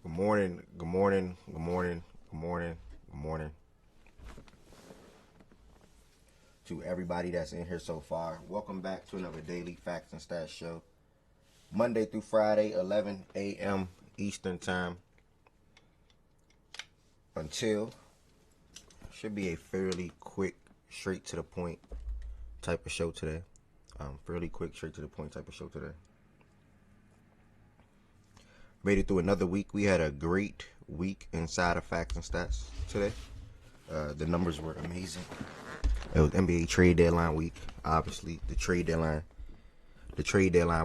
Good morning, good morning, good morning, good morning, good morning to everybody that's in here so far. Welcome back to another Daily Facts and Stats show. Monday through Friday, 11 a.m. Eastern Time until should be a fairly quick, straight to the point type of show today. Fairly quick, straight to the point type of show today. Made it through another week. We had a great week inside of Facts and Stats today. The numbers were amazing. It was NBA trade deadline week. Obviously, the trade deadline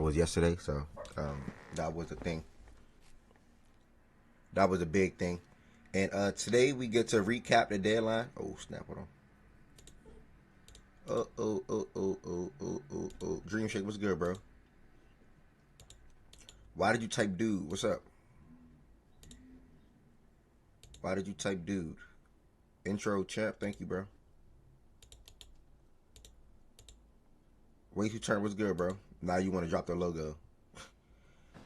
was yesterday, so that was a thing. That was a big thing. And today we get to recap the deadline. Oh snap! Hold on. Dream Shake, what's good, bro? Why did you type dude? What's up? Why did you type dude? Intro champ, thank you, bro. Way to turn, what's good, bro? Now you want to drop the logo.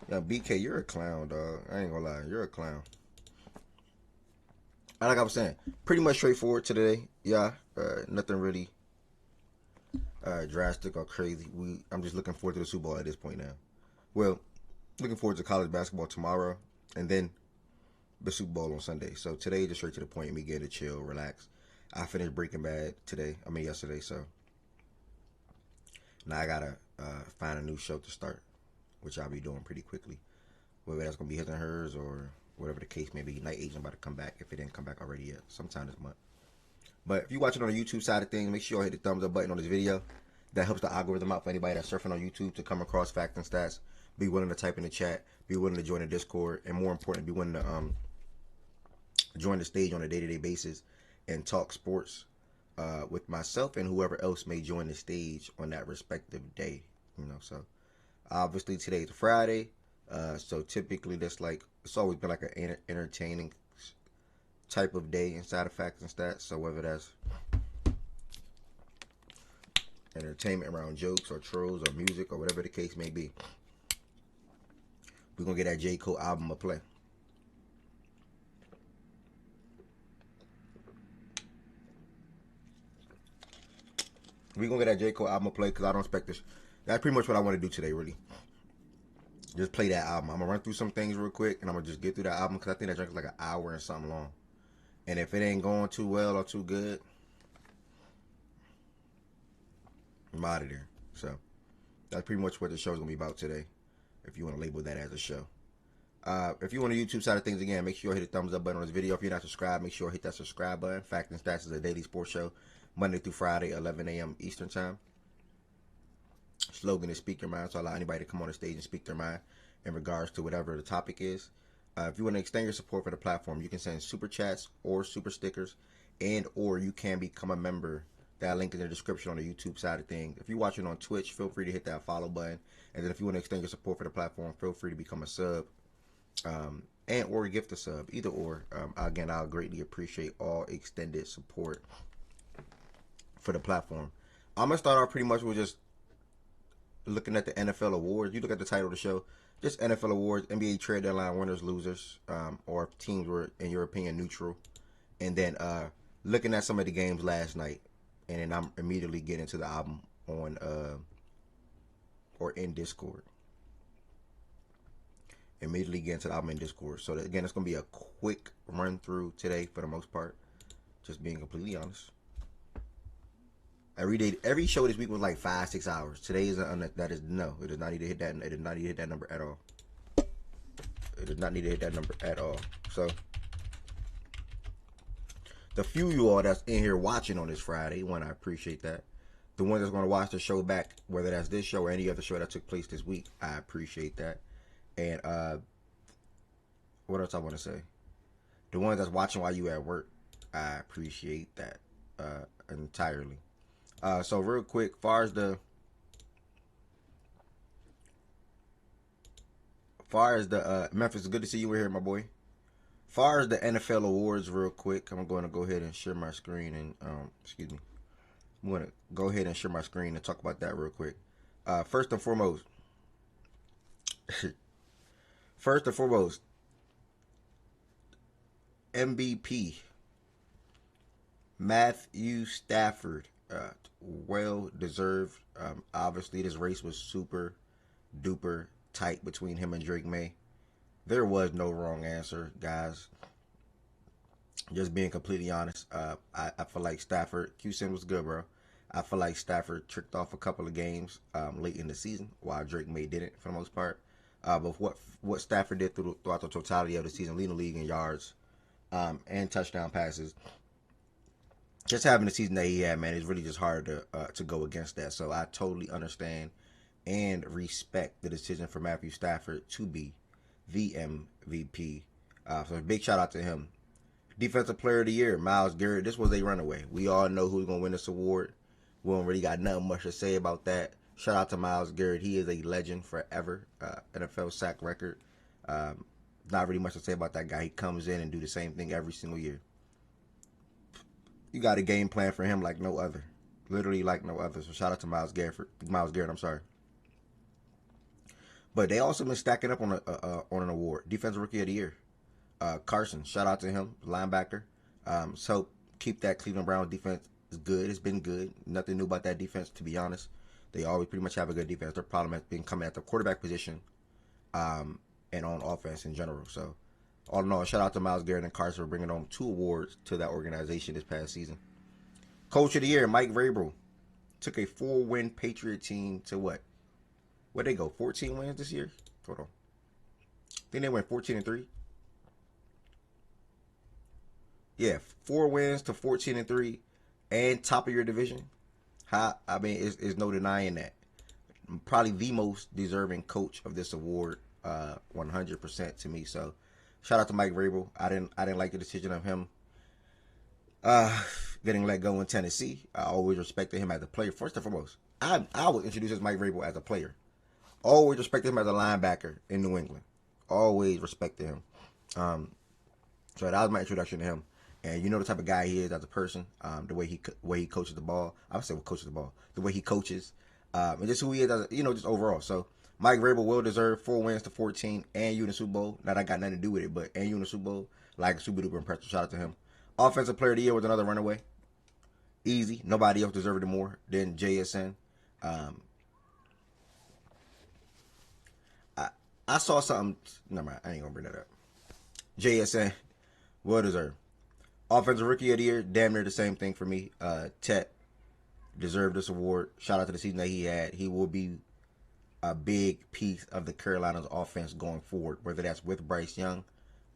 Yeah, BK, you're a clown, dog. I ain't gonna lie, you're a clown. Like I was saying, pretty much straightforward today. Yeah, nothing really drastic or crazy. I'm just looking forward to the Super Bowl at this point now. Well, looking forward to college basketball tomorrow, and then the Super Bowl on Sunday. So today, just straight to the point, me get to chill, relax. I finished Breaking Bad yesterday. So now I gotta find a new show to start, which I'll be doing pretty quickly. Whether that's gonna be His and Hers or whatever the case may be. Night Agent about to come back if it didn't come back already yet, sometime this month. But if you're watching on the YouTube side of things, make sure you hit the thumbs up button on this video. That helps the algorithm out for anybody that's surfing on YouTube to come across Facts and Stats. Be willing to type in the chat. Be willing to join the Discord. And more importantly, be willing to join the stage on a day-to-day basis and talk sports with myself and whoever else may join the stage on that respective day. So obviously today's Friday. So typically that's like, it's always been like an entertaining type of day inside of Facts and Stats. So whether that's entertainment around jokes or trolls or music or whatever the case may be, we're gonna get that J. Cole album a play. We're gonna get that J. Cole album a play because I don't expect this. That's pretty much what I want to do today, really. Just play that album. I'm gonna run through some things real quick and I'm gonna just get through that album because I think that joint is like an hour and something long. And if it ain't going too well or too good, I'm out of there. So that's pretty much what the show's gonna be about today, if you want to label that as a show. If you want the YouTube side of things, again, make sure you hit the thumbs up button on this video. If you're not subscribed, make sure you hit that subscribe button. Fact and Stats is a daily sports show, Monday through Friday, 11 a.m. Eastern Time. Slogan is speak your mind, so allow anybody to come on the stage and speak their mind in regards to whatever the topic is. If you want to extend your support for the platform, you can send super chats or super stickers, and or you can become a member. That link is in the description on the YouTube side of things. If you're watching on Twitch, feel free to hit that follow button. And then if you want to extend your support for the platform, feel free to become a sub and or gift a sub. Either or. Again, I'll greatly appreciate all extended support for the platform. I'm going to start off pretty much with just looking at the NFL awards. You look at the title of the show, just NFL awards, NBA trade deadline winners, losers, or if teams were, in your opinion, neutral. And then looking at some of the games last night. And then I'm immediately getting to the album on or in Discord. Immediately get into the album in Discord. So that, again, it's gonna be a quick run through today for the most part. Just being completely honest. Every show this week was like 5-6 hours. Today is that is no. It does not need to hit that. It does not need to hit that number at all. It does not need to hit that number at all. So the few of you all that's in here watching on this Friday, one, I appreciate that. The ones that's going to watch the show back, whether that's this show or any other show that took place this week, I appreciate that. And what else I want to say? The ones that's watching while you at work, I appreciate that entirely. So real quick, far as the Memphis, it's good to see you here, my boy. Far as the NFL awards, real quick, I'm going to go ahead and share my screen and excuse me. I'm going to go ahead and share my screen and talk about that real quick. First and foremost, MVP, Matthew Stafford. Well deserved. Obviously, this race was super duper tight between him and Drake May. There was no wrong answer, guys. Just being completely honest, I feel like Stafford, QSIN was good, bro. I feel like Stafford tricked off a couple of games late in the season, while Drake May didn't for the most part. But what Stafford did throughout the totality of the season, leading the league in yards and touchdown passes, just having the season that he had, man, it's really just hard to go against that. So I totally understand and respect the decision for Matthew Stafford to be the MVP. So a big shout out to him. Defensive Player of the Year, Myles Garrett. This was a runaway. We all know who's going to win this award. We don't really got nothing much to say about that. Shout out to Myles Garrett. He is a legend forever. NFL sack record. Not really much to say about that guy. He comes in and do the same thing every single year. You got a game plan for him like no other. Literally like no other. So shout out to Myles Garrett. I'm sorry. But they also been stacking up on an award. Defensive Rookie of the Year. Carson, shout out to him, linebacker. So keep that Cleveland Browns defense is good. It's been good. Nothing new about that defense, to be honest. They always pretty much have a good defense. Their problem has been coming at the quarterback position and on offense in general. So all in all, shout out to Myles Garrett and Carson for bringing home 2 awards to that organization this past season. Coach of the Year, Mike Vrabel, took a 4-win Patriot team to what? Where'd they go? 14 wins this year? Hold on. I think they went 14-3. Yeah, 4 wins to 14-3, and top of your division. I mean, it's no denying that. Probably the most deserving coach of this award, 100% to me. So, shout out to Mike Vrabel. I didn't like the decision of him getting let go in Tennessee. I always respected him as a player. First and foremost, I was introduced as Mike Vrabel as a player. Always respected him as a linebacker in New England. Always respected him. So that was my introduction to him. And you know the type of guy he is as a person, the way he coaches the ball. I would say coaches the ball, the way he coaches, and just who he is, just overall. So Mike Vrabel well deserved 4 wins to 14, and you in the Super Bowl. Now that got nothing to do with it, but and you in the Super Bowl, like super duper impressive. Shout out to him. Offensive Player of the Year was another runaway. Easy. Nobody else deserved it more than JSN. I saw something. Never mind. I ain't gonna bring that up. JSN well deserved. Offensive Rookie of the Year, damn near the same thing for me. Tet deserved this award. Shout out to the season that he had. He will be a big piece of the Carolinas offense going forward, whether that's with Bryce Young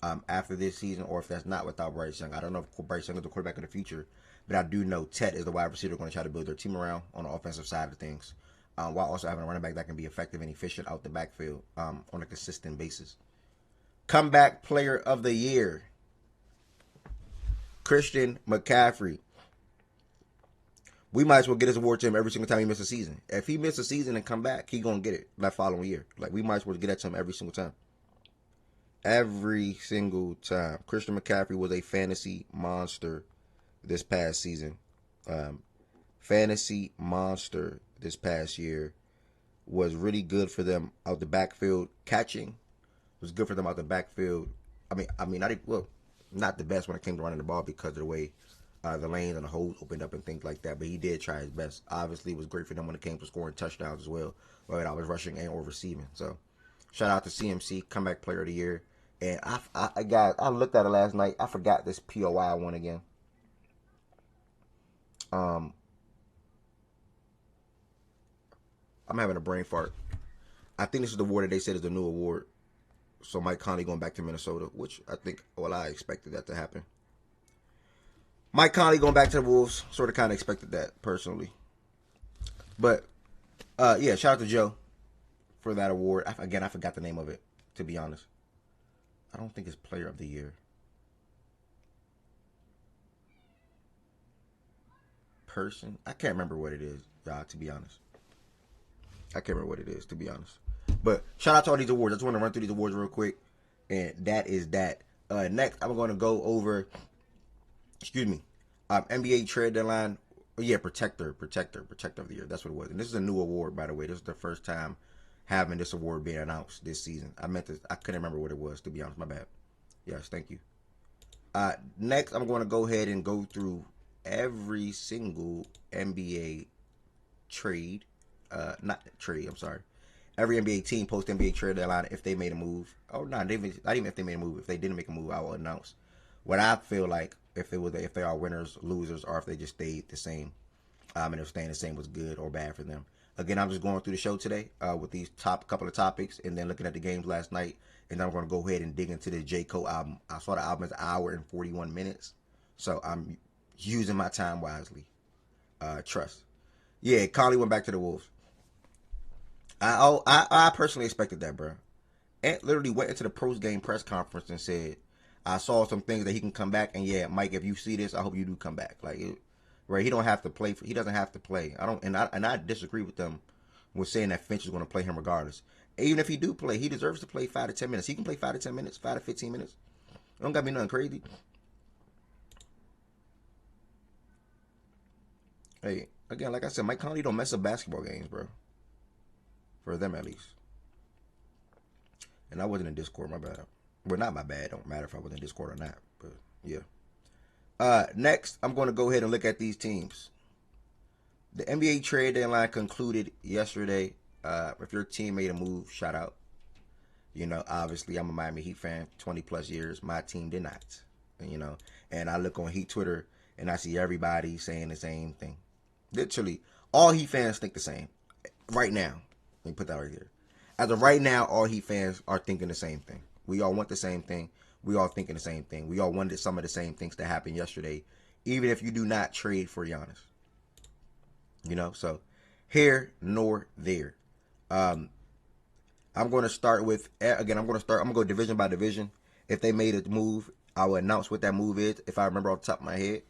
after this season or if that's not without Bryce Young. I don't know if Bryce Young is the quarterback of the future, but I do know Tet is the wide receiver going to try to build their team around on the offensive side of things, while also having a running back that can be effective and efficient out the backfield on a consistent basis. Comeback Player of the Year, Christian McCaffrey. We might as well get his award to him every single time he misses a season. If he misses a season and come back, he gonna get it that following year. Like, we might as well get that to him every single time. Every single time. Christian McCaffrey was a fantasy monster this past season. Fantasy monster this past year. Was really good for them out the backfield. Catching was good for them out the backfield. I mean, not the best when it came to running the ball because of the way the lanes and the holes opened up and things like that. But he did try his best. Obviously, it was great for them when it came to scoring touchdowns as well, whether I was rushing and or receiving. So, shout out to CMC, Comeback Player of the Year. And I looked at it last night. I forgot this POI one again. I'm having a brain fart. I think this is the award that they said is the new award. So Mike Conley going back to Minnesota, which I think, I expected that to happen. Mike Conley going back to the Wolves, sort of kind of expected that personally. But, yeah, shout out to Joe for that award. Again, I forgot the name of it, to be honest. I don't think it's Player of the Year. Person? I can't remember what it is, to be honest. I can't remember what it is, to be honest. But shout out to all these awards. I just want to run through these awards real quick. And that is that. Next, I'm going to go over, NBA trade deadline. Oh, yeah, Protector of the Year. That's what it was. And this is a new award, by the way. This is the first time having this award being announced this season. I couldn't remember what it was, to be honest. My bad. Yes, thank you. Next, I'm going to go ahead and go through every single NBA trade. Not trade. I'm sorry. Every NBA team post NBA trade deadline if they made a move. Oh no, not even if they made a move. If they didn't make a move, I will announce what I feel like if they are winners, losers, or if they just stayed the same. And if staying the same was good or bad for them. Again, I'm just going through the show today with these top couple of topics, and then looking at the games last night, and then I'm going to go ahead and dig into the J. Cole album. I saw the album is an hour and 41 minutes, so I'm using my time wisely. Trust. Yeah, Conley went back to the Wolves. I personally expected that, bro. Ant literally went into the post game press conference and said, "I saw some things that he can come back, and yeah, Mike, if you see this, I hope you do come back." Like, right? He don't have to play. He doesn't have to play. I disagree with them with saying that Finch is going to play him regardless. Even if he do play, he deserves to play 5 to 10 minutes. He can play 5 to 10 minutes, 5 to 15 minutes. It don't got to be nothing crazy. Hey, again, like I said, Mike Conley don't mess up basketball games, bro. For them at least. And I wasn't in Discord, my bad. Well, not my bad. It don't matter if I was in Discord or not. But yeah. Next, I'm going to go ahead and look at these teams. The NBA trade deadline concluded yesterday. If your team made a move, shout out. You know, obviously, I'm a Miami Heat fan, 20 plus years. My team did not. You know, and I look on Heat Twitter and I see everybody saying the same thing. Literally, all Heat fans think the same. Right now, let me put that right here. As of right now, all Heat fans are thinking the same thing. We all want the same thing. We all thinking the same thing. We all wanted some of the same things to happen yesterday, even if you do not trade for Giannis. You know, so here nor there. I'm going to start with again. I'm going to go division by division. If they made a move, I will announce what that move is. If I remember off the top of my head.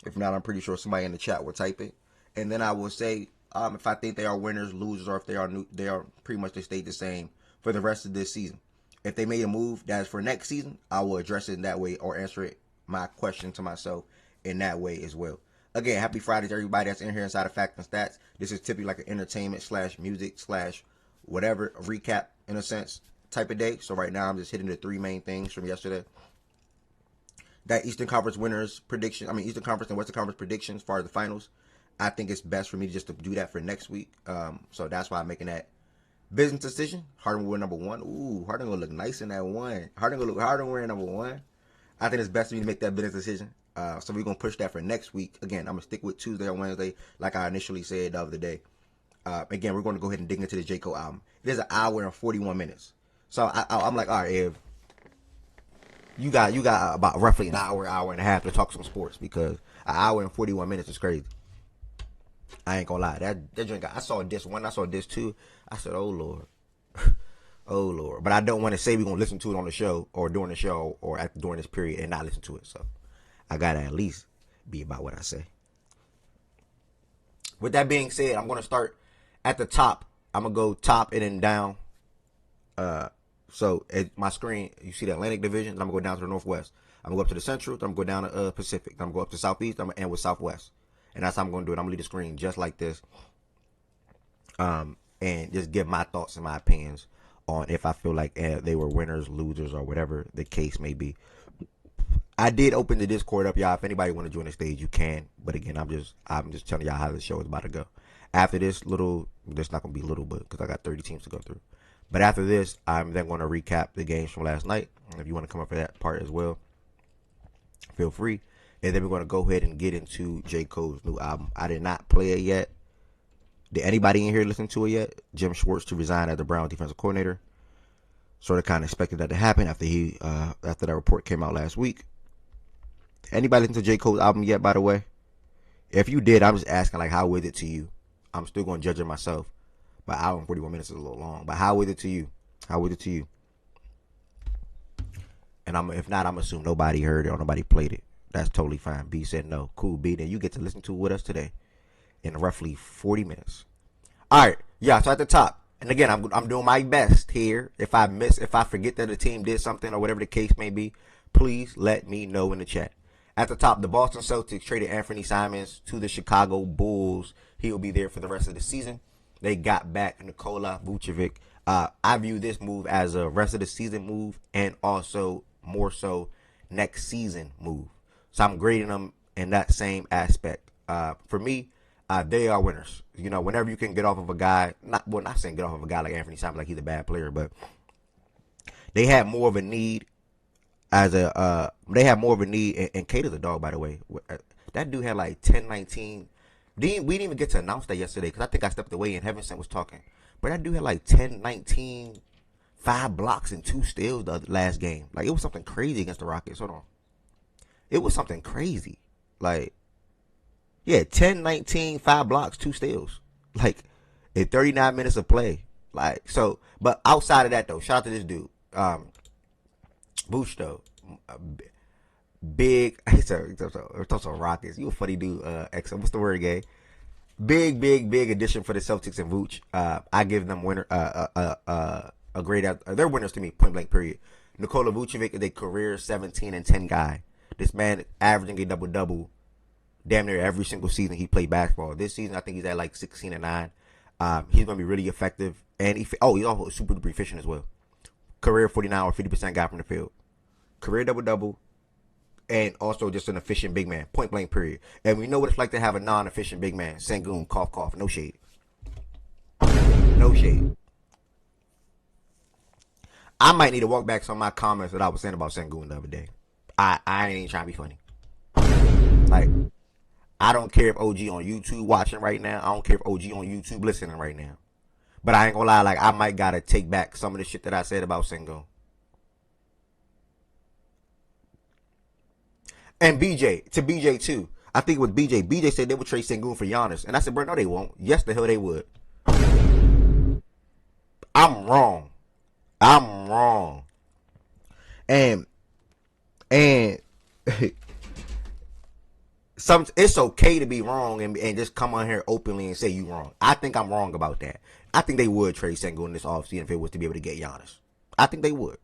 If not, I'm pretty sure somebody in the chat will type it, and then I will say if I think they are winners, losers, or if they are new, they are pretty much they stayed the same for the rest of this season. If they made a move that is for next season, I will address it in that way or answer it my question to myself in that way as well. Again, happy Friday to everybody that's in here inside of Facts and Stats. This is typically like an entertainment slash music slash whatever recap in a sense type of day. So right now I'm just hitting the three main things from yesterday. That Eastern Conference winners prediction. I mean Eastern Conference and Western Conference predictions as far as the finals. I think it's best for me just to do that for next week. So that's why I'm making that business decision. Harden will win number one. Ooh, Harden gonna look nice in that one. Harden gonna look Harden wearing number one. I think it's best for me to make that business decision. So we're gonna push that for next week. Again, I'm gonna stick with Tuesday or Wednesday, like I initially said the other day. Again, we're gonna go ahead and dig into the J. Cole album. It is an hour and 41 minutes. So I'm like, all right, if you got about roughly an hour and a half to talk some sports because an hour and 41 minutes is crazy. I ain't gonna lie. That drink. I saw this one. I saw this too. I said, "Oh Lord, oh Lord." But I don't want to say we're gonna listen to it on the show or during the show or during this period and not listen to it. So I gotta at least be about what I say. With that being said, I'm gonna start at the top. I'm gonna go top and then down. So at my screen, you see the Atlantic Division. And I'm gonna go down to the Northwest. I'm gonna go up to the Central. Then I'm gonna go down to Pacific. Then I'm gonna go up to Southeast. I'm gonna end with Southwest. And that's how I'm gonna do it. I'm gonna leave the screen just like this. And just give my thoughts and my opinions on if I feel like they were winners, losers, or whatever the case may be. I did open the Discord up, y'all. If anybody want to join the stage, you can. But again, I'm just telling y'all how the show is about to go. After this not gonna be little, but because I got 30 teams to go through. But after this, I'm then going to recap the games from last night. If you want to come up for that part as well, feel free. And then we're going to go ahead and get into J. Cole's new album. I did not play it yet. Did anybody in here listen to it yet? Jim Schwartz to resign as the Browns defensive coordinator. Sort of kind of expected that to happen after that report came out last week. Anybody listen to J. Cole's album yet, by the way? If you did, I'm just asking, like, how was it to you? I'm still going to judge it myself. But hour and 41 minutes is a little long. But how was it to you? How was it to you? And if not, I'm assuming nobody heard it or nobody played it. That's totally fine. B said no. Cool, B. Then you get to listen to it with us today in roughly 40 minutes. All right. Yeah, so at the top. And again, I'm doing my best here. If I forget that the team did something or whatever the case may be, please let me know in the chat. At the top, the Boston Celtics traded Anthony Simons to the Chicago Bulls. He will be there for the rest of the season. They got back Nikola Vucevic. I view this move as a rest of the season move and also more so next season move. So I'm grading them in that same aspect. For me, they are winners. You know, whenever you can get off of a guy, not saying get off of a guy like Anthony Simons like he's a bad player, but they had more of a need they had more of a need, and Cater's a dog, by the way. That dude had like 10, 19. We didn't even get to announce that yesterday because I think I stepped away and Heaven Sent was talking. But that dude had like 10, 19, 5 blocks and 2 steals the last game. Like, it was something crazy against the Rockets. Hold on. It was something crazy. Like, yeah, 10, 19, 5 blocks, 2 steals. Like, in 39 minutes of play. Like, so, but outside of that, though, shout out to this dude. Vooch, though. Big. It's a Rockets. You a funny dude, X. What's the word, gay? Big addition for the Celtics and Vooch. I give them a grade out. They're winners to me, point blank, period. Nikola Vucevic is a career 17 and 10 guy. This man averaging a double-double damn near every single season he played basketball. This season, I think he's at like 16 and 9. He's going to be really effective. And he's also super duper efficient as well. Career 49 or 50% guy from the field. Career double-double. And also just an efficient big man. Point blank, period. And we know what it's like to have a non-efficient big man. Sengun, cough, cough. No shade. No shade. I might need to walk back some of my comments that I was saying about Sengun the other day. I ain't trying to be funny. Like, I don't care if OG on YouTube watching right now. I don't care if OG on YouTube listening right now. But I ain't gonna lie, like, I might gotta take back some of the shit that I said about Sengun. And BJ too. I think it was BJ. BJ said they would trade Sengun for Giannis. And I said, bro, no, they won't. Yes, the hell they would. I'm wrong. And it's okay to be wrong and just come on here openly and say you wrong. I think I'm wrong about that. I think they would trade Sengun this offseason if it was to be able to get Giannis. I think they would.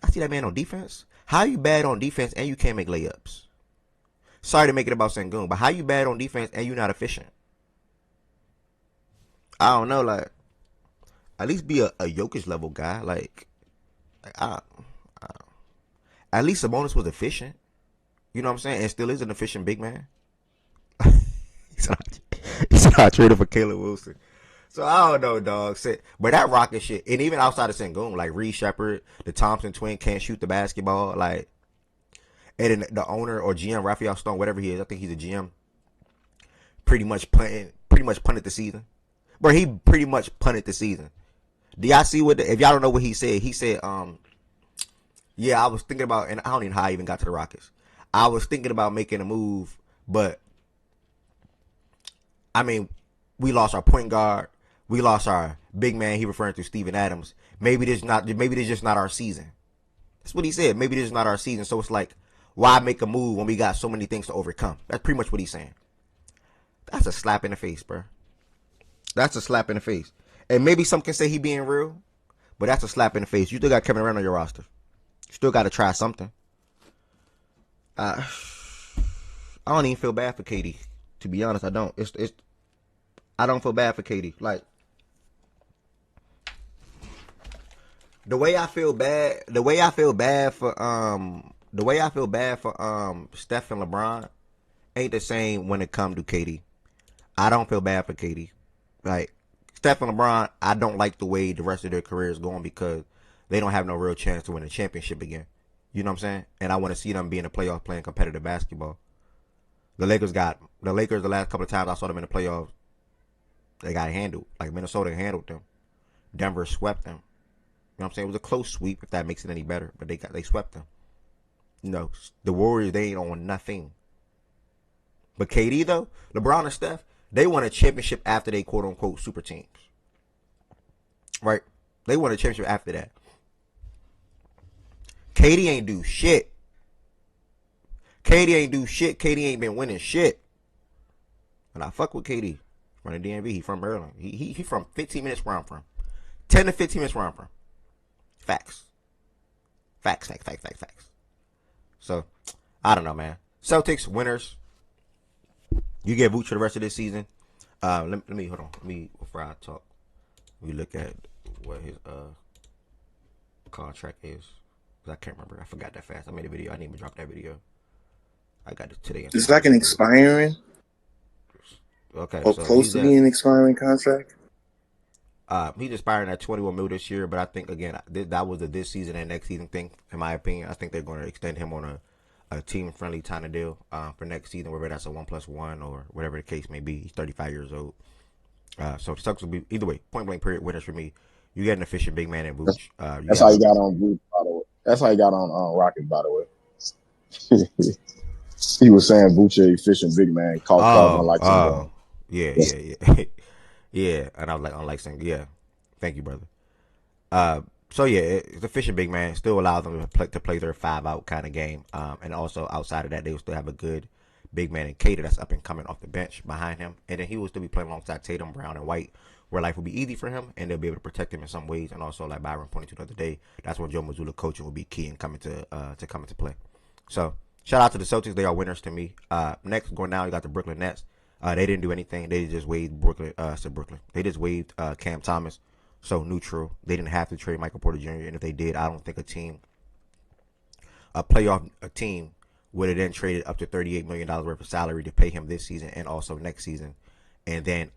I see that man on defense. How you bad on defense and you can't make layups? Sorry to make it about Sengun, but how you bad on defense and you're not efficient? I don't know, like, at least be a Jokic level guy. Like, at least Sabonis was efficient. You know what I'm saying? And still is an efficient big man. He's not traded for Caleb Wilson. So I don't know, dog. But that Rocket shit, and even outside of Sengun, like Reed Shepard, the Thompson twin can't shoot the basketball, like, and then the owner or GM Raphael Stone, whatever he is, I think he's a GM, pretty much punted the season. Bro, he pretty much punted the season. Do y'all see if y'all don't know what he said? He said, yeah, I was thinking about, and I don't even know how I even got to the Rockets. I was thinking about making a move, but I mean, we lost our point guard. We lost our big man. He referring to Steven Adams. Maybe this just not our season. That's what he said. Maybe this is not our season. So it's like, why make a move when we got so many things to overcome? That's pretty much what he's saying. That's a slap in the face, bro. That's a slap in the face. And maybe some can say he being real, but that's a slap in the face. You still got Kevin Durant on your roster. You still got to try something. I don't even feel bad for KD. To be honest, I don't. I don't feel bad for KD. Like, the way I feel bad for Steph and LeBron ain't the same when it comes to KD. I don't feel bad for KD. Like, Steph and LeBron, I don't like the way the rest of their career is going because they don't have no real chance to win a championship again. You know what I'm saying? And I want to see them be in the playoffs playing competitive basketball. The Lakers the last couple of times I saw them in the playoffs, they got handled. Like, Minnesota handled them. Denver swept them. You know what I'm saying? It was a close sweep, if that makes it any better. But they swept them. You know, the Warriors, they ain't on nothing. But KD, though, LeBron and Steph, they won a championship after they quote-unquote super teams. Right? They won a championship after that. KD ain't do shit. KD ain't been winning shit. And I fuck with KD. From the DMV. He from Maryland. He from 15 minutes where I'm from. 10 to 15 minutes where I'm from. Facts. So, I don't know, man. Celtics, winners. You get Vooch for the rest of this season. Let me, hold on. Before I talk, we look at what his contract is. Because I can't remember. I forgot that fast. I made a video. I didn't even drop that video. I got it today and It's tomorrow. like an expiring Okay, or so close he's to at being expiring contract. he's expiring at 21 mil this year, but I think again that was the this season and next season thing. In my opinion, I think they're going to extend him on a team friendly kind of deal for next season, whether that's a 1+1 or whatever the case may be. He's 35 years old, so the Sucks will be either way. Point blank period winners for me. You get an efficient big man in That's, Vooch. You that's have how he a got on Bruce, by the way. That's how he got on Rocket, by the way. He was saying Bucci efficient big man, cause unlike some oh guard. yeah Yeah. yeah yeah yeah, and I was like unlike saying yeah, thank you brother. Uh, so yeah, it's a efficient big man. Still allows them to play their 5 out kind of game. And also outside of that, they will still have a good big man in Cater that's up and coming off the bench behind him. And then he will still be playing alongside Tatum, Brown, and White, where life will be easy for him, and they'll be able to protect him in some ways. And also, like Byron pointed to the other day, that's when Joe Mazzulla coaching will be key in coming to come into play. So shout out to the Celtics. They are winners to me. Next, going down, you got the Brooklyn Nets. They didn't do anything. They just waived Brooklyn. Brooklyn. They just waived Cam Thomas. So neutral. They didn't have to trade Michael Porter Jr. And if they did, I don't think a team, would have then traded up to $38 million worth of salary to pay him this season and also next season, and then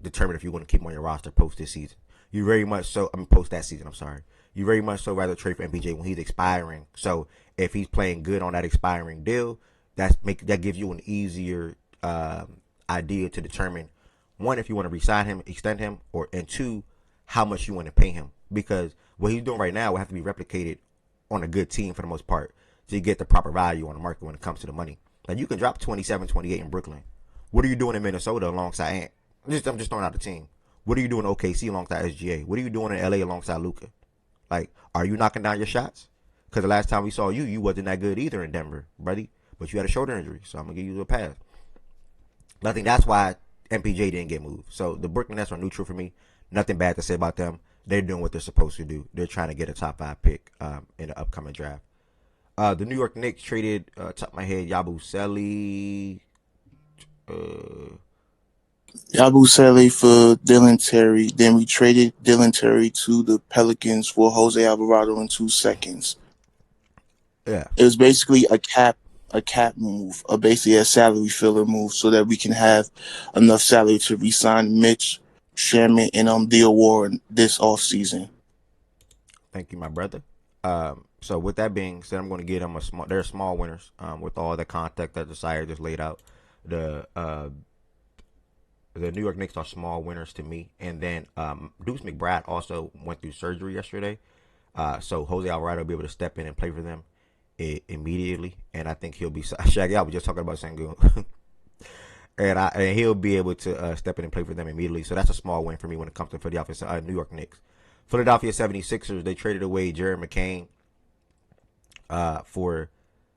determine if you want to keep him on your roster post this season. You very much so. I mean, post that season. I'm sorry. You very much so rather trade for MPJ when he's expiring. So if he's playing good on that expiring deal, that gives you an easier idea to determine, one, if you want to resign him, extend him, and two, how much you want to pay him. Because what he's doing right now will have to be replicated on a good team for the most part to get the proper value on the market when it comes to the money. Like you can drop 27, 28 in Brooklyn. What are you doing in Minnesota alongside Ant? I'm just throwing out the team. What are you doing in OKC alongside SGA? What are you doing in LA alongside Luka? Like, are you knocking down your shots? Because the last time we saw you, you wasn't that good either in Denver, buddy. But you had a shoulder injury, so I'm gonna give you a pass. I think that's why MPJ didn't get moved. So the Brooklyn Nets are neutral for me. Nothing bad to say about them. They're doing what they're supposed to do. They're trying to get a top 5 pick in the upcoming draft. The New York Knicks traded, top of my head, Yabusele. Yabusele for Dylan Terry. Then we traded Dylan Terry to the Pelicans for Jose Alvarado in 2 seconds. Yeah, It was basically a cap move, or basically a salary filler move, so that we can have enough salary to re-sign Mitch Sherman and Theo Warren this off season. thank you, my brother. So with that being said, I'm going to give them a small. They're small winners. With all the context that the sire just laid out, the uh, the New York Knicks are small winners to me. And then Deuce McBride also went through surgery yesterday. So Jose Alvarado will be able to step in and play for them immediately. And I think he'll be Shaggy. I was just talking about Sengun. and he'll be able to step in and play for them immediately. So that's a small win for me when it comes to Philadelphia New York Knicks. Philadelphia 76ers, they traded away Jared McCain for,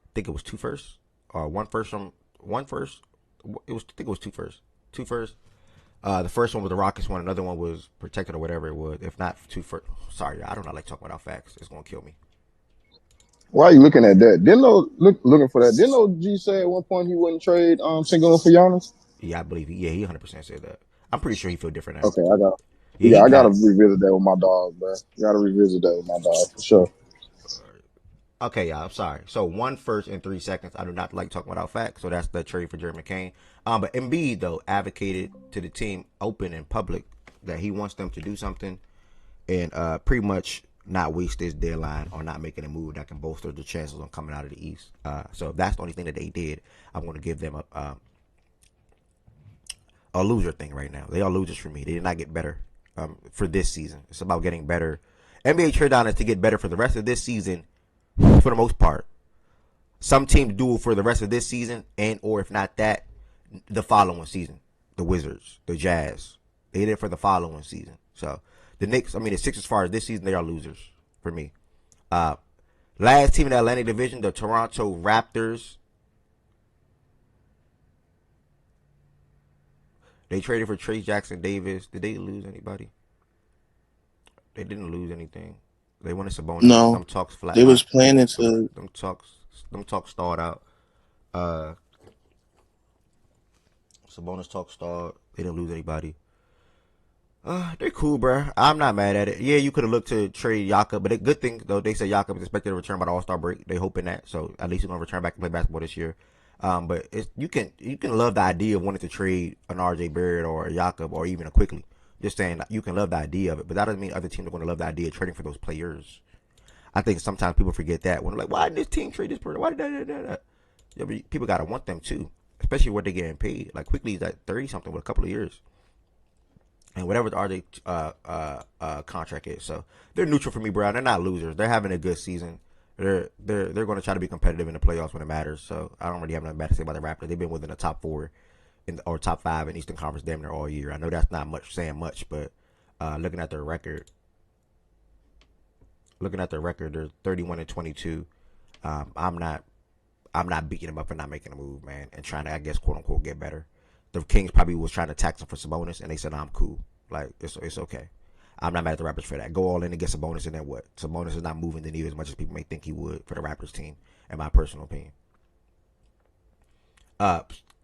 I think it was 2 firsts or 1 first from 1 first. I think it was 2 firsts. 2 firsts. The first one was the Rockets one. Another one was protected or whatever it was. If not 2 first, sorry, I don't know. I like talking about facts. It's gonna kill me. Why are you looking at that? Didn't know looking for that? Didn't know G say at one point he wouldn't trade Sengun for Giannis? Yeah, I believe. He 100% said that. I'm pretty sure he feel different now. Okay, I got Yeah, he I gotta kind revisit that with my dog, man. Gotta revisit that with my dog for sure. Okay, yeah, I'm sorry. So 1 first in 3 seconds. I do not like talking about facts, so that's the trade for Jerry McCain. But Embiid though advocated to the team open and public that he wants them to do something and pretty much not waste this deadline or not making a move that can bolster the chances on coming out of the East. So if that's the only thing that they did, I'm going to give them a loser thing right now. They are losers for me. They did not get better for this season. It's about getting better. NBA trade down is to get better for the rest of this season for the most part. Some teams do it for the rest of this season and or if not that, the following season. The Wizards, the Jazz. They did it for the following season. So the Knicks, I mean the Sixers as far as this season, they are losers for me. Uh Last team in the Atlantic Division, the Toronto Raptors. They traded for Trace Jackson Davis. Did they lose anybody? They didn't lose anything. They wanted Sabonis. No, Them talks they flatlined. was planning to. Them talks stalled out. Uh, Sabonis talks stalled. They didn't lose anybody. They're cool, bro. I'm not mad at it. Yeah, you could have looked to trade Jakob, but a good thing though, they say Jakob is expected to return by the All-Star break. They hoping that, so at least he's gonna return back and play basketball this year. But you can love the idea of wanting to trade an RJ Barrett or a Jakob or even a Quickly. Just saying, you can love the idea of it, but that doesn't mean other teams are going to love the idea of trading for those players. I think sometimes people forget that when they're like, why did this team trade this person? Why did that? Yeah, but people gotta want them too, especially what they're getting paid. Like Quickly's at 30 something with a couple of years, and whatever the RJ contract is. So they're neutral for me, bro. They're not losers. They're having a good season. They're going to try to be competitive in the playoffs when it matters. So I don't really have nothing bad to say about the Raptors. They've been within the top four or top five in Eastern Conference damn near all year. I know that's not much saying much, but looking at their record, they're 31-22. I'm not beating them up for not making a move, man, and trying to, I guess, quote unquote, get better. The Kings probably was trying to tax them for Sabonis, and they said, I'm cool. Like, it's okay. I'm not mad at the Raptors for that. Go all in and get Sabonis, and then what? Sabonis is not moving the needle as much as people may think he would for the Raptors team, in my personal opinion.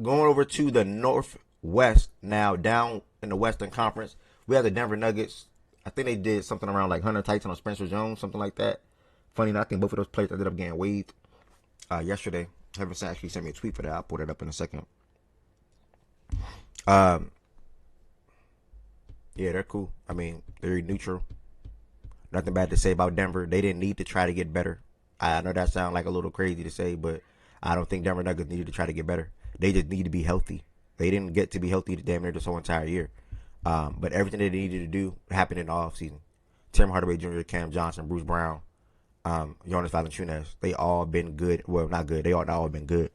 Going over to the Northwest now, down in the Western Conference, we have the Denver Nuggets. I think they did something around like Hunter Tyson or Spencer Jones, something like that. Funny enough, I think both of those players ended up getting waived yesterday. Heaven actually sent me a tweet for that. I'll put it up in a second. Yeah, they're cool. I mean, they're neutral. Nothing bad to say about Denver. They didn't need to try to get better. I know that sounds like a little crazy to say, but I don't think Denver Nuggets needed to try to get better. They just need to be healthy. They didn't get to be healthy damn near this whole entire year. But everything they needed to do happened in the offseason. Tim Hardaway Jr., Cam Johnson, Bruce Brown, Jonas Valanciunas, they all been good. Well, not good. They all been good,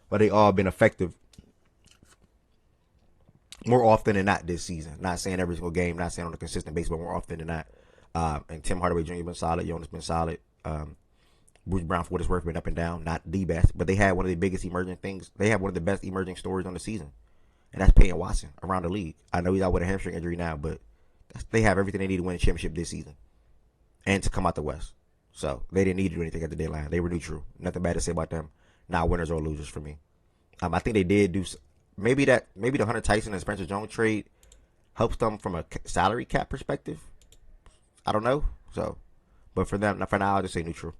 but they all been effective more often than not this season. Not saying every single game, not saying on a consistent basis, but more often than not. And Tim Hardaway Jr. been solid. Jonas been solid. Bruce Brown, for what it's worth, been up and down. Not the best, but they had one of the biggest emerging things. They have one of the best emerging stories on the season, and that's Peyton Watson around the league. I know he's out with a hamstring injury now, but they have everything they need to win a championship this season and to come out the West. So they didn't need to do anything at the deadline. They were neutral. Nothing bad to say about them. Not winners or losers for me. I think they did do maybe the Hunter Tyson and Spencer Jones trade helps them from a salary cap perspective. I don't know. So, but for them, for now, I'll just say neutral.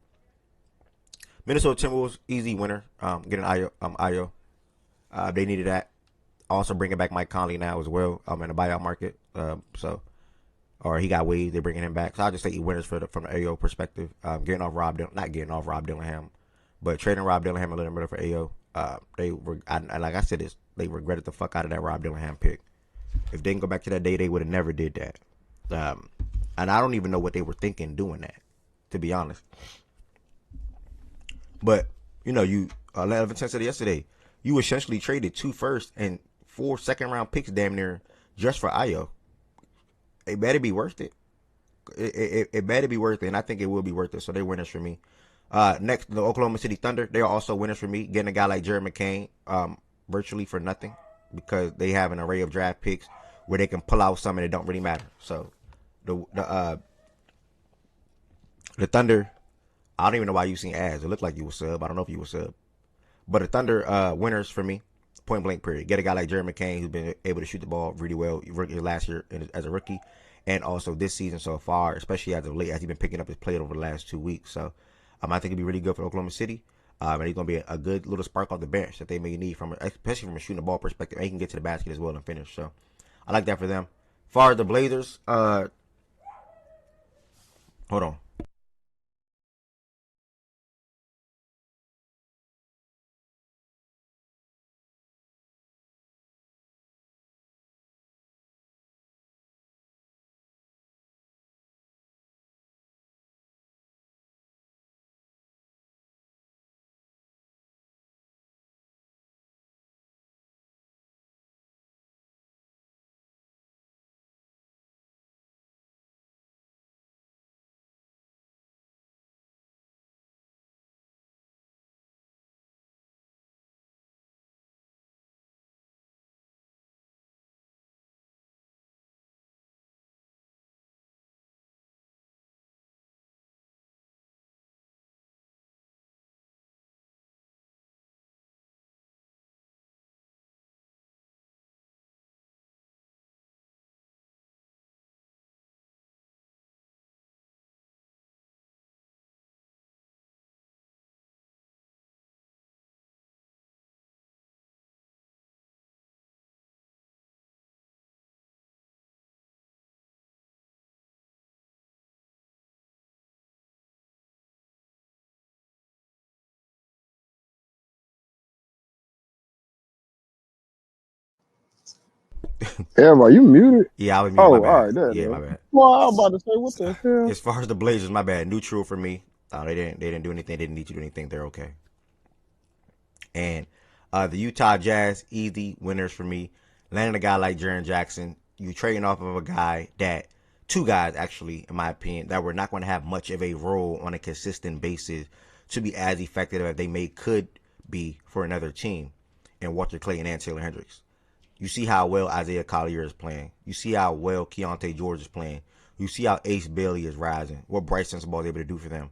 Minnesota Timberwolves, easy winner. Getting Ayo. They needed that. Also bringing back Mike Conley now as well. In the buyout market. Or he got waived. They're bringing him back. So I'll just say winners from the Ayo perspective. Not getting off Rob Dillingham, but trading Rob Dillingham a little bit for Ayo. Like I said, they regretted the fuck out of that Rob Dillingham pick. If they didn't go back to that day, they would have never did that. And I don't even know what they were thinking doing that, to be honest. But you Evan said yesterday, you essentially traded 2 first and 4 second round picks damn near just for Ayo. It better be worth it. It better be worth it, and I think it will be worth it. So they're winners for me. Next, the Oklahoma City Thunder. They are also winners for me. Getting a guy like Jared McCain virtually for nothing because they have an array of draft picks where they can pull out some and it don't really matter. So the Thunder, I don't even know why you seen ads. It looked like you were sub. I don't know if you were sub. But the Thunder winners for me, point blank period. Get a guy like Jared McCain who's been able to shoot the ball really well last year as a rookie, and also this season so far, especially as of late, as he's been picking up his play over the last 2 weeks. So I think it'd be really good for Oklahoma City. And he's going to be a good little spark off the bench that they may need, especially from a shooting the ball perspective. And he can get to the basket as well and finish. So I like that for them. As far as the Blazers, hold on. Everybody, you muted? Yeah, I was muted. My Oh, all bad. right, there, Yeah, there. my bad. Well, I was about to say, what the hell? As far as the Blazers, my bad. Neutral for me. They didn't do anything. They didn't need to do anything. They're okay. And the Utah Jazz, easy winners for me. Landing a guy like Jaren Jackson, you trading off of a guy that, two guys actually, in my opinion, that were not going to have much of a role on a consistent basis to be as effective as they could be for another team. And Walter Clayton and Taylor Hendricks. You see how well Isaiah Collier is playing. You see how well Keontae George is playing. You see how Ace Bailey is rising. What Bryce Sensabaugh is able to do for them.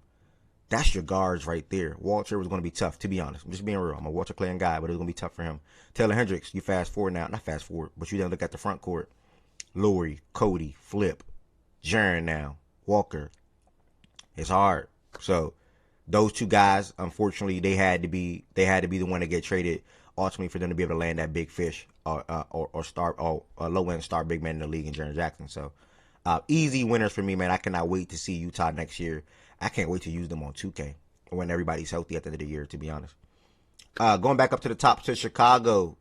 That's your guards right there. Walter was going to be tough, to be honest. I'm just being real. I'm a Walter Clayton guy, but it was going to be tough for him. Taylor Hendricks, you fast forward now. Not fast forward, but you then look at the front court. Laurie, Cody, Flip, Jaren now, Walker. It's hard. So those two guys, unfortunately, they had to be the one to get traded ultimately for them to be able to land that big fish or low end star big man in the league in Jaren Jackson. So easy winners for me, man. I cannot wait to see Utah next year. I can't wait to use them on 2K when everybody's healthy at the end of the year, to be honest. Going back up to the top to Chicago.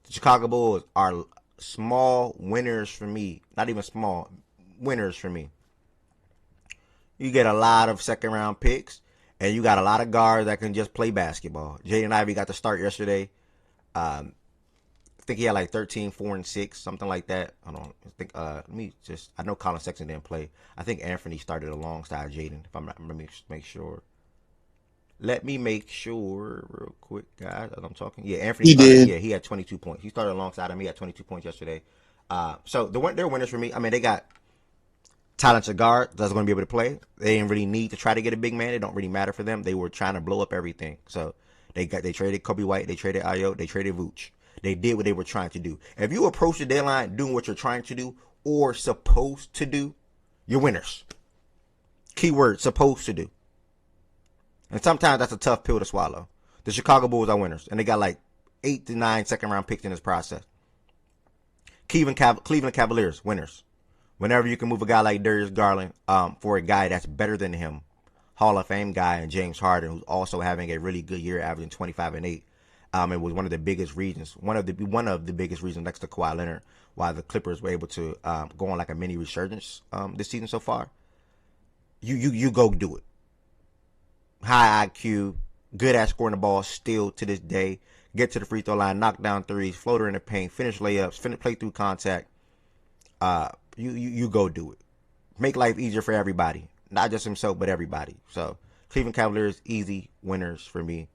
The Chicago Bulls are small winners for me. Not even small, winners for me. You get a lot of second round picks, and you got a lot of guards that can just play basketball. Jaden Ivey got the start yesterday. I think he had like 13, 4, and 6, something like that. I don't think. I know Colin Sexton didn't play. I think Anthony started alongside Jaden. If I'm not, let me make sure. Let me make sure real quick, guys, as I'm talking. Yeah, Anthony He started. did. Yeah, he had 22 points. He started alongside him. He had 22 points yesterday. So they're winners for me. I mean, they got talented guard that's going to be able to play. They didn't really need to try to get a big man. It don't really matter for them. They were trying to blow up everything. So they traded Kobe White. They traded Ayo. They traded Vooch. They did what they were trying to do. If you approach the deadline doing what you're trying to do or supposed to do, you're winners. Keyword, supposed to do. And sometimes that's a tough pill to swallow. The Chicago Bulls are winners, and they got like 8 to 9 second-round picks in this process. Cleveland Cavaliers, winners. Whenever you can move a guy like Darius Garland for a guy that's better than him, Hall of Fame guy, and James Harden, who's also having a really good year, averaging 25 and 8. It was one of the biggest reasons, one of the biggest reasons next to Kawhi Leonard, why the Clippers were able to go on like a mini resurgence this season so far. You go do it. High IQ, good at scoring the ball still to this day. Get to the free throw line, knock down threes, floater in the paint, finish layups, play through contact. You go do it. Make life easier for everybody, not just himself but everybody. So Cleveland Cavaliers, easy winners for me.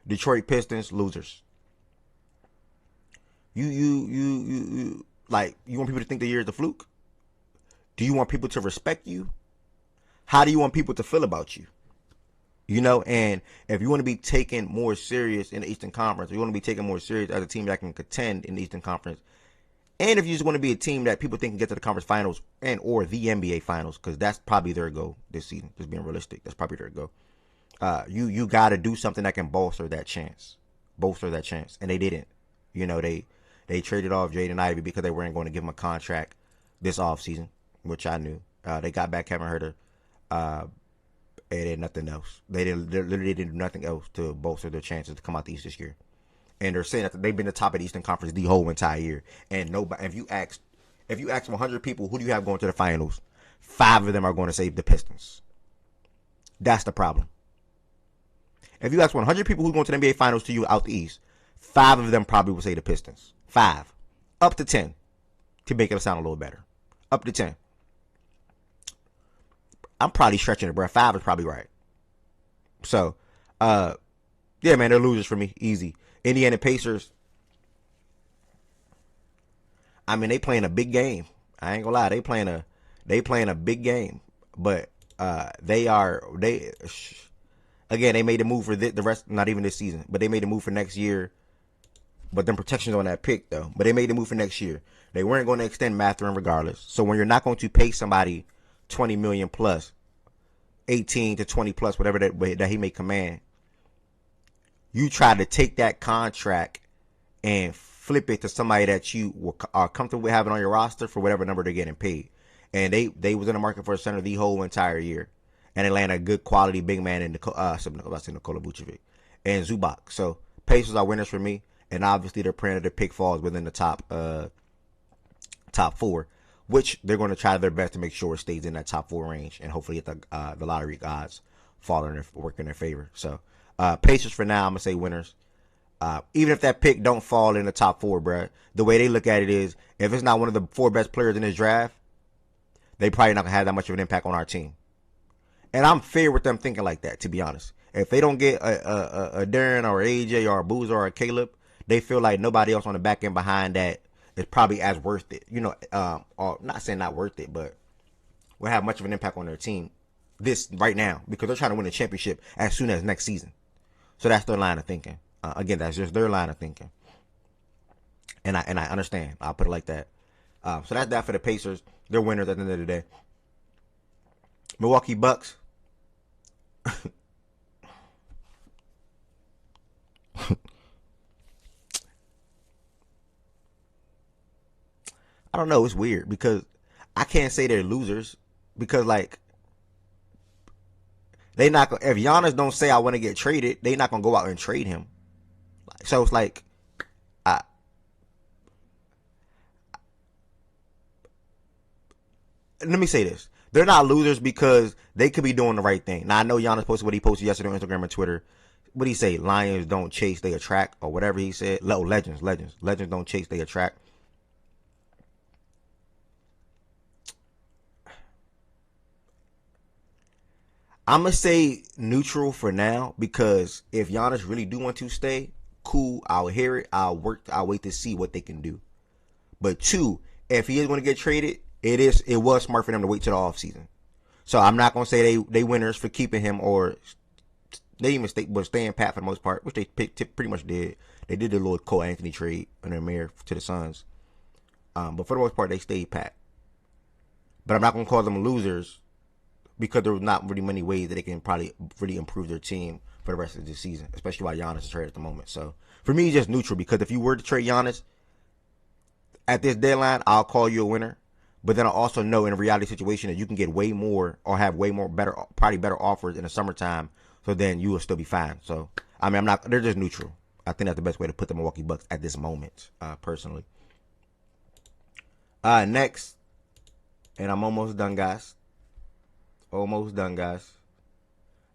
Detroit Pistons, losers. You want people to think the year is a fluke? Do you want people to respect you? How do you want people to feel about you? You know, and if you want to be taken more serious in the Eastern Conference, or you want to be taken more serious as a team that can contend in the Eastern Conference, and if you just want to be a team that people think can get to the conference finals and or the NBA finals, because that's probably their goal this season, just being realistic, that's probably their goal. You got to do something that can bolster that chance, and they didn't. You know, they traded off Jaden Ivey because they weren't going to give him a contract this offseason, which I knew. They got back Kevin Huerter. They did nothing else. They literally didn't do nothing else to bolster their chances to come out the East this year. And they're saying that they've been the top of the Eastern Conference the whole entire year. And nobody, if you ask 100 people, who do you have going to the finals? 5 of them are going to say the Pistons. That's the problem. If you ask 100 people who's going to the NBA finals to you out the East, 5 of them probably will say the Pistons. 5. Up to 10 to make it sound a little better. Up to 10. I'm probably stretching it, bro. 5 is probably right. So, yeah, man, they're losers for me. Easy. Indiana Pacers. I mean, they playing a big game. I ain't gonna lie, they playing a big game. But they made a move for the rest, not even this season, but they made a move for next year. But them protections on that pick though. But they made a move for next year. They weren't going to extend Mathurin regardless. So when you're not going to pay somebody $20 million plus, 18 to 20 plus, whatever that he may command, you try to take that contract and flip it to somebody that you are comfortable with having on your roster for whatever number they're getting paid. And they was in the market for a center the whole entire year, and they landed a good quality big man in Nikola Vucevic and Zubac. So Pacers are winners for me, and obviously their plan of the pick falls within the top top 4, which they're going to try their best to make sure it stays in that top 4 range, and hopefully get the lottery odds work in their favor. So Pacers for now, I'm gonna say winners. Even if that pick don't fall in the top 4, bro, the way they look at it is, if it's not one of the 4 best players in this draft, they probably not gonna have that much of an impact on our team. And I'm fair with them thinking like that, to be honest. If they don't get a Darren or AJ or a Boozer or a Caleb, they feel like nobody else on the back end behind that is probably as worth it. You know, or not saying not worth it, but will have much of an impact on their team this right now, because they're trying to win a championship as soon as next season. So that's their line of thinking. Again, that's just their line of thinking. And I understand. I'll put it like that. So that's that for the Pacers. They're winners at the end of the day. Milwaukee Bucks. I don't know. It's weird because I can't say they're losers, because like they not gonna, if Giannis don't say I want to get traded, they not gonna go out and trade him. So it's like, let me say this: they're not losers because they could be doing the right thing. Now I know Giannis posted what he posted yesterday on Instagram and Twitter. What did he say? Lions don't chase, they attract, or whatever he said. No, legends don't chase, they attract. I'm going to say neutral for now, because if Giannis really do want to stay, cool, I'll hear it. I'll wait to see what they can do. But 2, if he is going to get traded, it was smart for them to wait till the offseason. So I'm not going to say they winners for keeping him, or they even staying pat for the most part, which they pretty much did. They did the little Cole Anthony trade in their mayor to the Suns. But for the most part, they stayed pat. But I'm not going to call them losers, because there was not really many ways that they can probably really improve their team for the rest of the season, especially while Giannis is traded at the moment. So for me, it's just neutral, because if you were to trade Giannis at this deadline, I'll call you a winner. But then I also know in a reality situation that you can get way more, or have way more probably better offers in the summertime. So then you will still be fine. So I mean, they're just neutral. I think that's the best way to put the Milwaukee Bucks at this moment, personally. Next, and I'm almost done, guys.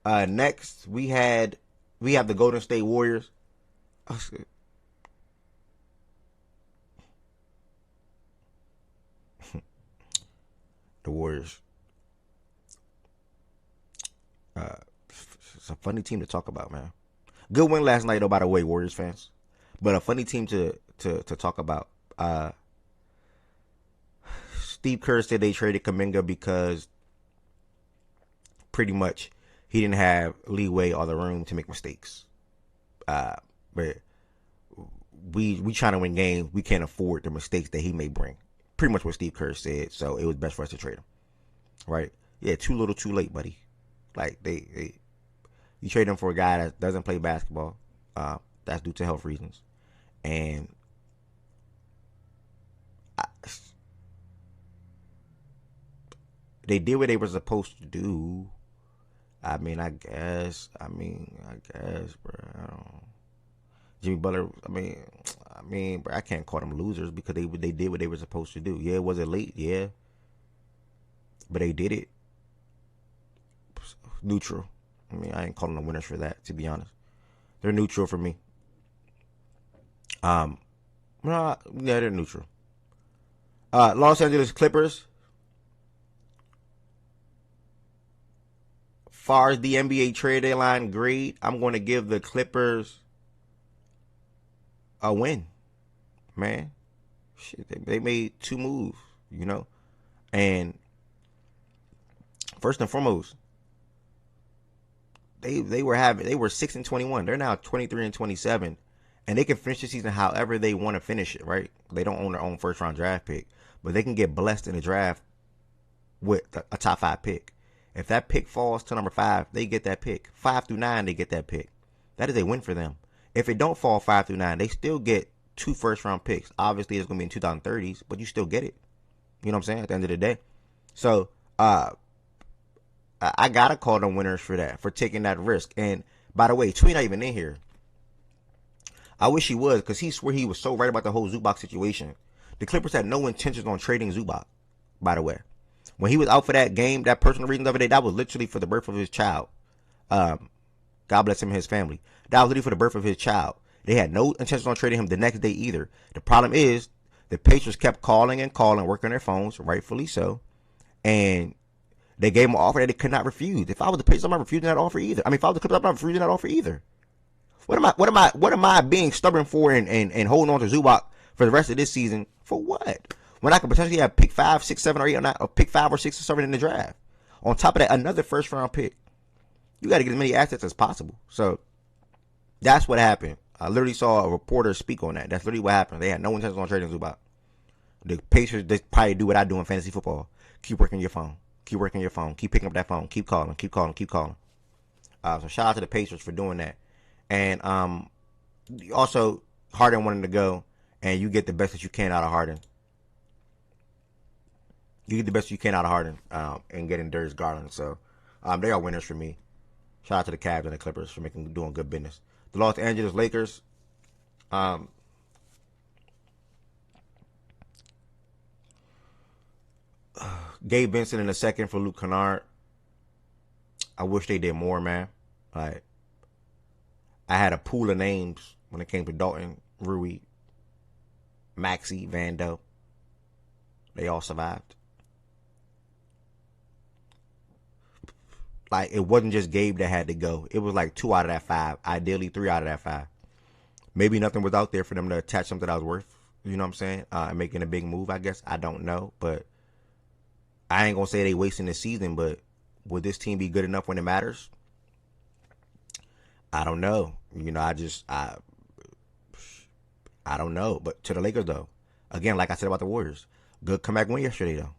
Next we have the Golden State Warriors. The Warriors. It's a funny team to talk about, man. Good win last night, though, by the way, Warriors fans. But a funny team to talk about. Steve Kerr said they traded Kuminga because pretty much he didn't have leeway or the room to make mistakes. But we trying to win games. We can't afford the mistakes that he may bring. Pretty much what Steve Kerr said. So it was best for us to trade him. Right? Yeah, too little, too late, buddy. Like you trade him for a guy that doesn't play basketball. That's due to health reasons. And they did what they were supposed to do. I guess, bro. I don't. Jimmy Butler. Bro, I can't call them losers because they did what they were supposed to do. Yeah, was it late? Yeah, but they did it. Neutral. I ain't calling them winners for that. To be honest, they're neutral for me. Yeah, they're neutral. Los Angeles Clippers. Far as the NBA trade deadline grade, I'm going to give the Clippers a win, man. Shit, they made 2 moves, and first and foremost, they were 6-21. They're now 23-27, and they can finish the season however they want to finish it. Right? They don't own their own first round draft pick, but they can get blessed in the draft with a top 5 pick. If that pick falls to number 5, they get that pick. 5 through 9, they get that pick. That is a win for them. If it don't fall 5 through 9, they still get 2 first-round picks. Obviously, it's going to be in 2030s, but you still get it. You know what I'm saying? At the end of the day. So, I got to call them winners for that, for taking that risk. And, by the way, Tweet not even in here. I wish he was, because he swore he was so right about the whole Zubac situation. The Clippers had no intentions on trading Zubac, by the way. When he was out for that game, that personal reason the other day, that was literally for the birth of his child. God bless him and his family. That was literally for the birth of his child. They had no intentions on trading him the next day either. The problem is the Pacers kept calling and calling, working on their phones, rightfully so. And they gave him an offer that they could not refuse. If I was the Pacers, I'm not refusing that offer either. I mean, if I was the Clippers, I'm not refusing that offer either. What am I being stubborn for and holding on to Zubac for the rest of this season? For what? When I could potentially have pick 5, 6, 7, or 8, or 9, or pick 5 or 6 or 7 in the draft. On top of that, another first round pick. You got to get as many assets as possible. So that's what happened. I literally saw a reporter speak on that. That's literally what happened. They had no intention on trading Zubac. The Pacers, they probably do what I do in fantasy football. Keep working your phone. Keep working your phone. Keep picking up that phone. Keep calling. Keep calling. Keep calling. So shout out to the Pacers for doing that. And also, Harden wanted to go, and you get the best that you can out of Harden. You get the best you can out of Harden and getting Darius Garland. So they are winners for me. Shout out to the Cavs and the Clippers for doing good business. The Los Angeles Lakers. Gabe Vincent in the second for Luke Kennard. I wish they did more, man. Like, I had a pool of names when it came to Dalton, Rui, Maxey, Vando. They all survived. Like, it wasn't just Gabe that had to go. It was like 2 out of that 5. Ideally, 3 out of that 5. Maybe nothing was out there for them to attach something that was worth, you know what I'm saying? Making a big move, I guess. I don't know. But I ain't going to say they wasting the season, but would this team be good enough when it matters? I don't know. You know, I don't know. But to the Lakers, though, again, like I said about the Warriors, good comeback win yesterday, though.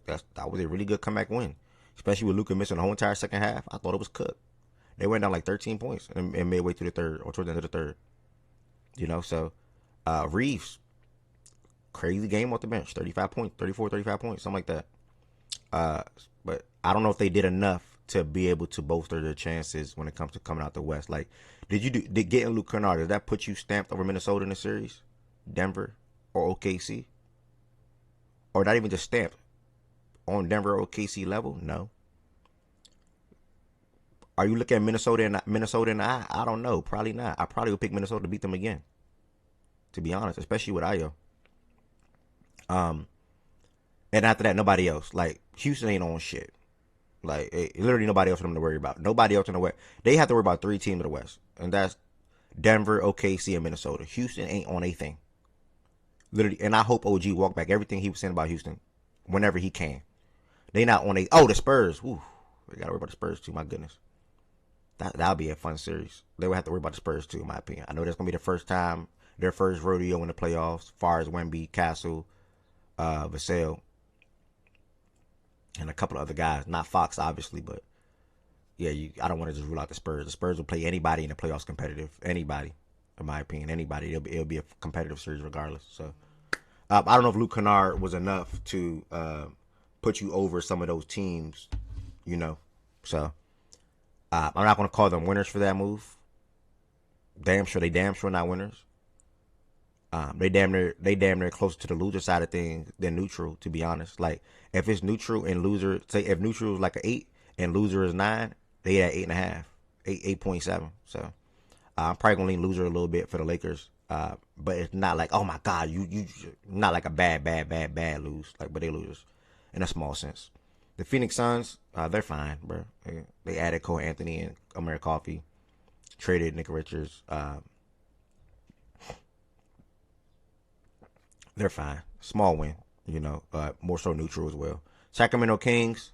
That was a really good comeback win. Especially with Luka missing the whole entire second half. I thought it was cooked. They went down like 13 points and midway through the third, or towards the end of the third. You know, so Reeves, crazy game off the bench. 35 points, 34, 35 points, something like that. But I don't know if they did enough to be able to bolster their chances when it comes to coming out the West. Like, did getting Luke Kennard, does that put you stamped over Minnesota in the series? Denver or OKC? Or not even just stamped? On Denver or OKC level? No. Are you looking at Minnesota in the eye? I don't know. Probably not. I probably would pick Minnesota to beat them again. To be honest, especially with Ayo. And after that, nobody else. Like, Houston ain't on shit. Like, literally nobody else for them to worry about. Nobody else in the West. They have to worry about 3 teams in the West. And that's Denver, OKC, and Minnesota. Houston ain't on a thing. Literally. And I hope OG walk back everything he was saying about Houston whenever he can. They not on the Spurs. Woo. We got to worry about the Spurs too, my goodness. That'll be a fun series. They would have to worry about the Spurs too, in my opinion. I know that's going to be the first time, their first rodeo in the playoffs, as far as Wemby, Castle, Vassell, and a couple of other guys. Not Fox, obviously, but yeah, I don't want to just rule out the Spurs. The Spurs will play anybody in the playoffs competitive. Anybody, in my opinion. Anybody. It'll be a competitive series regardless. So I don't know if Luke Kennard was enough to put you over some of those teams, you know. So I'm not going to call them winners for that move. Damn sure not winners. They damn near closer to the loser side of things than neutral, to be honest. Like, if it's neutral and loser, say if neutral is like an 8 and loser is 9, they at 8.5, 8.7. So I'm probably gonna lean loser a little bit for the Lakers. But it's not like, oh my God, you not like a bad lose. Like, but they losers in a small sense. The Phoenix Suns, they're fine, bro. They added Cole Anthony and Amir Coffey, traded Nick Richards. They're fine. Small win, you know, more so neutral as well. Sacramento Kings.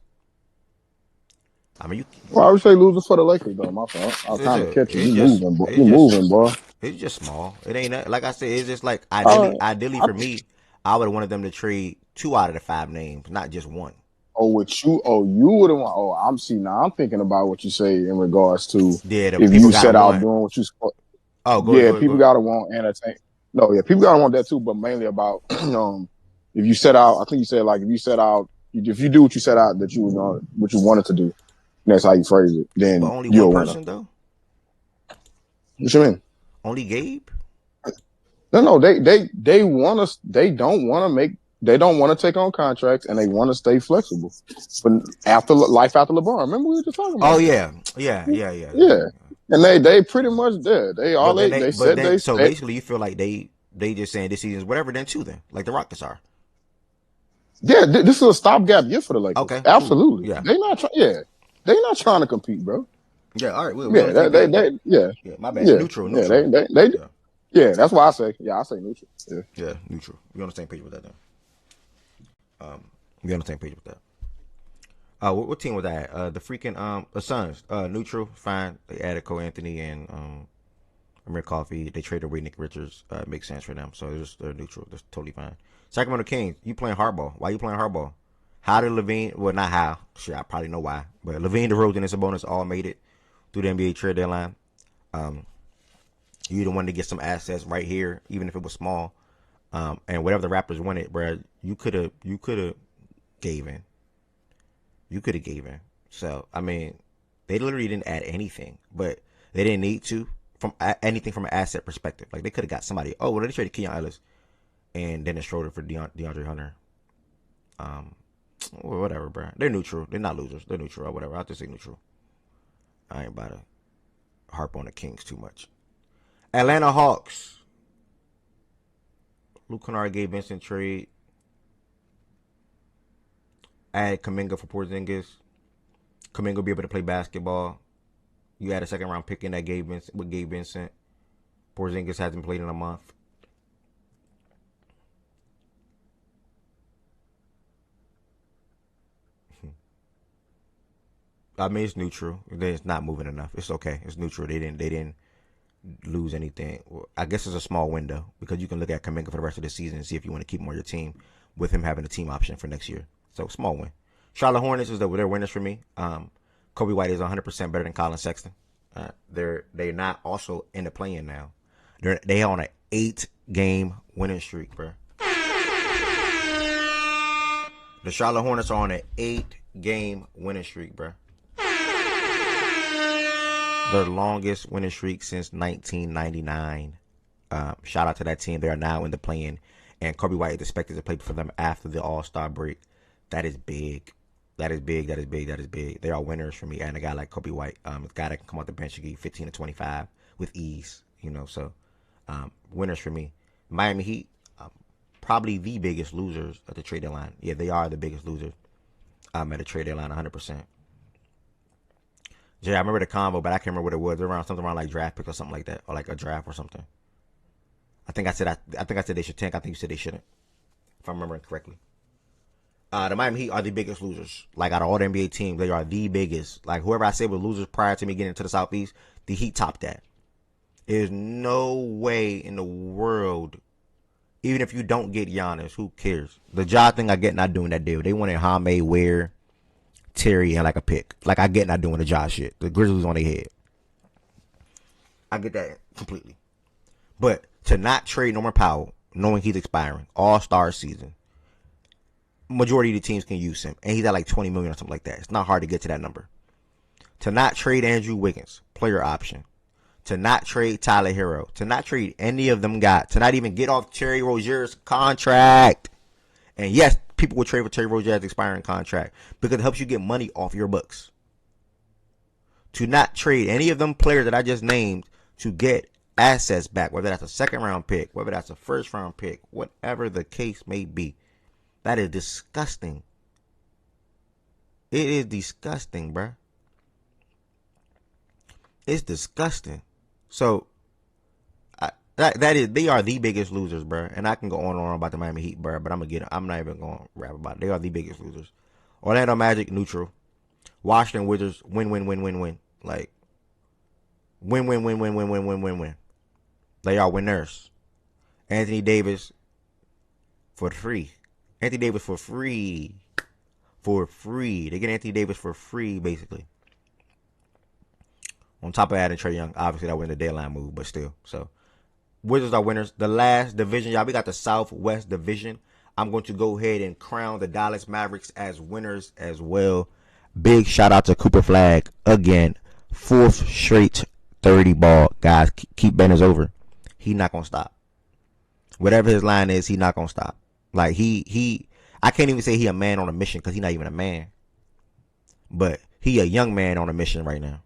I mean, Well, I would say loser for the Lakers, though. My fault. I was kind of catching you moving, boy. You moving, boy. It's just small. It ain't like I said. It's just like ideally for me, I would have wanted them to trade 2 out of the 5 names, not just 1. You would have want. Oh, I'm see now. I'm thinking about what you say in regards to if you set out doing what you. People gotta want entertain. No, yeah, people gotta want that too, but mainly about if you set out. I think you said like if you set out, if you do what you set out that you was what you wanted to do, that's how you phrase it. Then but only one person though. What you mean? Only Gabe? No, they want us. They don't want to make. They don't want to take on contracts, and they want to stay flexible. But after LeBron, remember we were just talking about. Oh yeah. And they pretty much there. They said. So basically, you feel like they just saying this season's whatever. Then too, then like the Rockets are. Yeah, this is a stopgap year for the Lakers. Okay, absolutely. Cool. Yeah, they're not trying to compete, bro. Yeah, all right. My bad. Yeah. Neutral. Yeah, that's why I say. Yeah, I say neutral. Yeah, neutral. We on the same page with that then. We on the same page with that. What team was that? The freaking the Suns. Neutral, fine. They added Cole Anthony and Amir Coffey. They traded away Nick Richards. Makes sense for them. So they're neutral. They're totally fine. Sacramento Kings. You playing hardball? Why you playing hardball? How did LaVine? Well, not how. Shit, I probably know why. But LaVine, DeRozan, and Sabonis all made it through the NBA trade deadline. You the one to get some assets right here, even if it was small. And whatever the Raptors wanted, bro, you could have gave in. You could have gave in. So I mean, they literally didn't add anything, but they didn't need to from anything from an asset perspective. Like they could have got somebody. Oh, well, they traded Keon Ellis and Dennis Schroeder for DeAndre Hunter. Well, whatever, bro. They're neutral. They're not losers. They're neutral or whatever. I'll just say neutral. I ain't about to harp on the Kings too much. Atlanta Hawks. Luke Kennard gave Vincent trade. Add Kuminga for Porzingis. Kuminga will be able to play basketball. You add a second round pick in that gave Vincent. Porzingis hasn't played in a month. I mean, it's neutral. It's not moving enough. It's okay. It's neutral. They didn't lose anything. I guess it's a small window because you can look at Kuminga for the rest of the season and see if you want to keep him on your team with him having a team option for next year. So small win. Charlotte Hornets is their winners for me. Kobe White is 100% better than Colin Sexton. They're not also in the play-in now. They on an 8-game winning streak, bro. The Charlotte Hornets are on an 8-game winning streak, bro. Their longest winning streak since 1999. Shout out to that team. They are now in the play-in, and Kobe White is expected to play for them after the All-Star break. That is big. That is big. They are winners for me, and a guy like Kobe White, a guy that can come off the bench and get you 15 to 25 with ease. So winners for me. Miami Heat, probably the biggest losers at the trade deadline. Yeah, they are the biggest losers at the trade deadline, 100%. Jay, I remember the combo, but I can't remember what it was. Something around like draft pick or something like that, or like a draft or something. I think I said they should tank. I think you said they shouldn't, if I'm remembering correctly. The Miami Heat are the biggest losers. Like out of all the NBA teams, they are the biggest. Like whoever I said were losers prior to me getting into the Southeast, the Heat topped that. There's no way in the world, even if you don't get Giannis, who cares? The Ja thing I get not doing that deal. They wanted Jaime, Ware, Terry, and like a pick. Like I get not doing the Ja shit. The Grizzlies on their head. I get that completely. But to not trade Norman Powell, knowing he's expiring, All-Star season, majority of the teams can use him, and he's at like $20 million or something like that. It's not hard to get to that number. To not trade Andrew Wiggins, player option. To not trade Tyler Hero. To not trade any of them guys. To not even get off Terry Rozier's contract. And yes, people would trade for Terry Rozier's expiring contract because it helps you get money off your books. To not trade any of them players that I just named to get assets back, whether that's a second round pick, whether that's a first round pick, whatever the case may be. That is disgusting. It is disgusting, bruh. It's disgusting. So, they are the biggest losers, bruh. And I can go on and on about the Miami Heat, bruh, but I'm not even going to rap about it. They are the biggest losers. Orlando Magic, neutral. Washington Wizards, win. Like, win. They are winners. Anthony Davis, for free. Anthony Davis for free. They get Anthony Davis for free, basically. On top of adding Trae Young, obviously that was the deadline move, but still. So, Wizards are winners. The last division, y'all, we got the Southwest Division. I'm going to go ahead and crown the Dallas Mavericks as winners as well. Big shout out to Cooper Flag again. 4th straight 30 ball. Guys, keep Benners over. He's not going to stop. Whatever his line is, he's not gonna stop. Like I can't even say he a man on a mission because he's not even a man. But he a young man on a mission right now.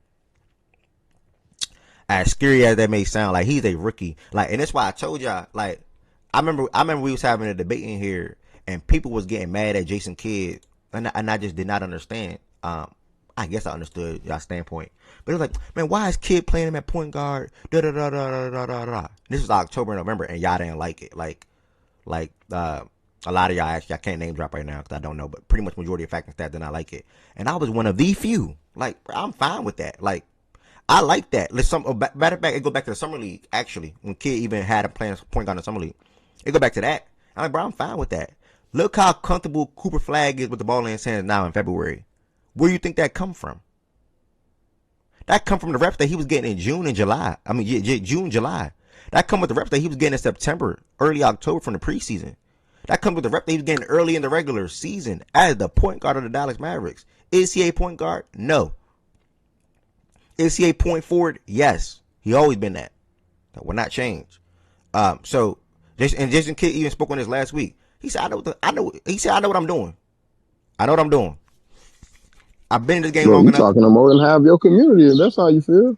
As scary as that may sound, like he's a rookie. Like, and that's why I told y'all. Like, I remember we was having a debate in here, and people was getting mad at Jason Kidd, and I just did not understand. I guess I understood y'all standpoint, but it was like, man, why is Kidd playing him at point guard? Da da da da da da da. This was October, November, and y'all didn't like it. Like a lot of y'all actually, I can't name drop right now because I don't know, but pretty much majority of Facts and Stats did not like it, and I was one of the few. Like, I'm fine with that. Like, I like that. Let's matter of fact, it go back to the summer league. Actually, when Kidd even had a playing point guard in the summer league, it go back to that. I'm like, bro, I'm fine with that. Look how comfortable Cooper Flag is with the ball in his hands now in February. Where do you think that come from? That come from the reps that he was getting in June and July. I mean, June, July. That come with the reps that he was getting in September, early October from the preseason. That comes with the rep that he was getting early in the regular season as the point guard of the Dallas Mavericks. Is he a point guard? No. Is he a point forward? Yes. He always been that. That will not change. So Jason Kidd even spoke on this last week. He said, I know what I'm doing. I know what I'm doing. I've been in this game long enough. You're talking to more than half your community, and that's how you feel.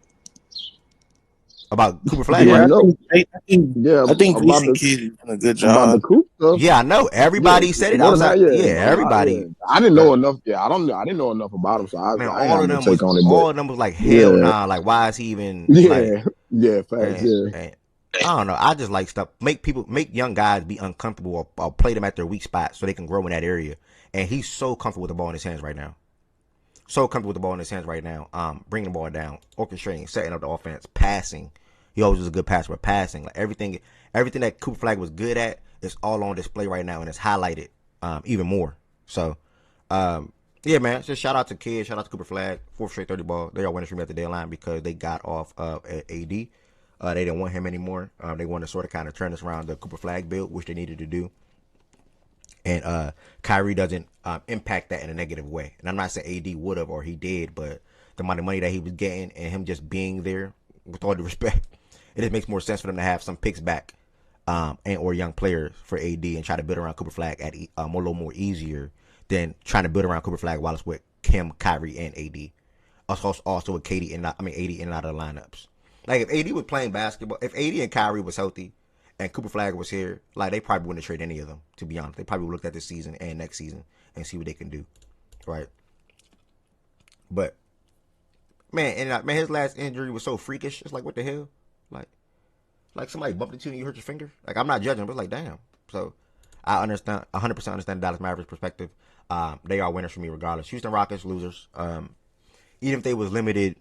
About Cooper Flag, yeah, right? I think Jason Kidd is doing a good job. About the Coop stuff. Yeah, I know. Everybody said it outside. Everybody. Yeah. I didn't know enough. Yeah, I didn't know enough about him, so I all of them was like, hell nah. Like, why is he even? Facts. I don't know. I just like stuff. Make young guys be uncomfortable or play them at their weak spot so they can grow in that area. And he's so comfortable with the ball in his hands right now. Bringing the ball down, orchestrating, setting up the offense, passing. He always was a good passer, but passing, like everything that Cooper Flag was good at is all on display right now, and it's highlighted even more. So, yeah, man. Just shout out to Kidd, shout out to Cooper Flag, 4th straight 30 ball. They are winners for me at the deadline because they got off of AD. They didn't want him anymore. They wanted to sort of kind of turn this around the Cooper Flag build, which they needed to do. And Kyrie doesn't impact that in a negative way. And I'm not saying AD would have or he did, but the amount of money that he was getting and him just being there, with all due respect, it just makes more sense for them to have some picks back and or young players for AD and try to build around Cooper Flag at a little more easier than trying to build around Cooper Flag while it's with Kim, Kyrie, and AD. Also with AD in and out of the lineups. Like, if AD was playing basketball, if AD and Kyrie was healthy, and Cooper Flag was here, like, they probably wouldn't have traded any of them, to be honest. They probably would look at this season and next season and see what they can do, right? But, man, his last injury was so freakish. It's like, what the hell? Like somebody bumped into you and you hurt your finger? Like, I'm not judging, but it's like, damn. So, I understand, 100% understand the Dallas Mavericks perspective. They are winners for me regardless. Houston Rockets, losers. Even if they was limited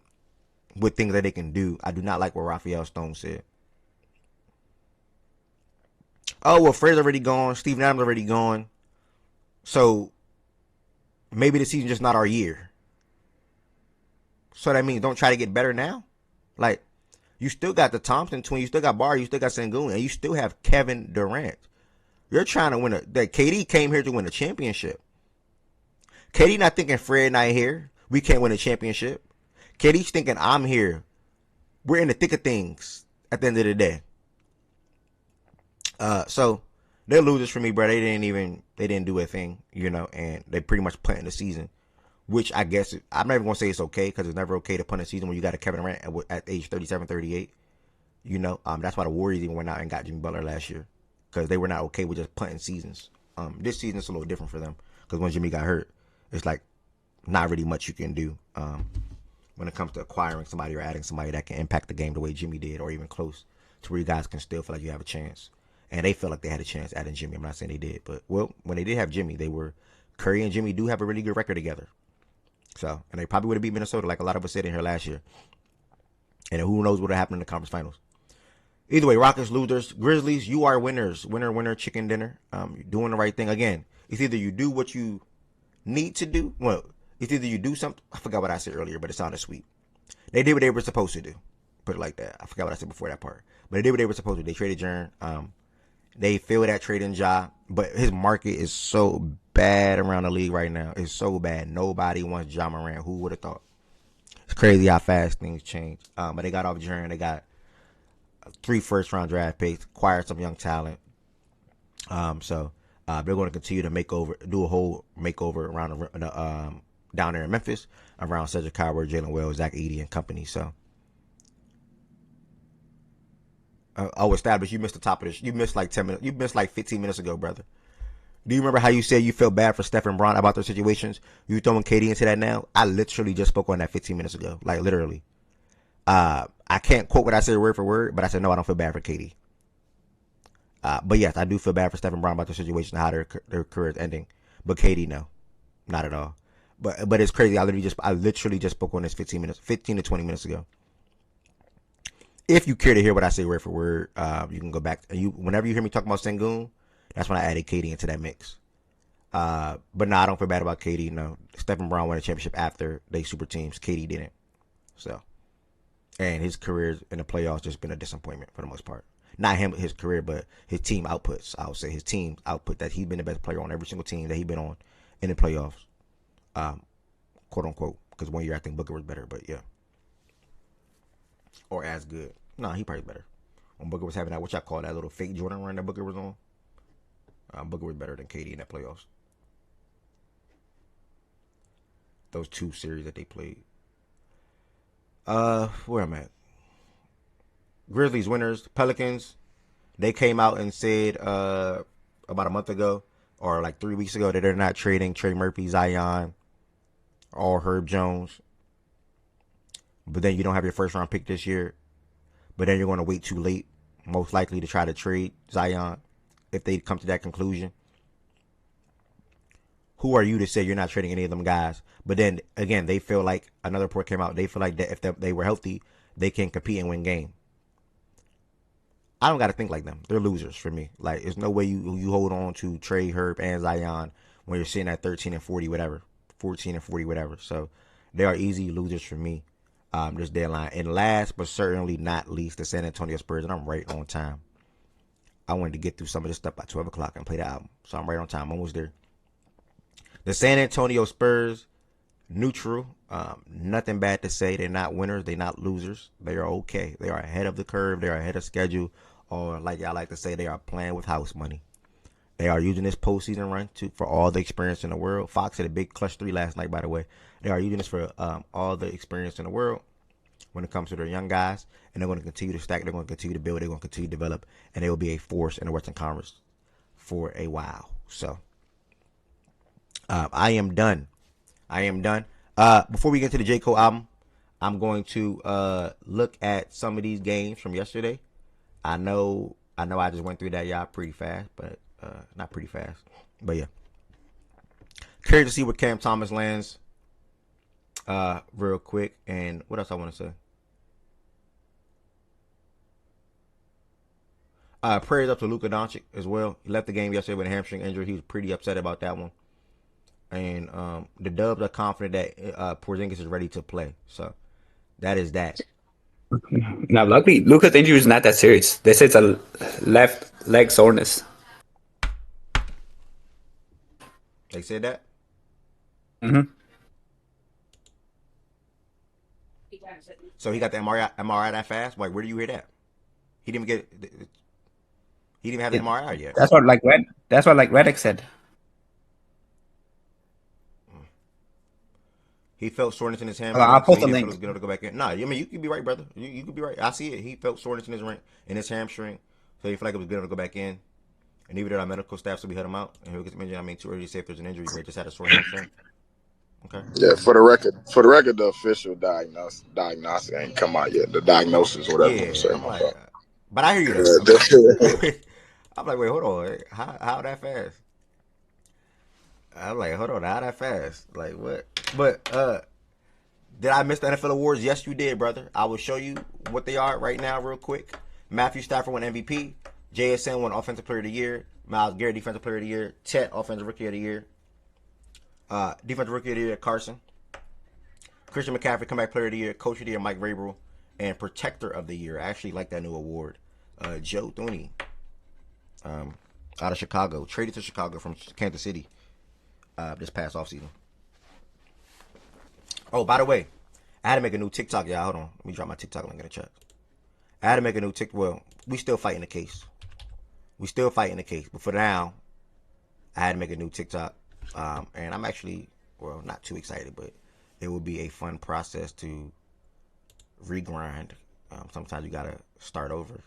with things that they can do, I do not like what Raphael Stone said. Oh, well, Fred's already gone. Steven Adams already gone. So, maybe the season's just not our year. So that means don't try to get better now? Like, you still got the Thompson twin. You still got Barr. You still got Sengun. And you still have Kevin Durant. You're trying to win that KD came here to win a championship. KD not thinking Fred not here. We can't win a championship. KD's thinking I'm here. We're in the thick of things at the end of the day. So they're losers for me, bro. They didn't do a thing, and they pretty much punting the season, which I guess I'm not even gonna say it's okay because it's never okay to punt a season when you got a Kevin Durant at age 37, 38. That's why the Warriors even went out and got Jimmy Butler last year because they were not okay with just punting seasons. This season is a little different for them because when Jimmy got hurt, it's like not really much you can do when it comes to acquiring somebody or adding somebody that can impact the game the way Jimmy did, or even close to where you guys can still feel like you have a chance. And they felt like they had a chance adding Jimmy. I'm not saying they did, but when they did have Jimmy, Curry and Jimmy do have a really good record together. So, and they probably would have beat Minnesota like a lot of us said in here last year. And who knows what would happen in the conference finals. Either way, Rockets, losers. Grizzlies, you are winners. Winner, chicken dinner. You're doing the right thing. Again, it's either you do what you need to do. Well, it's either you do something. I forgot what I said earlier, but it sounded sweet. They did what they were supposed to do. Put it like that. I forgot what I said before that part. But they did what they were supposed to do. They traded Jaren. They feel that trade in Ja, but his market is so bad around the league right now. It's so bad. Nobody wants Ja Morant. Who would have thought? It's crazy how fast things change. But they got off Jaren. They got 3 first-round draft picks, acquired some young talent. So they're going to continue to do a whole makeover around down there in Memphis around Cedric Coward, Jalen Wells, Zach Edey, and company. So. Established. You missed the top of this. You missed like 10 minutes. You missed like 15 minutes ago, brother. Do you remember how you said you felt bad for Steph and Bron about their situations? You throwing KD into that now? I literally just spoke on that 15 minutes ago. Like, literally. I can't quote what I said word for word, but I said, no, I don't feel bad for KD. But yes, I do feel bad for Steph and Bron about their situation, how their career is ending. But KD, no. Not at all. But it's crazy. I literally just spoke on this 15 to 20 minutes ago. If you care to hear what I say word for word, you can go back. Whenever you hear me talk about Sengun, that's when I added KD into that mix. But no, I don't feel bad about KD. No, Steph and Bron won a championship after they super teams. KD didn't. So, and his career in the playoffs just been a disappointment for the most part. Not his career, but his team outputs. I would say his team output that he's been the best player on every single team that he's been on in the playoffs, quote unquote. Because one year I think Booker was better, but yeah. Or as good. No, he probably better. When Booker was having that, what y'all call that little fake Jordan run that Booker was on, Booker was better than KD in that playoffs. Those two series that they played. Where I'm at. Grizzlies winners. Pelicans. They came out and said about a month ago, or like 3 weeks ago, that they're not trading Trey Murphy, Zion, or Herb Jones. But then you don't have your first round pick this year. But then you're going to wait too late, most likely, to try to trade Zion if they come to that conclusion. Who are you to say you're not trading any of them guys? But then, again, they feel like, another report came out, they feel like that if they were healthy, they can compete and win game. I don't got to think like them. They're losers for me. Like, there's no way you hold on to Trey, Herb, and Zion when you're sitting at 13 and 40, whatever. 14 and 40, whatever. So, they are easy losers for me. This deadline. And last but certainly not least, the San Antonio Spurs, and I'm right on time. I wanted to get through some of this stuff by 12 o'clock and play the album. So I'm right on time. Almost there. The San Antonio Spurs, neutral. Nothing bad to say. They're not winners. They're not losers. They are okay. They are ahead of the curve. They are ahead of schedule. Or like I like to say, they are playing with house money. They are using this postseason run for all the experience in the world. Fox had a big clutch 3 last night, by the way. They are using this for all the experience in the world when it comes to their young guys. And they're going to continue to stack. They're going to continue to build. They're going to continue to develop. And they will be a force in the Western Conference for a while. So, I am done. Before we get to the J. Cole album, I'm going to look at some of these games from yesterday. I know I just went through that, y'all, pretty fast, but not pretty fast. But yeah. Curious to see where Cam Thomas lands real quick. And what else I want to say? Prayers up to Luka Doncic as well. He left the game yesterday with a hamstring injury. He was pretty upset about that one. And the Dubs are confident that Porzingis is ready to play. So that is that. Now, luckily, Luka's injury is not that serious. They say it's a left leg soreness. They said that? Mm-hmm. So he got the MRI that fast? Like, where do you hear that? He didn't even have the MRI yet. That's what Redick said. He felt soreness in his hand. I'll post a link. Was going to go back in. Nah, I mean, you could be right, brother. You could be right. I see it. He felt soreness in his hamstring, so he felt like it was good enough to go back in. And even though our medical staff said we had him out, and he'll get some injury. I mean, too early to say if there's an injury. He just had a sore hamstring. Okay. Yeah, for the record, the official diagnosis ain't come out yet. The diagnosis, whatever you say. But I hear you. Though. I'm like, wait, hold on. How that fast? I'm like, hold on, how that fast? Like, what? But did I miss the NFL awards? Yes, you did, brother. I will show you what they are right now real quick. Matthew Stafford won MVP. JSN won Offensive Player of the Year. Myles Garrett, Defensive Player of the Year. Chet, Offensive Rookie of the Year. Defensive Rookie of the Year, Carson. Christian McCaffrey, Comeback Player of the Year. Coach of the Year, Mike Vrabel. And Protector of the Year. I actually like that new award. Joe Thuney. Out of Chicago. Traded to Chicago from Kansas City this past offseason. Oh, by the way, I had to make a new TikTok, y'all. Hold on. Let me drop my TikTok link in the chat. I had to make a new TikTok. Well, we still fighting the case. We still fighting the case, but for now, I had to make a new TikTok, and I'm actually, well, not too excited, but it will be a fun process to regrind. Sometimes you gotta start over.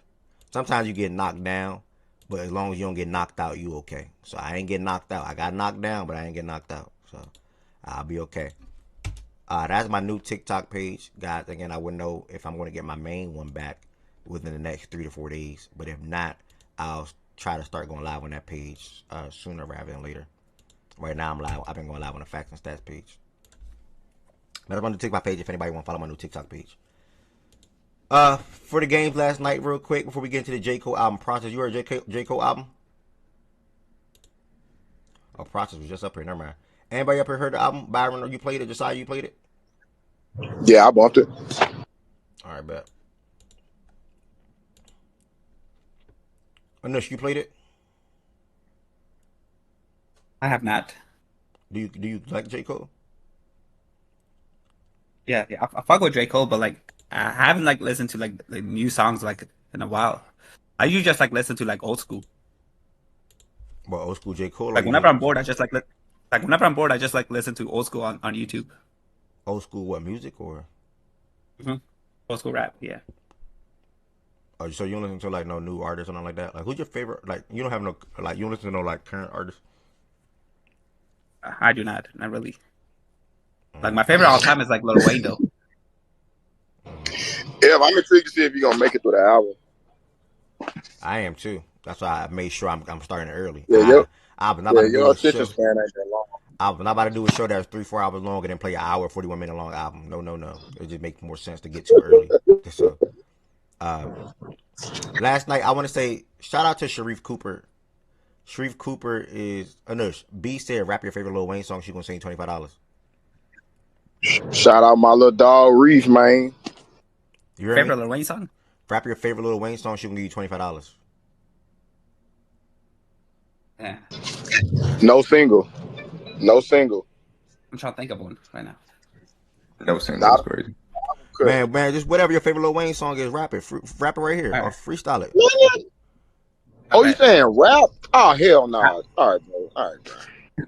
Sometimes you get knocked down, but as long as you don't get knocked out, you okay. So I ain't getting knocked out. I got knocked down, but I ain't getting knocked out. So I'll be okay. That's my new TikTok page, guys. Again, I wouldn't know if I'm going to get my main one back within the next 3 to 4 days. But if not, I'll try to start going live on that page sooner rather than later. Right now, I'm live. I've been going live on the Facts and Stats page. But I'm going to take my page if anybody want to follow my new TikTok page. For the games last night, real quick, before we get into the J. Cole album Process. You heard J. Cole album? Oh, Process was just up here. Never mind. Anybody up here heard the album? Byron, or you played it? Josiah, you played it? Yeah, I bumped it. All right, bet. Anush, you played it? I have not. Do you like J. Cole? Yeah. I fuck with J. Cole, but like I haven't like listened to like the new songs like in a while. I usually just like listen to like old school. Well, old school J. Cole. Like whenever I'm bored, I just like whenever I'm bored, I just like listen to old school on YouTube. Old school what, music or? Mm-hmm. Old school rap, yeah. Oh, so you don't listen to like no new artists or nothing like that? Like who's your favorite? Like you don't have no like you don't listen to no like current artists? I do not really. Like my favorite all time is like Lil Wayne though. Yeah, I'm intrigued to see if you're gonna make it through the album. I am too. That's why I made sure I'm starting early. Yeah, I'm not about to do a show. Fan ain't that long. I'm not about to do a show that's 3-4 hours long and then play an hour 41-minute long album. No. It just makes more sense to get too early. So, last night I want to say shout out to Sharif Cooper. Sharif Cooper is Anush. B said rap your favorite Lil Wayne song. She gonna sing $25. Shout out my little dog Reef, man. You heard favorite me? Lil Wayne song? Rap your favorite Lil Wayne song. She gonna give you $25. Yeah. No single. I'm trying to think of one right now. No single. That's crazy. Man, just whatever your favorite Lil Wayne song is, rap it. Rap it right here. Or freestyle it. Oh, you saying rap? Oh, hell no. All right, bro.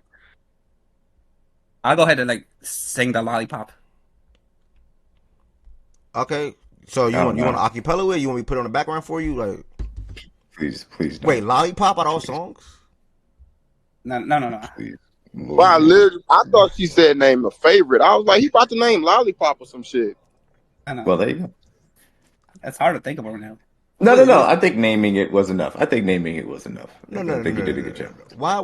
I'll go ahead and like sing the Lollipop. Okay. So you want acapella it? You want me to put it on the background for you? Like, please don't. Wait, Lollipop out all songs? No. Please. Wow, I thought she said name a favorite. I was like, he about to name Lollipop or some shit. I know. Well, there you go. That's hard to think about now. No. I think naming it was enough. I think you did a good job. Why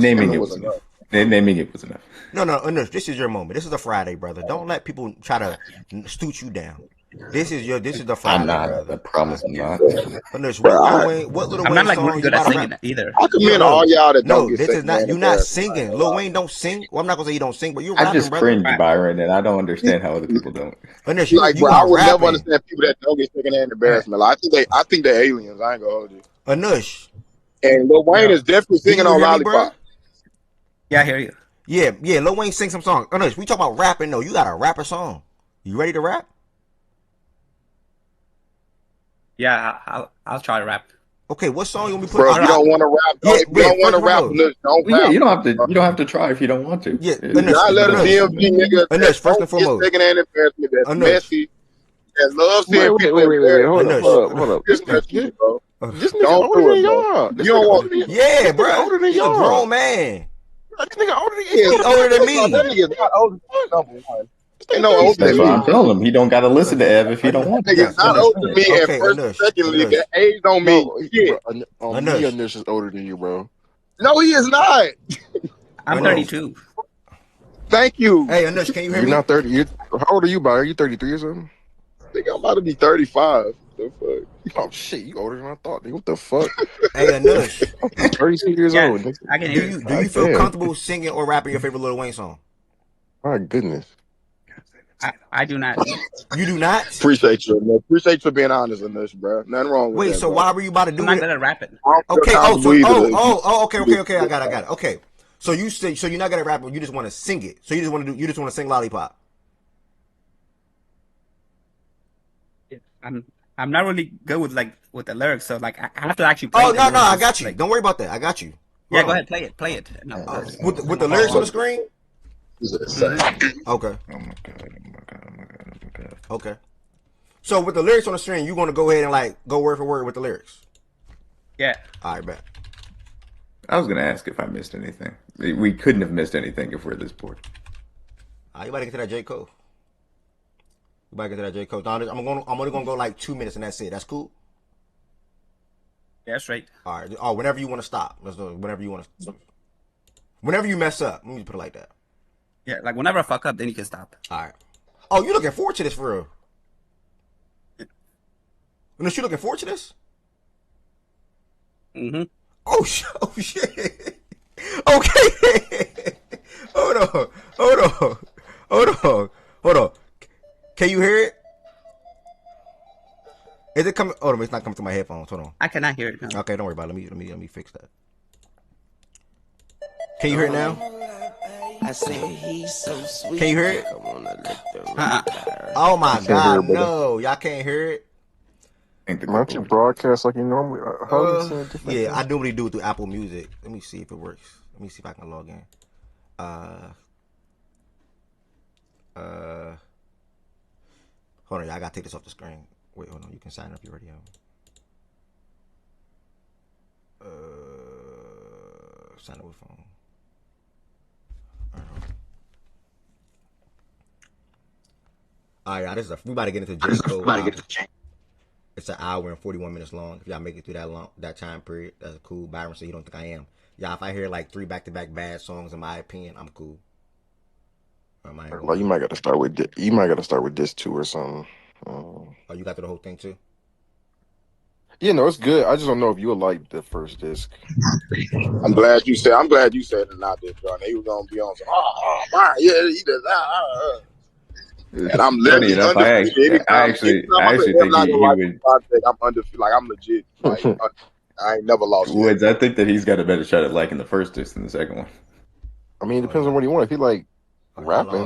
naming it was enough? Naming it was enough. No. This is your moment. This is a Friday, brother. Don't let people try to stoot you down. This is the Friday. I'm not. Brother. I promise I'm not. What Lil Wayne I'm not like song really you good at about to singing rap? either. I commend all y'all that don't get this is sick, not. man. You're not singing. Lil Wayne don't sing. Well, I'm not gonna say you don't sing, but you're I rapping, just brother. cringe, Byron, and I don't understand how other people don't. Like, bro, I would never understand people that don't get secondhand embarrassment. Like, I think they're aliens. I ain't gonna hold you. Anush. And Lil Wayne is definitely singing on Lollipop. Yeah, I hear you. Yeah. Lil Wayne sing some songs. Anush, we talk about rapping though. You gotta rap a song. You ready to rap? Yeah, I'll try to rap. Okay, what song you want me to put? Bro, if you don't want to rap, if you don't want to rap, don't rap. Yeah, you don't have to try if you don't want to. Yeah, not let a DMV nigga Anush, first and foremost. Secondhand embarrassment that's messy. That loves seeing people. Wait. Hold up. This nigga older than y'all. You don't want to. Yeah, bro. Older than He's a y'all. grown man. This nigga older than He's older than me. That nigga is not older than number one. Ain't no older That's than what me. I'm telling him. He don't got to listen to Ev if he don't want to. Nigga not older than me. Okay, And first and secondly, that age don't mean shit. Anush is older than you, bro. No, he is not. I'm 32. Thank you. Hey, Anush, can you hear You're me? not 30. How old are you, Byron? Are you 33 or something? I think I'm about to be 35. The fuck? Oh shit, you older than I thought. Nigga, what the fuck? Hey, Anush. I'm 32 years old. Nigga. I can hear you. Do you feel comfortable singing or rapping your favorite Lil Wayne song? My goodness. I do not. You do not? Appreciate you. Man. Appreciate you for being honest on this, bro. Nothing wrong with that. Wait, so bro. why were you about to do I'm not it? good at rapping. Okay. Okay. I got it. Okay. So you say you're not gonna rap, but you just want to sing it. So you just want to sing Lollipop. I'm not really good with the lyrics, so like I have to actually play Oh it no, in order I to got you. like. Don't worry about that. I got you. Yeah, Hold go on. ahead, play it. No, With the lyrics on the screen. Mhm. Okay. Oh my god! Oh my god! Oh my god! Oh my god! Okay. So with the lyrics on the screen, you gonna go ahead and like go word for word with the lyrics. Yeah. All right, bet. I was gonna ask if I missed anything. We couldn't have missed anything if we're this bored. You about to get to that J Cole. You about to get to that J Cole. Now, I'm only gonna go like 2 minutes and that's it. That's cool. Yeah, that's right. All right. Oh, whenever you want to stop. Let's do it. Whenever you want to. Whenever you mess up, let me put it like that. Yeah, like whenever I fuck up, then you can stop. All right. Oh, you looking forward to this for real? You looking forward to this? Mm-hmm. Oh, oh shit. Okay. Hold on. Can you hear it? Is it coming? Oh, it's not coming through my headphones. Hold on. I cannot hear it. No. Okay, don't worry about it. Let me fix that. Can you hear it now? I said he's so sweet. Can you hear it? I wanna lick the Oh my hear god, it, brother. no! Y'all can't hear it. Why don't you broadcast like you normally? Yeah, I normally do it through Apple Music. Let me see if it works. Let me see if I can log in. Hold on, I gotta take this off the screen. Wait, hold on. You can sign up. You already have. Sign up with phone. All right, this is we about to get into J Cole. It's an hour and 41 minutes long. If y'all make it through that time period, that's cool. Byron said you don't think I am. Y'all, if I hear like 3 back-to-back bad songs, in my opinion, I'm cool. Like you might got to start with this too or something. Oh, you got through the whole thing too? Yeah, no, it's good. I just don't know if you would like the first disc. I'm glad you said it and not this, bro. He was gonna be on some. Man, yeah, he does. And I'm Funny enough, I actually think he would. I'm undefeated. Like I'm legit. Like I ain't never lost. Woods, I think that he's got a better shot at liking the first disc than the second one. I mean, it depends on what you want. If you like rapping, y'all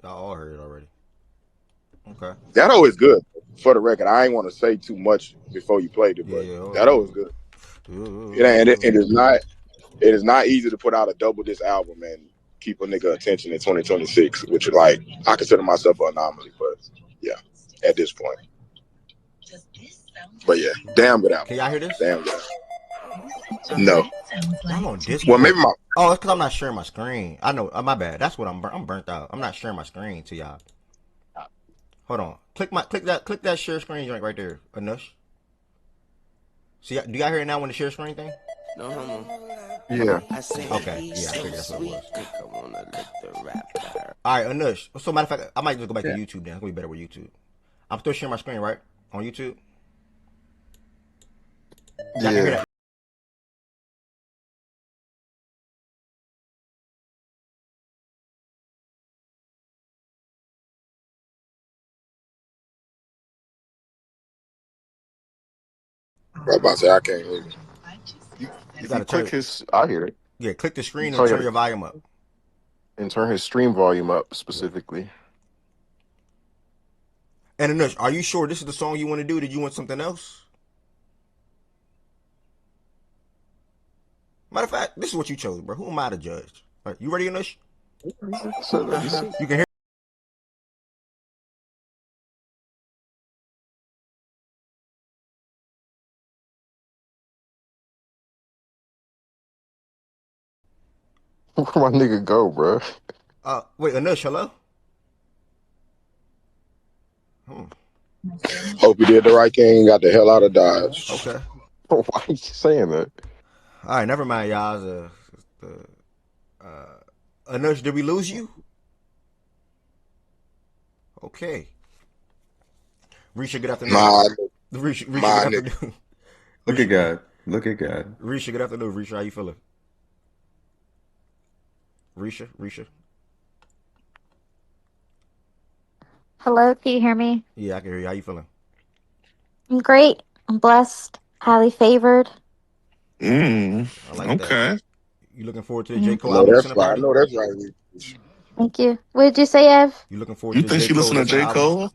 all heard it already. Okay. That always good. For the record, I ain't want to say too much before you played it, but that always good. It is not easy to put out a double disc album and keep a nigga attention in 2026, which is like I consider myself an anomaly, but yeah, at this point. But yeah, damn good album. Can y'all hear this? Damn good album. No. I'm on Discord. Well, maybe Oh, it's because I'm not sharing my screen. I know. My bad. That's what I'm burnt out. I'm not sharing my screen to y'all. Hold on. Click that share screen joint right there, Anush. See, do y'all hear it now when the share screen thing? No. Yeah. Okay. Yeah, I figured that's what it was. All right, Anush. So matter of fact, I might just go back to YouTube then. It's gonna be better with YouTube. I'm still sharing my screen, right? On YouTube. Y'all can hear that? I'm about to say I can't hear you. You gotta click his. I hear it. Yeah, click the screen and turn your volume up. And turn his stream volume up specifically. And Anush, are you sure this is the song you want to do? Did you want something else? Matter of fact, this is what you chose, bro. Who am I to judge? Right, you ready, Anush? You can hear. Where my nigga go, bro? Wait, Anush, hello? Hope you did the right thing. Got the hell out of Dodge. Okay. Why are you saying that? All right, never mind, y'all. Anush, did we lose you? Okay. Risha, good afternoon. Risha, good afternoon. Look at God. Risha, good afternoon. Risha, how you feeling? Risha. Hello, can you hear me? Yeah, I can hear you. How you feeling? I'm great. I'm blessed. Highly favored. I like okay. That. You looking forward to the J. Cole album listening party? I know that's right. Thank you. What did you say, Ev? You looking forward to the J. Cole? You think she listen to J. Cole?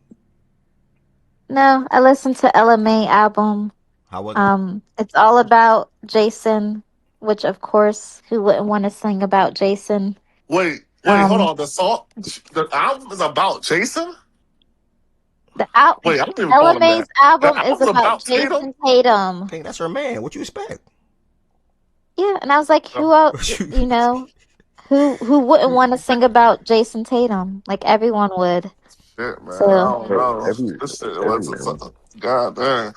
No, I listened to LMA album. How was it? It's all about Jason, which of course, who wouldn't want to sing about Jason? Wait, hold Um, on. The album is about Jason. the out Wait, I don't even call him LMA's that. The album is album's about about Tatum. Jason Tatum. Dang, that's her man. What you expect? Yeah, and I was like, who else? You know, who wouldn't want to sing about Jason Tatum? Like everyone would. Shit, man. I So, don't know. This shit was God damn.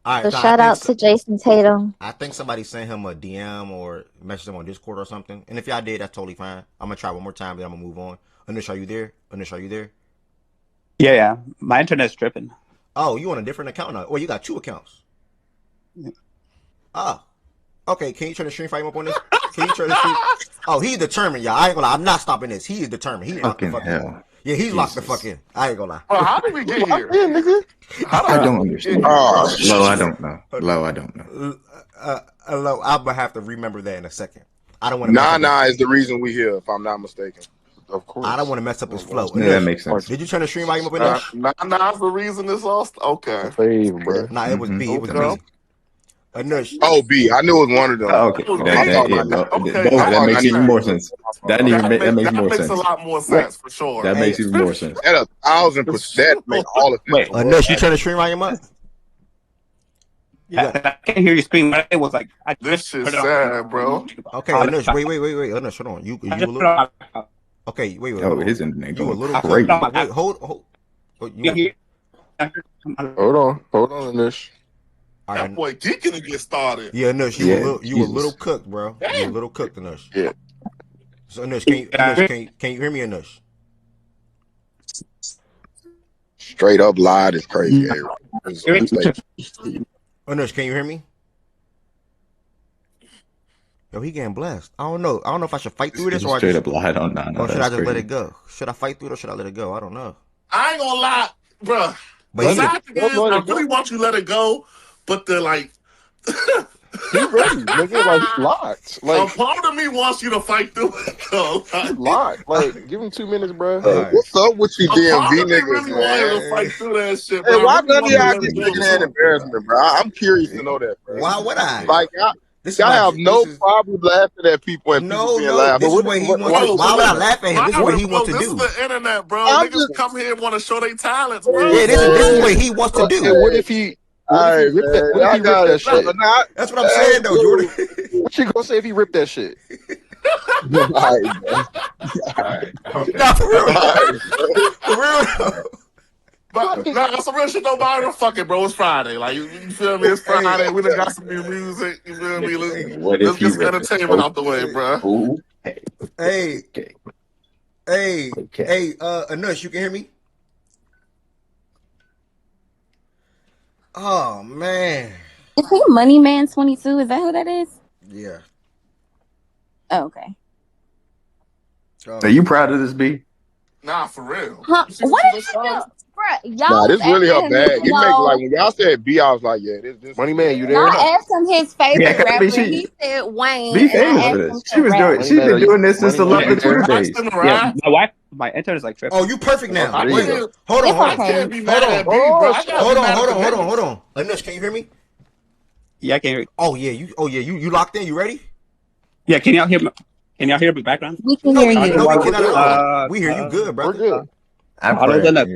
All right, so so shout out to Jason Tatum. I think somebody sent him a DM or messaged him on Discord or something. And if y'all did, that's totally fine. I'm gonna try one more time, then I'm gonna move on. Anush, are you there? Anush, are you there? Yeah. My internet's tripping. Oh, you on a different account now? Well, you got 2 accounts. Oh, okay. Can you turn the stream frame up on this? Can you turn the stream? Oh, he's determined, y'all. I ain't gonna lie. I'm not stopping this. He is determined. He locked the fuck in. Yeah, he's locked the fuck in. I ain't gonna lie. Well, how did we get here? I don't understand. Low, I don't know. Low, I don't know. Low, I'm gonna have to remember that in a second. I don't want to. Nah is the reason we here, if I'm not mistaken. Of course. I don't want to mess up his flow. Yeah, that makes sense. Did you turn the stream volume up in there? Nana's the reason this all. Okay. Nah, it was B. It was B. Anush. Oh, B. I knew it was one of them. Okay, that makes even more sense. That makes more sense. That makes a lot more sense for sure. That makes even more sense. That 1,000% make all of Wait, Anush, you turn the stream volume up? Yeah, I can't hear you scream. It was like this shit's sad, bro. Okay, Anush, wait, Anush, hold on. You a little. Okay, wait. Oh, his internet you a going little crazy. Wait, hold. Hold on, Anush. All right. That boy geeking to get started. Yeah, Anush, you a little cooked, bro. You a little cooked, Anush. Yeah. So Anush, can you hear me, Anush? Straight up lied is crazy. Anush, can you hear me? Yo, he getting blessed. I don't know if I should fight through this or straight up lied on that. Or should I just let it go? Should I fight through it or should I let it go? I don't know. I ain't gonna lie, bro. But I really want you to let it go, but the like. He ready, nigga. Like he locked. Like a part of me wants you to fight through it, though. He locked. Like give him 2 minutes, bro. Right. What's up with you DMV niggas, really wanted to fight through that shit, Hey, bro. why none of y'all get secondhand embarrassment, bro? I'm curious to know that, bro. Why would I? Like y'all have no problem laughing at people and people being laughing. This is what he wants to do. Why would I laugh at him? This is what he wants to do. This is the internet, bro. Niggas come here and want to show their talents, bro. Yeah, this is what he wants to do. And what if he ripped that shit? That's what I'm saying, though, Jordan. What you gonna say if he ripped that shit? All right. Nah, for real. For real. But that's some real shit. Don't bother fucking, bro. It's Friday. Like you feel me? It's Friday. We done got some new music. You feel me? Let's get some entertainment out the way, bro. Hey, Anush, you can hear me? Oh man. Is he Money Man 22? Is that who that is? Yeah. Oh, okay. Are you proud of this, B? Nah, for real. Huh? What did you do? Y'all nah, this really her bag. It makes like when y'all said B, I was like, yeah, this Money Man, you there? I asked him his favorite rapper. He said Wayne. Be famous for this. She's been doing this since the love of Twitter days. Yeah, my internet is like tripping. Oh, you perfect now. Wait, hold on. Anush, can you hear me? Yeah, I can hear you. Oh yeah, you locked in. You ready? Yeah, can y'all hear me? Can y'all hear me background? We can hear you. No, we cannot. We hear you good, brother. We're good. Other than that,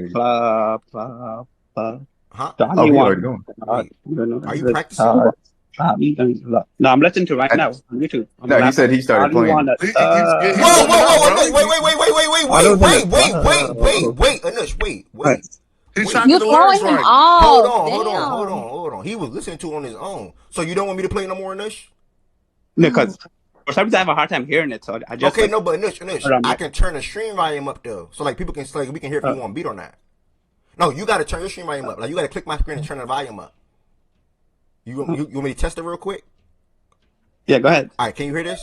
huh? Oh, we already going. Are you practicing? No, I'm listening to right now on YouTube. No, he said he started playing. Whoa! Wait, Anush, wait. He's trying to get the lyrics right. Hold on. He was listening to it on his own. So you don't want me to play no more, Anush? Because for some reason I have a hard time hearing it. So I just but Anush, I can turn the stream volume up though, so like people can we can hear if you want beat or not. No, you got to turn your stream volume up. Like you got to click my screen and turn the volume up. You want me to test it real quick? Yeah, go ahead. All right, can you hear this?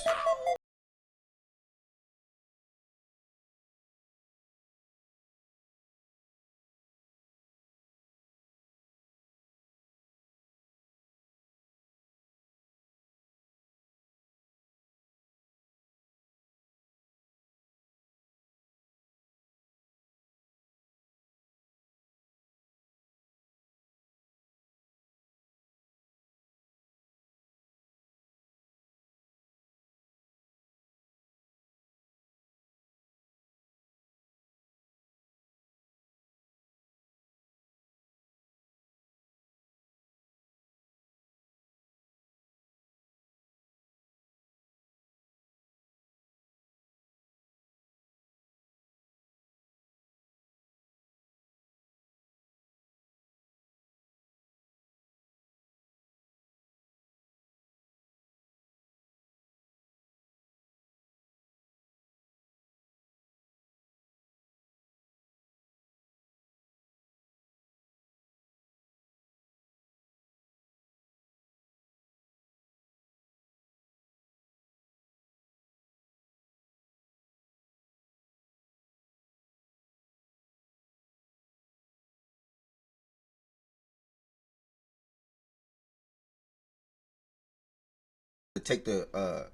take the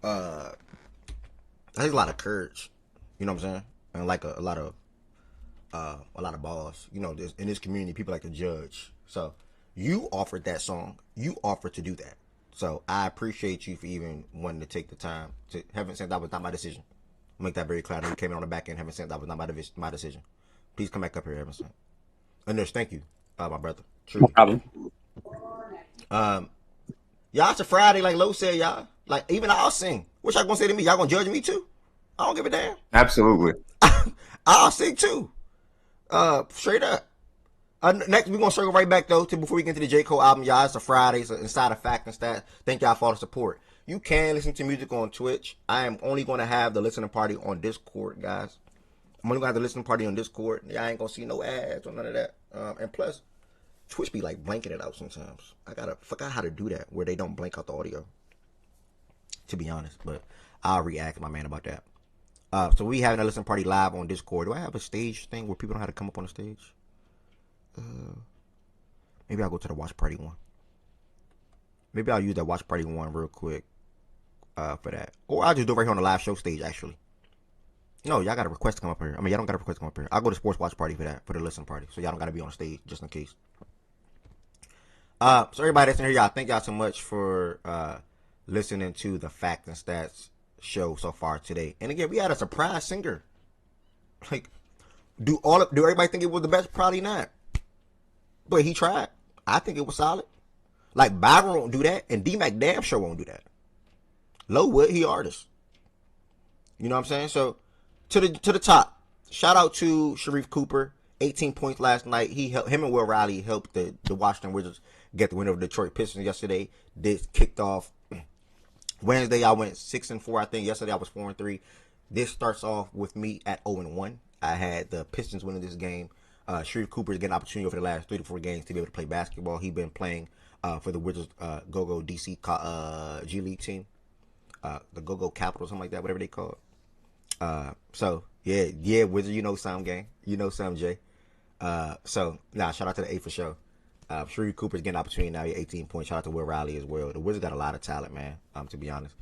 I think a lot of courage. You know what I'm saying? And like a lot of balls. You know, in this community, people like to judge. So you offered that song. You offered to do that. So I appreciate you for even wanting to take the time to. Heaven sent, that was not my decision. I'll make that very clear. I know you came in on the back end. Heaven sent, that was not my decision. Please come back up here, Heaven sent. And there's thank you, my brother. Truly. No problem. Y'all, it's a Friday, like Lo said, y'all. Like, even I'll sing. What y'all gonna say to me? Y'all gonna judge me too? I don't give a damn. Absolutely. I'll sing too. Straight up. Next, we're gonna circle right back though to before we get into the J. Cole album, y'all. It's a Friday, so inside of Fact and Stat. Thank y'all for all the support. You can listen to music on Twitch. I am only gonna have the listening party on Discord, guys. I'm only gonna have the listening party on Discord. Y'all ain't gonna see no ads or none of that. And plus, Twitch be like blanking it out sometimes. I forgot how to do that where they don't blank out the audio. To be honest, but I'll react to my man about that. So we having a listening party live on Discord. Do I have a stage thing where people know how to come up on the stage? Maybe I'll go to the watch party one. Maybe I'll use that watch party one real quick for that. Or I'll just do it right here on the live show stage, actually. No, y'all got a request to come up here. I mean, y'all don't got a request to come up here. I'll go to sports watch party for that, for the listening party. So y'all don't got to be on stage, just in case. So everybody that's in here, y'all, thank y'all so much for listening to the Fact and Stats show so far today. And again, we had a surprise singer. Like, do everybody think it was the best? Probably not. But he tried. I think it was solid. Like, Byron won't do that, and D-Mac damn sure won't do that. Low would, he artist. You know what I'm saying? So, to the top. Shout out to Sharif Cooper. 18 points last night. Him and Will Riley helped the Washington Wizards get the win over the Detroit Pistons yesterday. This kicked off Wednesday. I went 6-4, I think. Yesterday I was 4-3. This starts off with me at 0-1. I had the Pistons winning this game. Sharif Cooper is getting an opportunity over the last 3 to 4 games to be able to play basketball. He's been playing for the Wizards Go-Go DC G League team. The Go-Go Capital, something like that, whatever they call it. So, yeah, Wizard, you know some, gang. You know some, Jay. So, shout out to the A for sure. Sharif Cooper's getting an opportunity now. He 18 points. Shout out to Will Riley as well. The Wizards got a lot of talent, man, to be honest.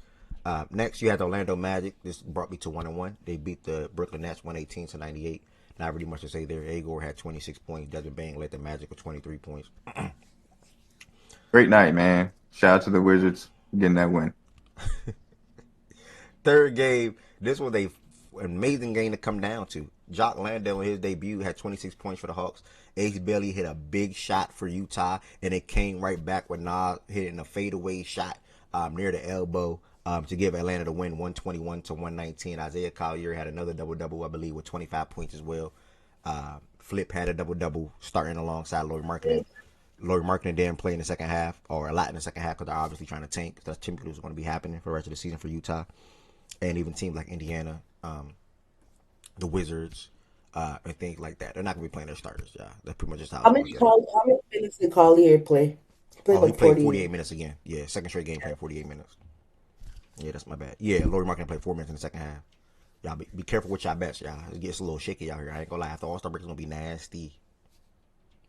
Next, you had the Orlando Magic. This brought me to 1-1. They beat the Brooklyn Nets 118-98. Not really much to say there. Agor had 26 points. Desmond Bane led the Magic with 23 points. Great night, man. Shout out to the Wizards getting that win. Third game. This was an amazing game to come down to. Jock Landale in his debut had 26 points for the Hawks. Ace Bailey hit a big shot for Utah, and it came right back with Nas hitting a fadeaway shot near the elbow to give Atlanta the win, 121-119. Isaiah Collier had another double-double, I believe, with 25 points as well. Flip had a double-double starting alongside Lauri Markkanen. Lauri Markkanen didn't play in the second half, or a lot in the second half, because they're obviously trying to tank. That's typically what's going to be happening for the rest of the season for Utah. And even teams like Indiana, the Wizards, and things like that. They're not going to be playing their starters, yeah. That's pretty much just how many minutes did Collier play? He played 48 minutes again. Yeah, second straight game playing 48 minutes. Yeah, that's my bad. Yeah, Lauri Markkanen played 4 minutes in the second half. Y'all be careful with y'all bets, y'all. It gets a little shaky out here. I ain't gonna lie. After All-Star break, it's gonna be nasty.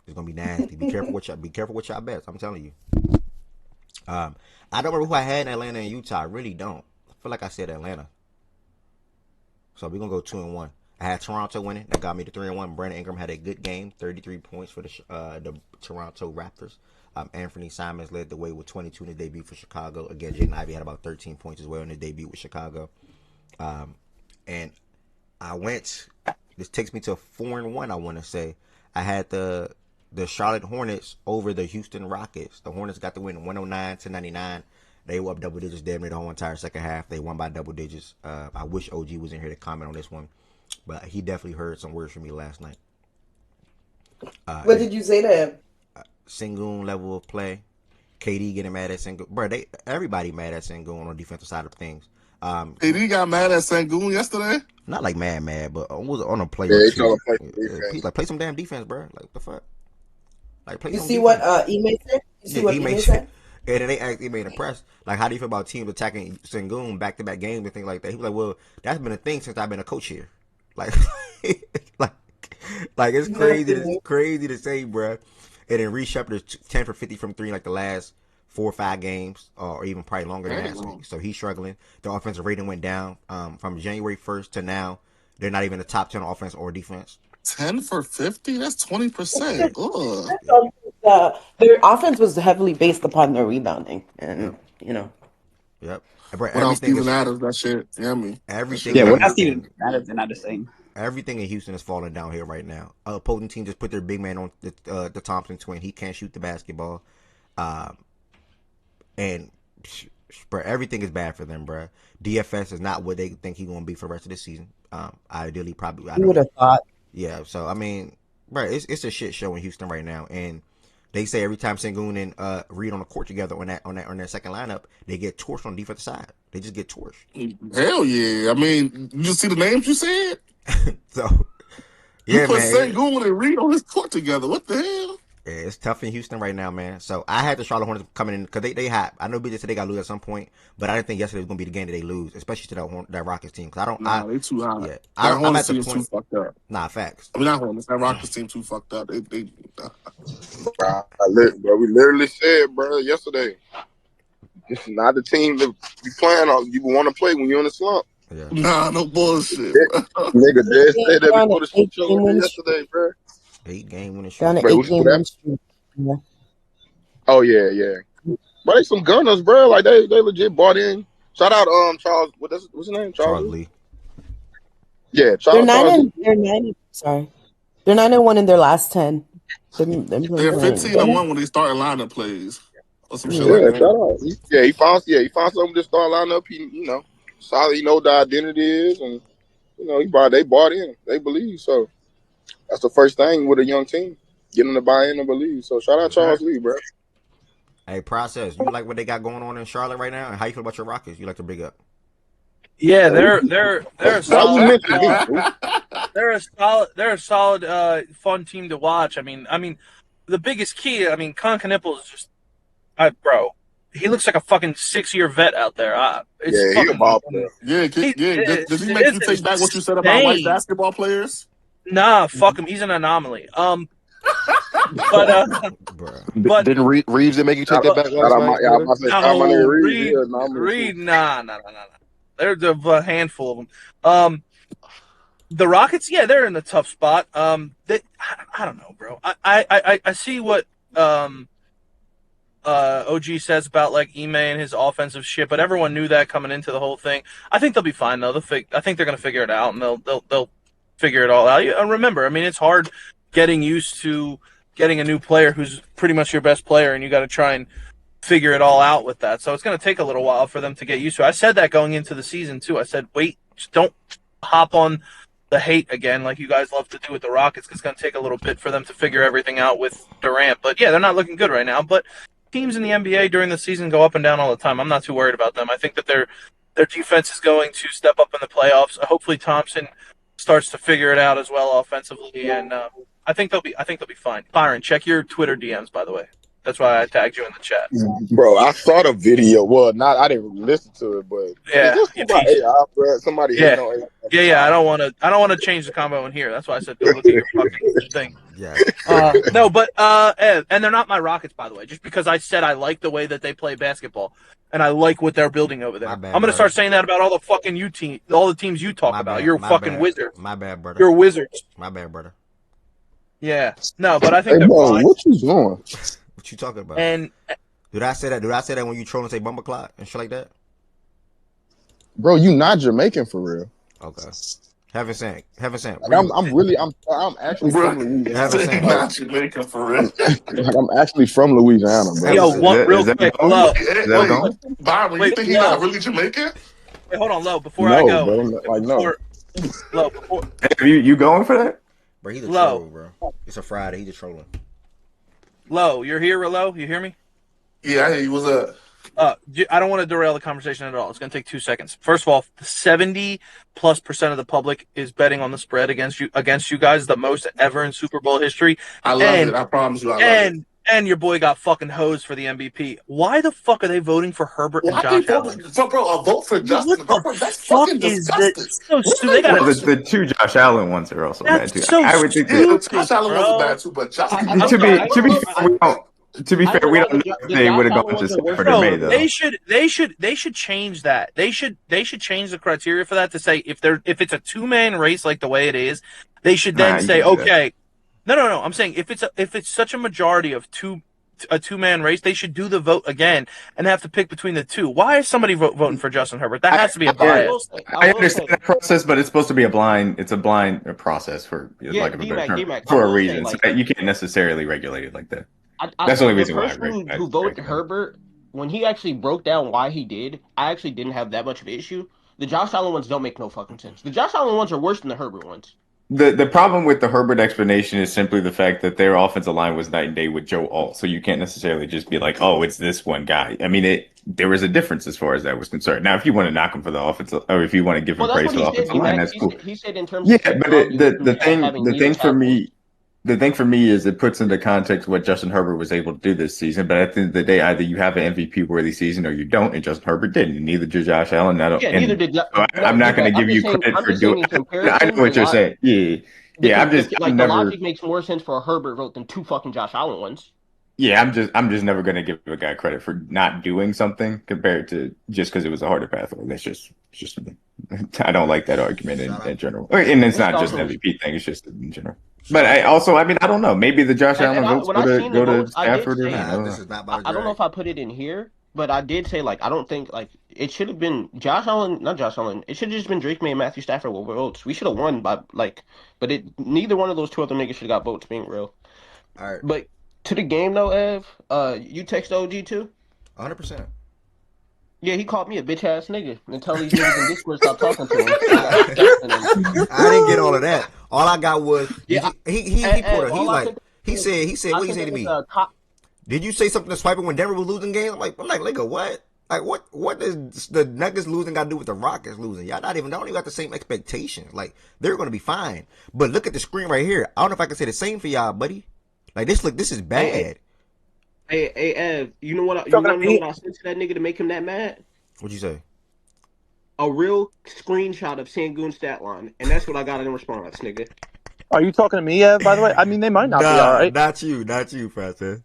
It's gonna be nasty. Be careful with y'all bets. I'm telling you. I don't remember who I had in Atlanta and Utah. I really don't. I feel like I said Atlanta. So we're gonna go 2-1. I had Toronto winning. That got me to 3-1. Brandon Ingram had a good game, 33 points for the Toronto Raptors. Anthony Simons led the way with 22 in his debut for Chicago. Again, Jaden Ivey had about 13 points as well in his debut with Chicago. And I went. This takes me to 4-1. I want to say I had the Charlotte Hornets over the Houston Rockets. The Hornets got the win 109-99. They were up double digits damn near the whole entire second half. They won by double digits. I wish OG was in here to comment on this one, but he definitely heard some words from me last night. What did you say to him? Sengun level of play. KD getting mad at Sengun. Bro, everybody mad at Sengun on the defensive side of things. KD got mad at Sengun yesterday? Not like mad, but was on a play. Yeah, he told him he's like, play some damn defense, bro. Like, the fuck? Like, play you some see defense. What Ime said? You see what Ime said? And then they actually made a press. Like, how do you feel about teams attacking Sengun back-to-back games and things like that? He was like, well, that's been a thing since I've been a coach here. Like, like it's crazy. It's crazy to say, bro. And then Reece Shepard is 10 for 50 from 3 like the last 4 or 5 games, or even probably longer than that. So he's struggling. The offensive rating went down from January 1st to now. They're not even the top 10 offense or defense. 10 for 50? That's 20%. Their offense was heavily based upon their rebounding, and Yep. Without Steven Adams, that shit. Yeah, everything. Yeah, without Steven Adams, they're not the same. Everything in Houston is falling down here right now. Opposing team just put their big man on the Thompson twin. He can't shoot the basketball. And bro, everything is bad for them, bro. DFS is not what they think he's going to be for the rest of the season. Ideally, probably. I would have thought. Yeah, so I mean, bro, it's a shit show in Houston right now, and they say every time Sengun and Reed on the court together on their second lineup, they get torched on the defensive side. They just get torched. Hell yeah! I mean, you just see the names you said. So yeah, you put Sengun and Reed on his court together. What the hell? Yeah, it's tough in Houston right now, man. So I had the Charlotte Hornets coming in because they had. I know BJ said they got to lose at some point, but I didn't think yesterday was going to be the game that they lose, especially to that Rockets team. Because I don't. Nah, they too high. Yeah, I'm at the point. Too fucked up. Nah, facts. I mean, not Hornets. That Rockets team too fucked up. Bro, we literally said, bro, yesterday, this is not the team that you plan on. You want to play when you're in a slump. Yeah. Nah, no bullshit. Nigga, just said that before the show yesterday, bro. 8-game winning streak. Down to 8-game winning streak. Yeah. Oh yeah. But they some gunners, bro. Like they legit bought in. Shout out Charles. What's his name? Charles Lee. Yeah, Charles. They're 9-1 in their last 10. They're 15-1 when they start lineup plays. Or some shit like that. Yeah, he found something to start lineup. He solid. He know the identity is, and they bought in. They believe so. That's the first thing with a young team, getting them to buy in and believe. So shout out Charles Lee, bro. Hey, Process, you like what they got going on in Charlotte right now, and how you feel about your Rockets? You like to big up? Yeah, they're a solid. They're a solid, fun team to watch. I mean, the biggest key. I mean, Con Knipple is just, bro. He looks like a fucking 6-year vet out there. He's a ball player. Does he make you take back what you said about white basketball players? Nah, fuck him. He's an anomaly. But didn't Reeves make you take that back last night? Reed, nah. There's a handful of them. The Rockets, yeah, they're in the tough spot. I don't know, bro. I see what OG says about like Ime and his offensive shit, but everyone knew that coming into the whole thing. I think they'll be fine though. I think they're gonna figure it out, and they'll figure it all out. And remember, I mean, it's hard getting used to getting a new player who's pretty much your best player, and you got to try and figure it all out with that. So it's going to take a little while for them to get used to it. I said that going into the season too. I said, wait, just don't hop on the hate again like you guys love to do with the Rockets, because it's going to take a little bit for them to figure everything out with Durant. But yeah, they're not looking good right now. But teams in the NBA during the season go up and down all the time. I'm not too worried about them. I think that their defense is going to step up in the playoffs. Hopefully Thompson starts to figure it out as well offensively, and I think they'll be fine. Byron, check your Twitter DMs, by the way. That's why I tagged you in the chat. Bro, I saw the video. Well, I didn't listen to it, but yeah, somebody yeah. I don't want to change the combo in here. That's why I said go look at your fucking thing. Yeah. No, but and they're not my Rockets, by the way. Just because I said I like the way that they play basketball, and I like what they're building over there. I'm going to start saying that about all the fucking all the teams you talk about. You're a fucking wizard. My bad, brother. You're wizards. My bad, brother. Yeah. No, but I think they're fine. What you doing? What you talking about? And did I say that? Did I say that when you troll and say bumper clock and shit like that? Bro, you not Jamaican for real. Okay. Heaven sent. Like, I'm actually from Louisiana. Not Jamaican for real. Like, I'm actually from Louisiana, bro. Yo, real quick, Lo. Byron, you think he's not really Jamaican? Wait, hold on, Lo. Before I go, no. Lo, before you going for that? Bro, he's a troll, bro. It's a Friday. He's just trolling. Lo, you're here, Lo? You hear me? Yeah, I hear you. What's up? I don't want to derail the conversation at all. It's going to take 2 seconds. First of all, 70+% of the public is betting on the spread against you guys, the most ever in Super Bowl history. I love it. I promise you, I love it. And your boy got fucking hosed for the MVP. Why the fuck are they voting for Herbert and Josh Allen? Bro, a vote for Justin Herbert? That's fucking disgusting. The two Josh Allen ones are also bad too. So I would think Josh Allen was bad too, but Justin. To be fair, To be fair, we don't know if they would have gone to Stafford or May though. They should change that. They should change the criteria for that to say if it's a 2-man race like the way it is, they should then say okay. No. I'm saying if it's such a majority of a 2-man race, they should do the vote again and have to pick between the two. Why is somebody voting for Justin Herbert? That has to be a bias. I understand that process, but it's supposed to be a blind process for like a better term, for a reason. So you can't necessarily regulate it like that. That's the only reason why. Who voted Herbert, when he actually broke down why he did, I actually didn't have that much of an issue. The Josh Allen ones don't make no fucking sense. The Josh Allen ones are worse than the Herbert ones. The problem with the Herbert explanation is simply the fact that their offensive line was night and day with Joe Alt, so you can't necessarily just be like, oh, it's this one guy. I mean, there was a difference as far as that was concerned. Now, if you want to knock him for the offensive, or if you want to give him praise for the offensive line, that's cool. He said in terms of but the thing for me is it puts into context what Justin Herbert was able to do this season. But at the end of the day, either you have an MVP worthy season or you don't, and Justin Herbert didn't. And neither did Josh Allen. Neither did. I'm not going to give you credit for doing. I know what you're saying. Yeah. The logic makes more sense for a Herbert vote than 2 fucking Josh Allen ones. Yeah, I'm just never going to give a guy credit for not doing something compared to just because it was a harder pathway. That's just I don't like that argument in general. And it's not just an MVP thing; it's just in general. But I don't know. Maybe the Josh Allen votes go to Stafford or not. I don't know if I put it in here, but I did say I don't think it should have been Josh Allen, not Josh Allen. It should have just been Drake May and Matthew Stafford with votes. We should have won by but neither one of those 2 other niggas should have got votes. Being real. All right. But to the game though, Ev, you text OG too? 100%. Yeah, he called me a bitch ass nigga and tell these niggas in Discord stop talking to him. I didn't get all of that. All I got was he said what you say to me? Did you say something to Swiper when Denver was losing games? I'm like, nigga, what? Like what does the Nuggets losing got to do with the Rockets losing? Y'all don't even got the same expectations. Like they're gonna be fine. But look at the screen right here. I don't know if I can say the same for y'all, buddy. Like this is bad. Hey, Ev, you know what I sent to that nigga to make him that mad? What'd you say? A real screenshot of Sangoon's stat line, and that's what I got in response, nigga. Are you talking to me, Ev, by the way? I mean, they might not be all right. Not you, Francis.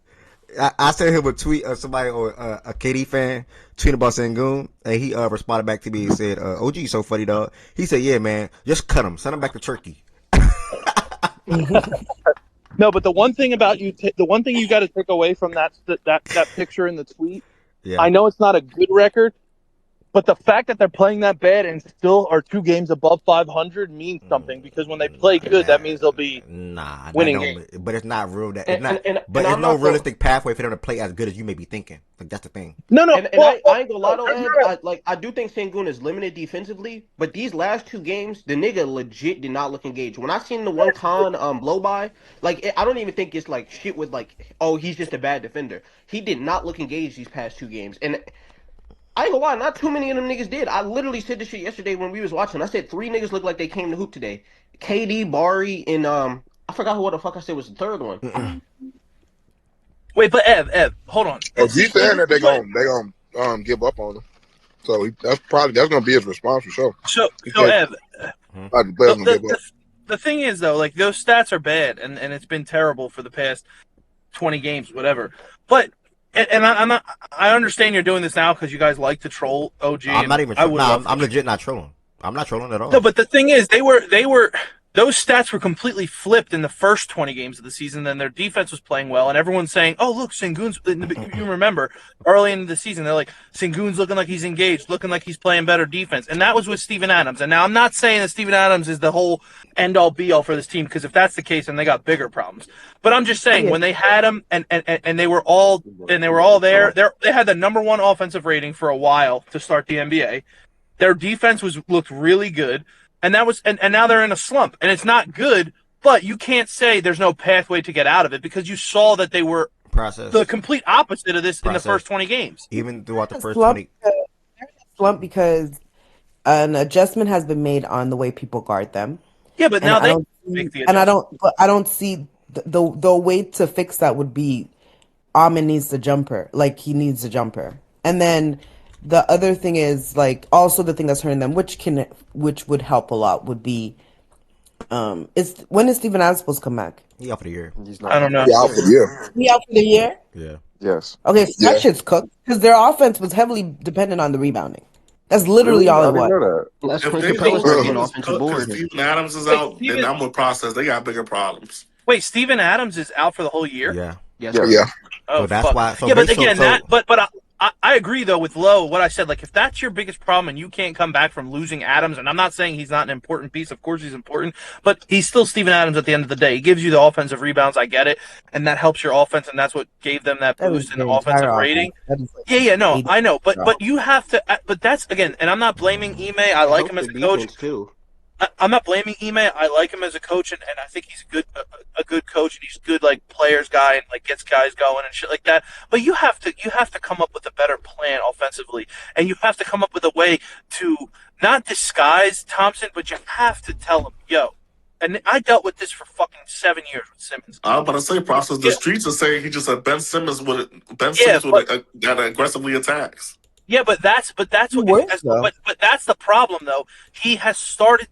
I sent him a tweet of somebody or a KD fan tweeting about Sangoon, and he responded back to me and said, OG, you so funny, dog. He said, yeah, man, just cut him. Send him back to Turkey. No, but the one thing about you got to take away from that picture in the tweet, I know it's not a good record, but the fact that they're playing that bad and still are 2 games above 500 means something, because when they play good, that means they'll be winning. But it's not real. There's no realistic pathway for them to play as good as you may be thinking. Like that's the thing. No. I ain't gonna lie to Ed, I do think Sangoon is limited defensively, but these last 2 games, the nigga legit did not look engaged. When I seen the one blow by, I don't even think it's shit with he's just a bad defender. He did not look engaged these past 2 games, and I ain't gonna lie, not too many of them niggas did. I literally said this shit yesterday when we was watching. I said 3 niggas look like they came to hoop today. KD, Bari, and I forgot who the fuck I said was the 3rd one. Wait, but Ev, hold on. If he's saying that they gonna give up on him, so that's gonna be his response for sure. So Ev, the thing is though, those stats are bad, and it's been terrible for the past 20 games, whatever. But and I understand you're doing this now because you guys like to troll OG. I'm not even. I'm legit not trolling. I'm not trolling at all. No, but the thing is, they were those stats were completely flipped in the first 20 games of the season. Then their defense was playing well, and everyone's saying, "Oh, look, Sangoon's." You remember early in the season, they're like, "Sangoon's looking like he's engaged, looking like he's playing better defense," and that was with Steven Adams. And now I'm not saying that Steven Adams is the whole end-all be-all for this team, because if that's the case, then they got bigger problems. But I'm just saying, when they had him and they were all there, they had the #1 offensive rating for a while to start the NBA. Their defense looked really good. And that was, and now they're in a slump, and it's not good. But you can't say there's no pathway to get out of it, because you saw that they were the complete opposite of this in the first 20 games. Even throughout the first 20. Slump because an adjustment has been made on the way people guard them. Yeah, but now I don't see the way to fix that would be Amin needs the jumper, he needs a jumper, and then. The other thing is also the thing that's hurting them, which would help a lot, would be When is Steven Adams supposed to come back? He out for the year. I don't know. He out for the year. He out for the year? Yeah. Yes. Okay, so that shit's cooked because their offense was heavily dependent on the rebounding. That's literally all it was. That's If Clint they Capella's don't on get offensive board. Steven Adams is out, then I'm gonna process. They got bigger problems. Wait, Steven Adams is out for the whole year? Yeah. Yes. Yeah. Oh, So that's fuck. why. So yeah, but based on- again, so- but I agree though with Lowe. What I said, like if that's your biggest problem and you can't come back from losing Adams, and I'm not saying he's not an important piece. Of course he's important, but he's still Steven Adams at the end of the day. He gives you the offensive rebounds. I get it, and that helps your offense, and that's what gave them that boost in the offensive rating. Yeah, no, I know, but you have to. But that's again, and I'm not blaming Ime. I like him as a coach too. I'm not blaming Ime. I like him as a coach, and I think he's a good coach, and he's a good like players guy, and like gets guys going and shit like that. But you have to come up with a better plan offensively, and you have to come up with a way to not disguise Thompson, but you have to tell him, yo. And I dealt with this for fucking 7 years with Simmons. I'm about to say, process. The streets are saying he just a Ben Simmons that aggressively attacks. Yeah, but that's what that's the problem though. He has started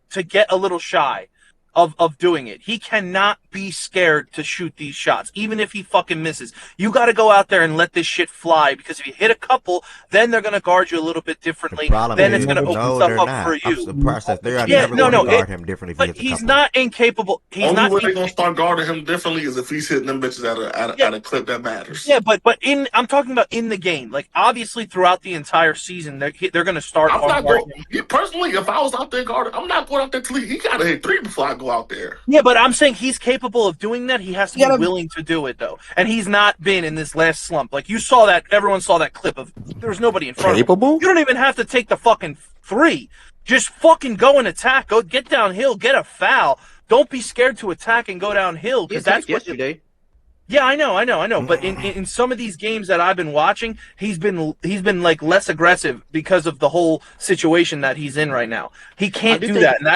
to get a little shy of doing it. He cannot be scared to shoot these shots, even if he fucking misses. You got to go out there and let this shit fly, because if you hit a couple, then they're going to guard you a little bit differently. Then it's going to open stuff up for you. The process. They're never going to guard him differently. But he's not incapable. He's Only not. way they're going to start guarding him differently is if he's hitting them bitches at a clip that matters. Yeah, but I'm talking about in the game. Like obviously throughout the entire season, they're going to start. Personally, if I was out there guarding, I'm not going out there till he got to hit three before I go out there. Yeah, but I'm saying he's capable of doing that. He has to be willing to do it, though. And he's not been in this last slump. Like, you saw that, everyone saw that clip of there was nobody in front of him. You don't even have to take the fucking three. Just fucking go and attack. Go get downhill, get a foul. Don't be scared to attack and go downhill. Because that's yesterday. Yeah, I know. But in some of these games that I've been watching, he's been like less aggressive because of the whole situation that he's in right now. He can't do that, and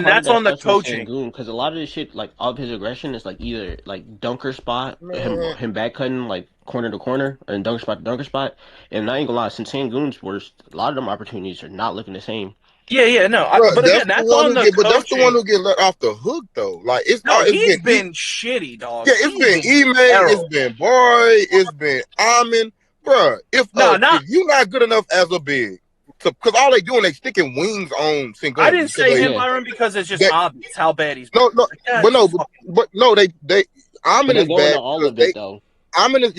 that's on the coaching. Because a lot of this shit, like of his aggression, is like either like dunker spot, him back cutting like corner to corner, and dunker spot to dunker spot. And I ain't gonna lie, since Sengun's worst, a lot of them opportunities are not looking the same. Yeah, no. But again, that's on the coaching. But that's the one who get let off the hook, though. Like he's been shitty, dog. Yeah, it's been Ime, it's been Boy, it's been Amin, bruh. If you're not good enough as a big, because all they doing, they sticking wings on Sengun. I didn't say him, Byron, because it's just obvious how bad he's been. They Amin is bad. All of it, though. Amin is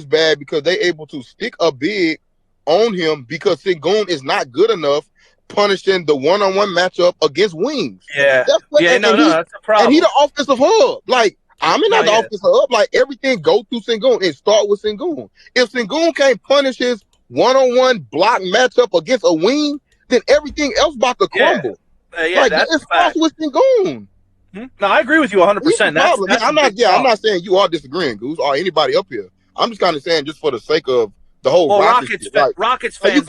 bad because they able to stick a big on him because Sengun is not good enough punishing the one-on-one matchup against wings. Yeah. That's a problem. And he the offensive hub. Like, I'm not the offensive hub. Like, everything go through Sengun and start with Sengun. If Sengun can't punish his one-on-one block matchup against a wing, then everything else about to crumble. It starts with Sengun. No, I agree with you 100%. I'm not saying you are disagreeing, Goose, or anybody up here. I'm just kind of saying, just for the sake of the whole Rockets fans. He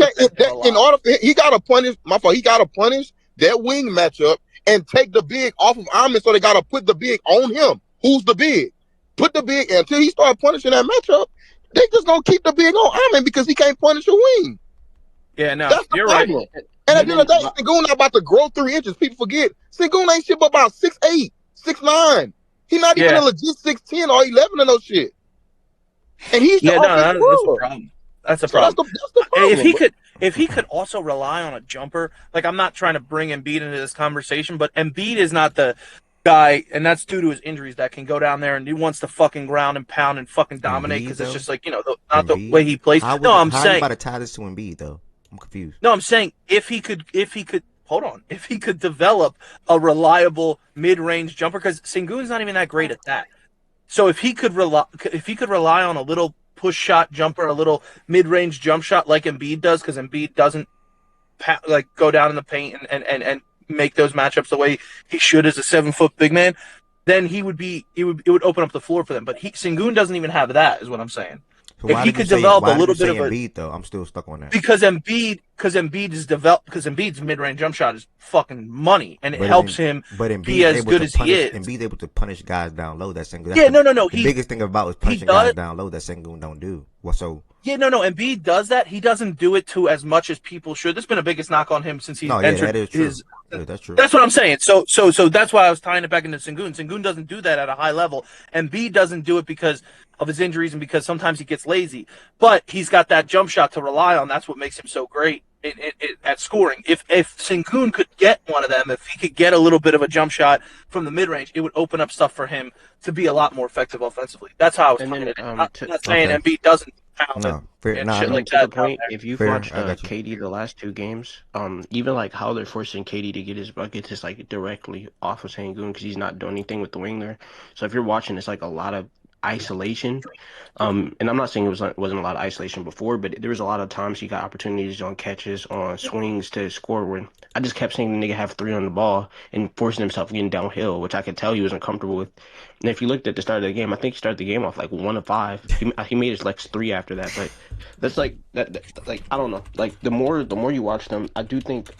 got to punish. He got to punish that wing matchup and take the big off of Amin. So they got to put the big on him. Who's the big? Put the big until he start punishing that matchup. They just gonna keep the big on Amin because he can't punish a wing. Yeah, no, that's you're problem. right. And at the end of the day, Sengun not about to grow 3 inches. People forget Sengun ain't shit but about 6'8", 6'9". He not even a legit 6'10" or 11 in those shit. And he's that's a problem. That's a problem. That's the problem. If he could also rely on a jumper, like I'm not trying to bring Embiid into this conversation, but Embiid is not the guy, and that's due to his injuries, that can go down there and he wants to fucking ground and pound and fucking dominate because it's just like, not the way he plays. How are you about to tie this to Embiid though? I'm confused. No, I'm saying if he could develop a reliable mid-range jumper, because Sengun's not even that great at that. So if he could rely on a little push shot jumper, a little mid-range jump shot like Embiid does, because Embiid doesn't go down in the paint and make those matchups the way he should as a 7-foot big man, then it would open up the floor for them. But Sengun doesn't even have that, is what I'm saying. So if he could develop a little bit of Embiid, though, I'm still stuck on that. Because Embiid's mid-range jump shot is fucking money, and it helps him be as good as he is. Embiid's able to punish guys down low. That Sengun. No. The biggest thing about is punishing guys down low that Sengun don't do. Embiid does that. He doesn't do it to as much as people should. There's been a biggest knock on him since he entered Yeah, that's true. That's what I'm saying. So that's why I was tying it back into Sengun. Sengun doesn't do that at a high level, and B doesn't do it because of his injuries and because sometimes he gets lazy. But he's got that jump shot to rely on. That's what makes him so great at scoring. If Sengun could get one of them, if he could get a little bit of a jump shot from the mid range, it would open up stuff for him to be a lot more effective offensively. That's how I was tying it. I'm not saying Embiid doesn't. No, fair, and no, shit I like To the that. point, if you've Fair, watched I got you. KD the last two games, even like how they're forcing KD to get his buckets is like directly off of Sengun because he's not doing anything with the wing there. So if you're watching, it's like a lot of isolation. And I'm not saying wasn't a lot of isolation before, but there was a lot of times he got opportunities on catches, on swings to score. Where I just kept seeing the nigga have 3 on the ball and forcing himself getting downhill, which I could tell he wasn't comfortable with. And if you looked at the start of the game, I think he started the game off like 1 of 5. He made his like 3 after that, but that's like that. Like I don't know. Like the more you watch them, I do think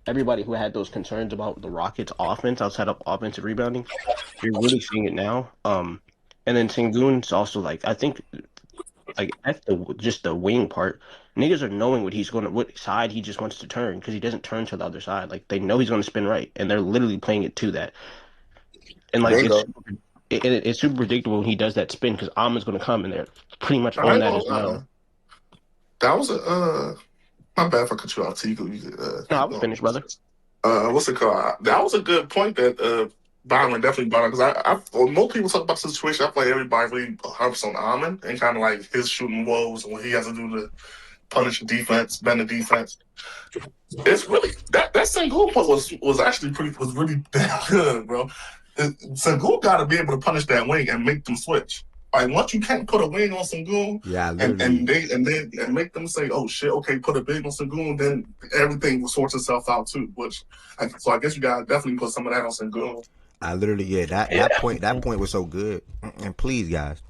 everybody who had those concerns about the Rockets' offense outside of offensive rebounding, you're really seeing it now. And then Sengun's also like I think like at the wing part, niggas are knowing what side he just wants to turn because he doesn't turn to the other side. Like they know he's going to spin right, and they're literally playing it to that. And like it's super predictable when he does that spin because Amon's going to come and they're pretty much on that as well. That was my bad for cut you off. No, I was finished, brother. What's it called? That was a good point that Byron definitely brought up because when most people talk about the situation, I feel like everybody really harps on Amon and kind of like his shooting woes and what he has to do to punish the defense, bend the defense. It's really that Sengun point was actually really damn good, bro. Sengun got to be able to punish that wing and make them switch. Like once you can't put a wing on Sengun, and make them say, "Oh shit, okay, put a big on Sengun," then everything will sort itself out too. So I guess you gotta definitely put some of that on Sengun. That point was so good. And please, guys,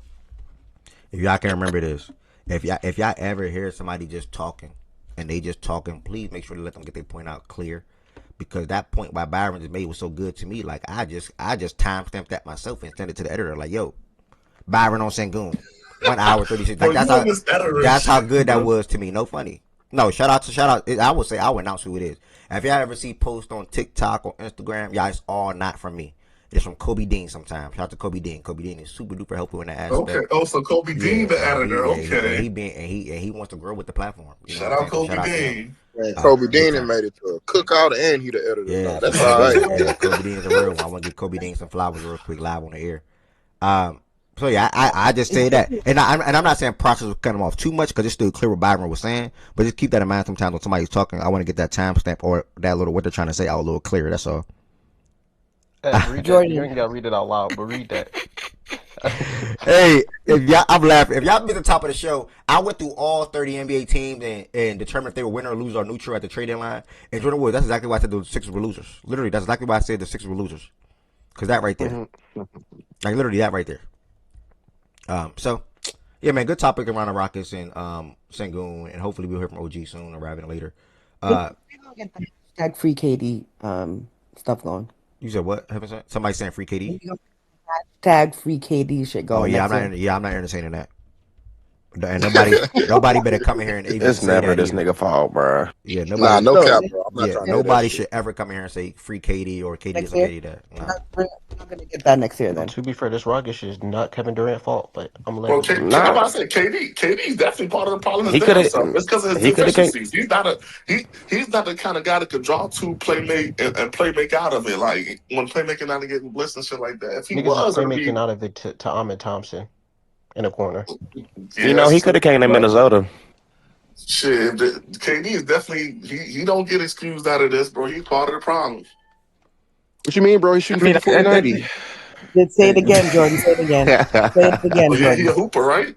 if y'all can remember this, if y'all ever hear somebody just talking and they just talking, please make sure to let them get their point out clear. Because that point by Byron just made was so good to me. Like I just timestamped that myself and sent it to the editor. Like, yo, Byron on Sengun, 1 hour 36. Like that's how good that was to me. No funny. No, shout out. I would say I would announce who it is. If y'all ever see posts on TikTok or Instagram, y'all, it's all not from me. It's from Kobe Dean sometimes. Shout out to Kobe Dean. Kobe Dean is super duper helpful in that aspect. Okay. Oh, so Kobe Dean, the editor. Okay. He wants to grow with the platform. Shout out Kobe Dean. Man, Kobe Dean and made it to a cookout and he the editor. Yeah, that's all right. Yeah, Kobe Dean is a real one. I want to give Kobe Dean some flowers real quick live on the air. So yeah, I just say that, and I'm not saying process will cut him off too much because it's still clear what Byron was saying, but just keep that in mind. Sometimes when somebody's talking, I want to get that timestamp or that little what they're trying to say out a little clearer. That's all. Jordan, you ain't gotta read it out loud, but read that. Hey, I'm laughing. If y'all missed the top of the show, I went through all 30 NBA teams and determined if they were winner or loser or neutral at the trade deadline. And Jordan Woods, that's exactly why I said the Sixers were losers. Literally, that's exactly why I said the Sixers were losers. Because that right there. Like, literally, that right there. So, yeah, man, good topic around the Rockets and Sengun, and hopefully we'll hear from OG soon, arriving later. Tag free KD stuff going. You said what? Somebody saying free KD? Tag free KD shit going. Oh yeah, I'm not entertaining that. And nobody better come in here and even it's say never that this either. nigga fault, bro. Yeah, nobody. No cap, bro. I'm not trying to nobody should ever come in here and say free KD or KD is KD that. We're not gonna get that next year then. To be fair, this Rockets is not Kevin Durant's fault, but I'm gonna let I'm about to say KD's definitely part of the problem. It's because of his deficiencies. He's not the kind of guy that could draw to play make out of it. Like when playmaking out of getting blitzed and shit like that. If he was playmaking out of it to Ahmed Thompson in a corner. You know, he could have came to Minnesota. Shit, KD is definitely he don't get excused out of this, bro. He's part of the problem. What you mean, bro? He's shooting 40-90. Say it again, Jordan. Say it again. Say it again, Jordan. He a hooper, right?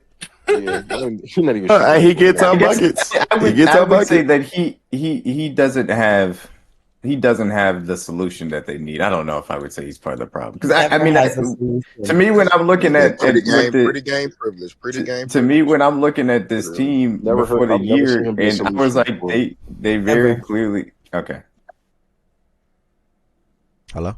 Yeah, he's not even he gets our buckets. I would say that he doesn't have the solution that they need. I don't know if I would say he's part of the problem because I mean, to me, when I'm looking at pretty game privilege, to me, when I'm looking at this team before the year, and I was like, they very clearly okay. Hello.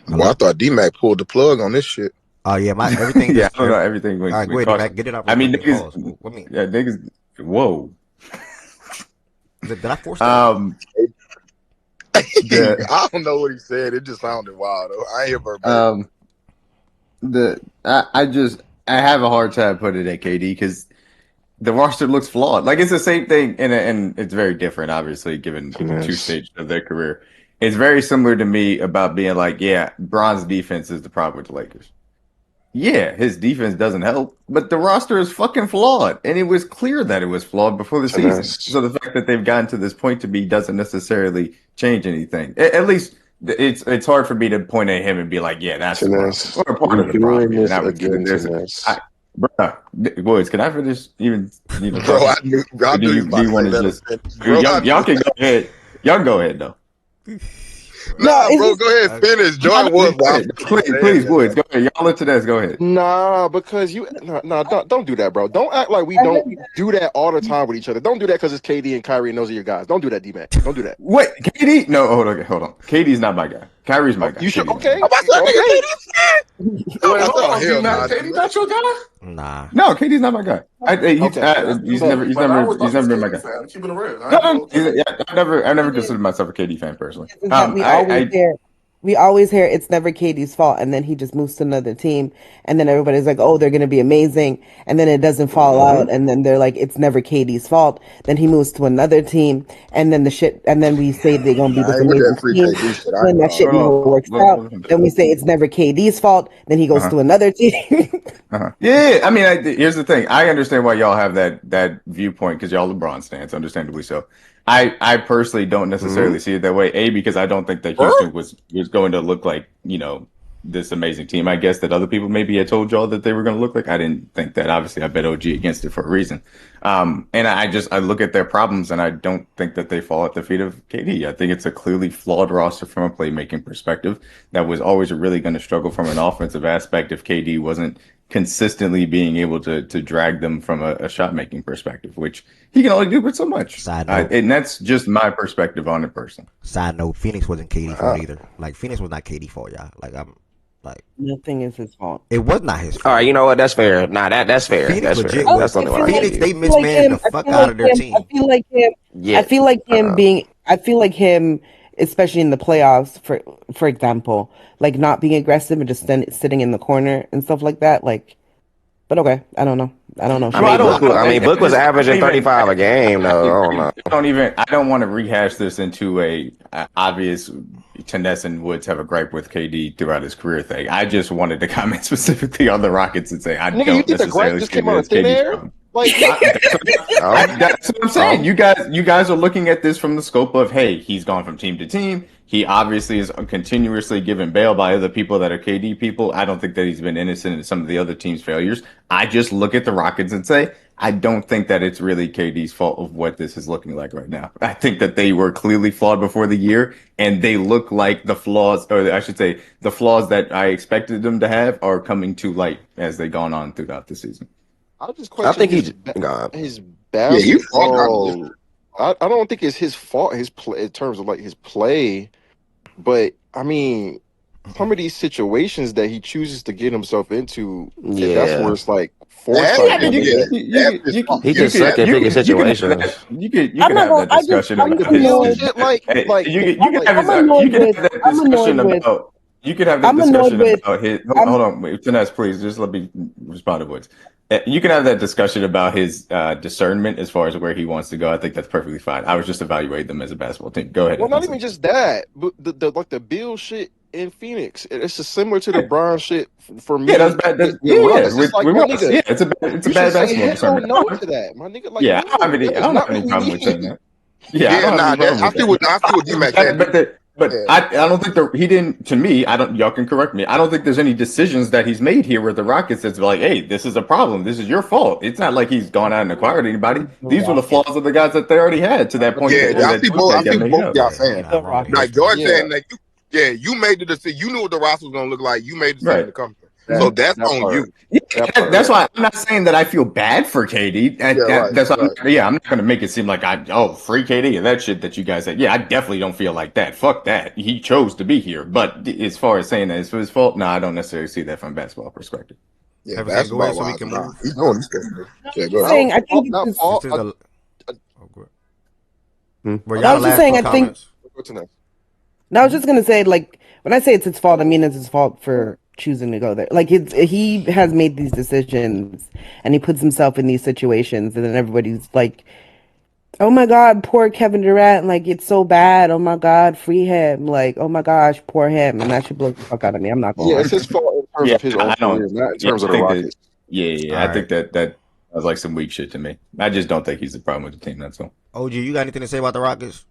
Well, I thought D-Mac pulled the plug on this shit. Oh yeah, everything. Yeah, I don't know everything. All right, go ahead, Mac, get it up. I mean, niggas. Whoa. Did I force that? I don't know what he said. It just sounded wild. Though. I ain't hear verbatim. I have a hard time putting it at KD because the roster looks flawed. Like it's the same thing, and it's very different, obviously, given the two stages of their career. It's very similar to me about being like, yeah, Bron's defense is the problem with the Lakers. Yeah, his defense doesn't help, but the roster is fucking flawed, and it was clear that it was flawed before the season. So the fact that they've gotten to this point to me doesn't necessarily change anything. At least it's hard for me to point at him and be like, yeah, that's the part of the problem. Boys, can I finish? Even bro, I knew you want to just. Y'all can go ahead. Y'all can go ahead though. Nah, bro, go ahead, finish. Jordan was please, boys, go ahead. Y'all into this. Go ahead. Nah, because don't do that, bro. Don't act like we don't do that all the time with each other. Don't do that because it's KD and Kyrie and those are your guys. Don't do that, D-Man. Don't do that. What? KD? No, hold on. KD's not my guy. Kyrie's my guy. You should. Okay. KD not your guy? Nah. No, KD's not my guy. He's never been my guy. Keeping it real. I've never considered myself a KD fan personally. We always hear it's never KD's fault, and then he just moves to another team, and then everybody's like, "Oh, they're going to be amazing," and then it doesn't fall out, and then they're like, "It's never KD's fault." Then he moves to another team, and then we say they're going to be this amazing team. When that shit never works out, then we say it's never KD's fault. Then he goes to another team. Yeah, I mean, here's the thing. I understand why y'all have that viewpoint because y'all LeBron stands, understandably so. I personally don't necessarily see it that way. A, because I don't think that Houston was going to look like, this amazing team. I guess that other people maybe had told y'all that they were going to look like. I didn't think that. Obviously, I bet OG against it for a reason. And I look at their problems and I don't think that they fall at the feet of KD. I think it's a clearly flawed roster from a playmaking perspective that was always really going to struggle from an offensive aspect if KD wasn't consistently being able to drag them from a shot making perspective, which he can only do with so much. And that's just my perspective on it personally. Side note, Phoenix wasn't KD fault either. Like Phoenix was not KD fault, y'all. Nothing is his fault. It was not his fault. All right, you know what? That's fair. Nah, that's fair. Phoenix that's fair. That's something right. Phoenix, they mismanaged the fuck out of their team. I feel like him. Yeah. I feel like him, especially in the playoffs, for example, like not being aggressive and just sitting in the corner and stuff like that. Like, but okay, I don't know. Book was averaging 35 a game, though. I don't know. I don't want to rehash this into a obvious Tennessee and Woods have a gripe with KD throughout his career thing. I just wanted to comment specifically on the Rockets and say I don't you think the gripe just came out of thin air? Like, that's what I'm saying. You guys are looking at this from the scope of, hey, he's gone from team to team. He obviously is continuously given bail by other people that are KD people. I don't think that he's been innocent in some of the other team's failures. I just look at the Rockets and say, I don't think that it's really KD's fault of what this is looking like right now. I think that they were clearly flawed before the year, and they look like the flaws, or I should say, the flaws that I expected them to have are coming to light as they've gone on throughout the season. I think his basketball. I don't think it's his fault. His play in terms of like his play, but I mean, some of these situations that he chooses to get himself into, that's where it's like foresight. He can suck at bigger situations. You could have that discussion about his. You could have that discussion about his. Hold on, wait, Tennessee, please, just let me respond to Woods. You can have that discussion about his discernment as far as where he wants to go. I think that's perfectly fine. I was just evaluating them as a basketball team. Go ahead. Well, not even just that, but the Bill shit in Phoenix. It's just similar to the Brown shit for me. Yeah, that's bad. It's a bad basketball. No to that, my nigga. Like, I don't have any problem with saying that. I feel what D-Mac said. But I don't think he didn't. To me, y'all can correct me. I don't think there's any decisions that he's made here with the Rockets that's like, hey, this is a problem. This is your fault. It's not like he's gone out and acquired anybody. These were the flaws of the guys that they already had to that point. I see both y'all saying. Like George saying that you made the decision. You knew what the roster was gonna look like. You made the decision to come. So that's on you. That's why I'm not saying that I feel bad for KD. I'm not going to make it seem like free KD and that shit that you guys said. Yeah, I definitely don't feel like that. Fuck that. He chose to be here. But as far as saying that it's his fault, no, I don't necessarily see that from a basketball perspective. Yeah, basketball so we can move. He's doing this thing. I was just saying, I think. No, I was just gonna say, like, when I say it's his fault, I mean it's his fault for choosing to go there. Like, he has made these decisions, and he puts himself in these situations, and then everybody's like, "Oh my God, poor Kevin Durant! Like, it's so bad. Oh my God, free him! Like, oh my gosh, poor him!" And that should blow the fuck out of me. I'm not gonna Yeah, lie. it's his fault in terms of his own career, not in terms of the Rockets. I think that was like some weak shit to me. I just don't think he's the problem with the team. That's all. OG, you got anything to say about the Rockets?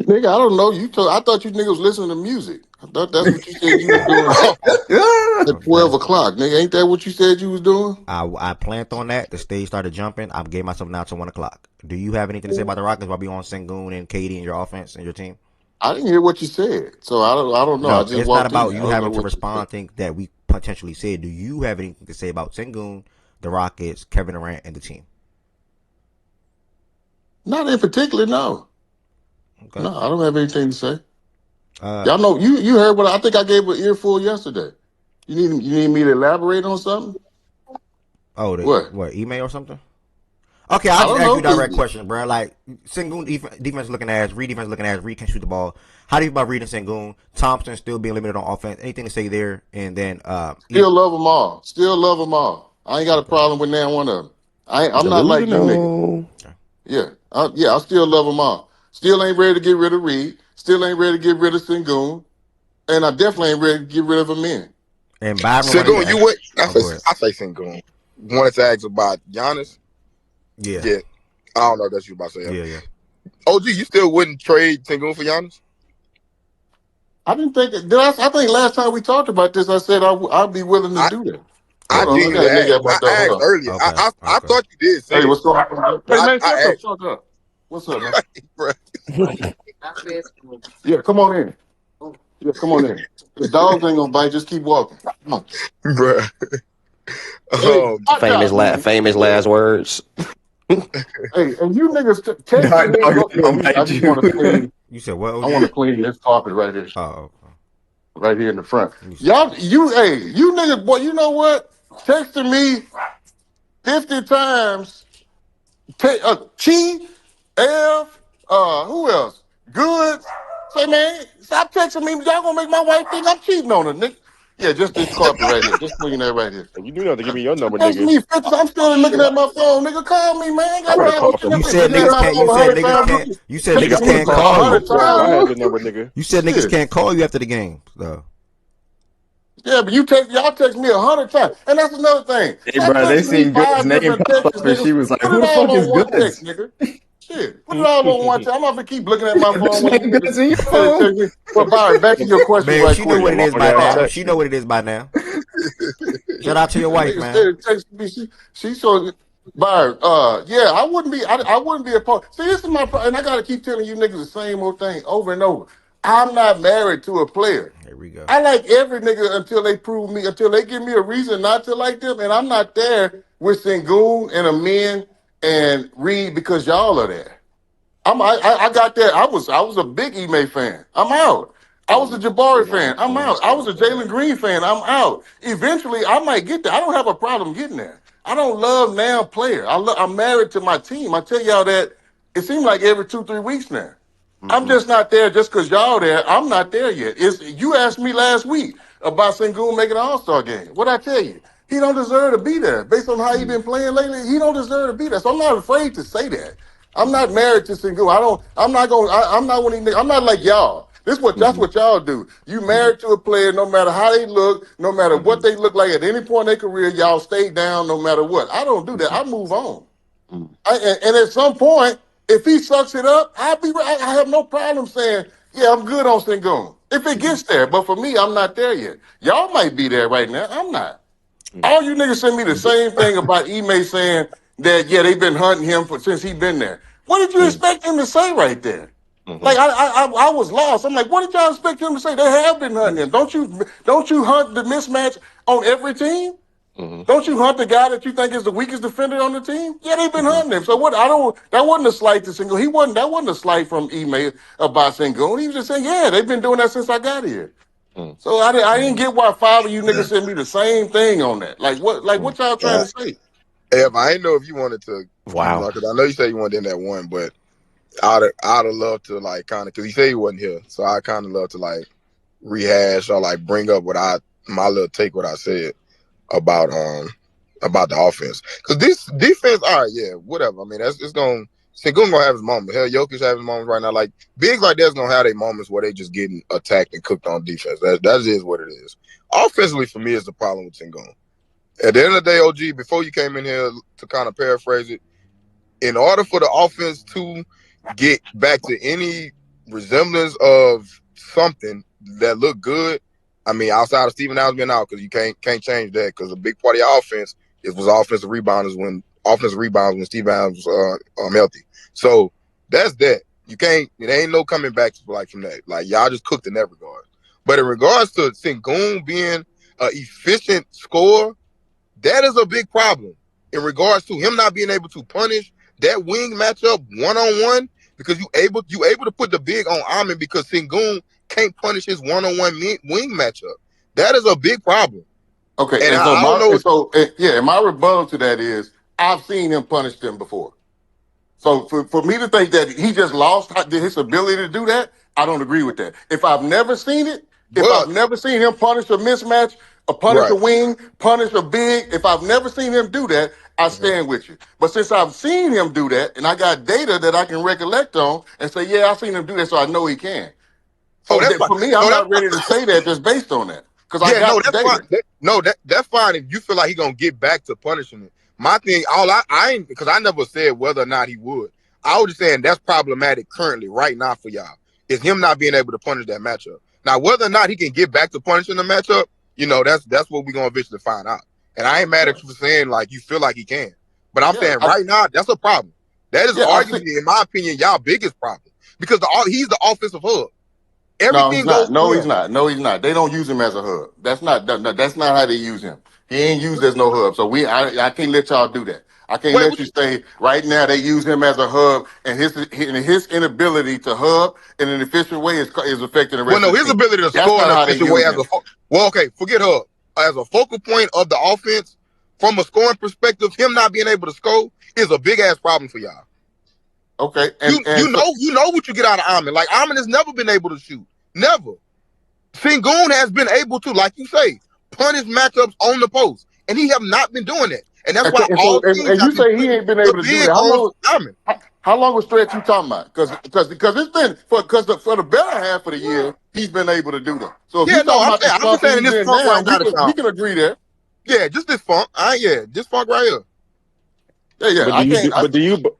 Nigga, I don't know. I thought you niggas was listening to music. I thought that's what you said you was doing at 12 o'clock. Nigga, ain't that what you said you was doing? I planned on that. The stage started jumping. I gave myself now to 1 o'clock. Do you have anything to say about the Rockets while we on Sengun and KD and your offense and your team? I didn't hear what you said, so I don't know. No, I just it's not about you having to respond to things that we potentially said. Do you have anything to say about Sengun, the Rockets, Kevin Durant, and the team? Not in particular, no. Okay. No, I don't have anything to say. Y'all know you heard what I think I gave an earful yesterday. You need me to elaborate on something? Oh, what email or something? Okay, I'll just ask you a direct question, bro. Like, Sengun defense looking ass, Reed defense looking ass, Reed can't shoot the ball. How do you feel about Reed and Sengun? Thompson still being limited on offense. Anything to say there? And then still love them all. Still love them all. I ain't got a problem with now one of them. I'm not like you niggas. Yeah, I still love them all. Still ain't ready to get rid of Reed. Still ain't ready to get rid of Sengun. And I definitely ain't ready to get rid of him in. And Byron, Sengun, you would? I say Sengun. Wanted to ask about Giannis. Yeah. I don't know if that's you about to say. Yeah. OG, you still wouldn't trade Sengun for Giannis? I didn't think. I think last time we talked about this, I said I'd be willing to do that. I asked earlier. Okay. I thought you did say. Hey, what's going on? Hey, man, shut the fuck up. What's up, man? Yeah, come on in. Yeah, come on in. The dogs ain't gonna bite. Just keep walking. Come on, bro. Famous last words. Hey, and you niggas text me. I just want to clean. You said what? I want to clean this carpet right here. Right here in the front. You niggas, boy, you know what? Texting me 50 times. Chi, F, who else? Goods. Say, man, stop texting me. Y'all gonna make my wife think I'm cheating on her, nigga. Yeah, just this carpet right here. Just clean that right here. You do have to give me your number, nigga. Me 50, I'm still looking at my phone, nigga. Call me, man. You said niggas can't call you. I had your number, nigga. You said niggas can't call you after the game, though. Yeah, but y'all text me 100 times, and that's another thing. Hey, bro, they seen Good's name pop up, and she was like, "Who the fuck is Goods?" Shit, put it all on one time. I'm gonna have to keep looking at my phone. But Byron, back to your question. Man, right she know what it is by now. She know what it is by now. Shout out to your wife, man. She so Byron. Yeah, I wouldn't be a part. See, this is my and I gotta keep telling you niggas the same old thing over and over. I'm not married to a player. There we go. I like every nigga until they give me a reason not to like them, and I'm not there with Sengun and Amin and Reed because y'all are there. I got that. I was a big Ime fan. I'm out. I was a Jabari fan. I'm out. I was a Jalen Green fan. I'm out. Eventually, I might get there. I don't have a problem getting there. I don't love now player. I'm married to my team. I tell y'all that it seems like every 2-3 weeks now. Mm-hmm. I'm just not there just because y'all there. I'm not there yet. You asked me last week about Sengun making an All-Star game. What'd I tell you? He don't deserve to be there. Based on how he been playing lately, he don't deserve to be there. So I'm not afraid to say that. I'm not married to Sengun. I'm not one of these niggas. I'm not like y'all. That's what y'all do. You married to a player, no matter how they look, no matter what they look like at any point in their career, y'all stay down no matter what. I don't do that. I move on. And at some point, if he sucks it up, I have no problem saying, yeah, I'm good on Sengun. If it gets there. But for me, I'm not there yet. Y'all might be there right now. I'm not. All you niggas send me the same thing about Ime saying that, yeah, they've been hunting him since he been there. What did you expect him to say right there? Like, I was lost. I'm like, what did y'all expect him to say? They have been hunting him. Don't you hunt the mismatch on every team? Don't you hunt the guy that you think is the weakest defender on the team? Yeah, they've been hunting him. So what? That wasn't a slight to Sengun. That wasn't a slight from Ime about Sengun. He was just saying, yeah, they've been doing that since I got here. So I didn't get why 5 of you niggas sent me the same thing on that. Like what y'all trying to say? Ev, I didn't know if you wanted to. Wow. Because I know you said you wanted in that one, but I'd have loved to like kind of because he said he wasn't here, so I kind of love to like rehash or like bring up my little take what I said about the offense because this defense, all right, yeah, whatever. I mean, it's gonna Sengun gonna have his moments. Hell, Jokic have his moments right now. Like bigs like that's gonna have their moments where they just getting attacked and cooked on defense. That is what it is. Offensively, for me, is the problem with Sengun. At the end of the day, OG, before you came in here to kind of paraphrase it, in order for the offense to get back to any resemblance of something that looked good, I mean, outside of Steven Adams being out, because you can't change that, because a big part of your offense was offensive rebounds when Steven Adams was healthy. So that's that. You can't. It ain't no coming back from that. Like y'all just cooked in that regard. But in regards to Sengun being an efficient scorer, that is a big problem. In regards to him not being able to punish that wing matchup 1-on-1, because you able to put the big on Amin because Sengun can't punish his 1-on-1 wing matchup. That is a big problem. Okay, and my rebuttal to that is I've seen him punish them before. So for me to think that he just lost his ability to do that, I don't agree with that. If I've never seen it, I've never seen him punish a mismatch, punish a wing, punish a big, if I've never seen him do that, I stand with you. But since I've seen him do that, and I got data that I can recollect on and say, yeah, I've seen him do that, so I know he can. So for me, I'm not ready to say that just based on that. Because I got the data. That's fine if you feel like he's gonna get back to punishing it. My thing, I ain't, because I never said whether or not he would. I was just saying that's problematic currently, right now for y'all. Is him not being able to punish that matchup. Now, whether or not he can get back to punishing the matchup, that's what we're gonna eventually find out. And I ain't mad at you for saying like you feel like he can. But I'm saying right now, that's a problem. That is arguably, in my opinion, y'all biggest problem. Because he's the offensive hub. Everything he's not. No, he's not. They don't use him as a hub. That's not how they use him. He ain't used as no hub. So I can't let y'all do that. I can't let you say right now they use him as a hub, and his inability to hub in an efficient way is affecting the rest. Well, no, his ability to score in an efficient way forget hub as a focal point of the offense from a scoring perspective. Him not being able to score is a big ass problem for y'all. Okay, you know what you get out of Amin. Like Amin has never been able to shoot. Never. Sengun has been able to, like you say, punish matchups on the post, and he have not been doing that. And that's why and you say he ain't been able to do that. How long a stretch you talking about? Because it's been for the better half of the year he's been able to do that. So I'm saying this funk right we can agree there. Yeah, just this funk. This funk right here. Yeah.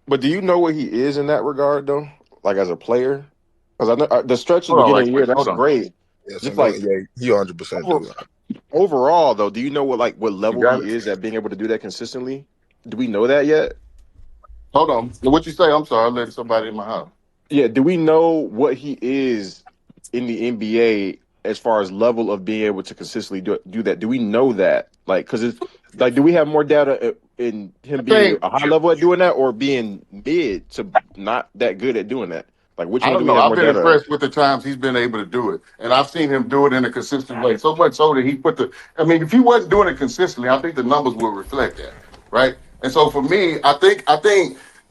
But do you know what he is in that regard though? Like as a player, because I know the stretch of the beginning of the year that's great. Yeah, just like he 100%. Overall, though, do you know what level he is at being able to do that consistently? Do we know that yet? Hold on. What you say? I'm sorry. I'm letting somebody in my house. Yeah. Do we know what he is in the NBA as far as level of being able to consistently do that? Do we know that? Like, because it's like, do we have more data in him being a high level at doing that, or being mid to not that good at doing that? Like, which one do we have more data? I've been impressed with the times he's been able to do it, and I've seen him do it in a consistent way. So much so that he if he wasn't doing it consistently, I think the numbers will reflect that, right? And so for me, I think I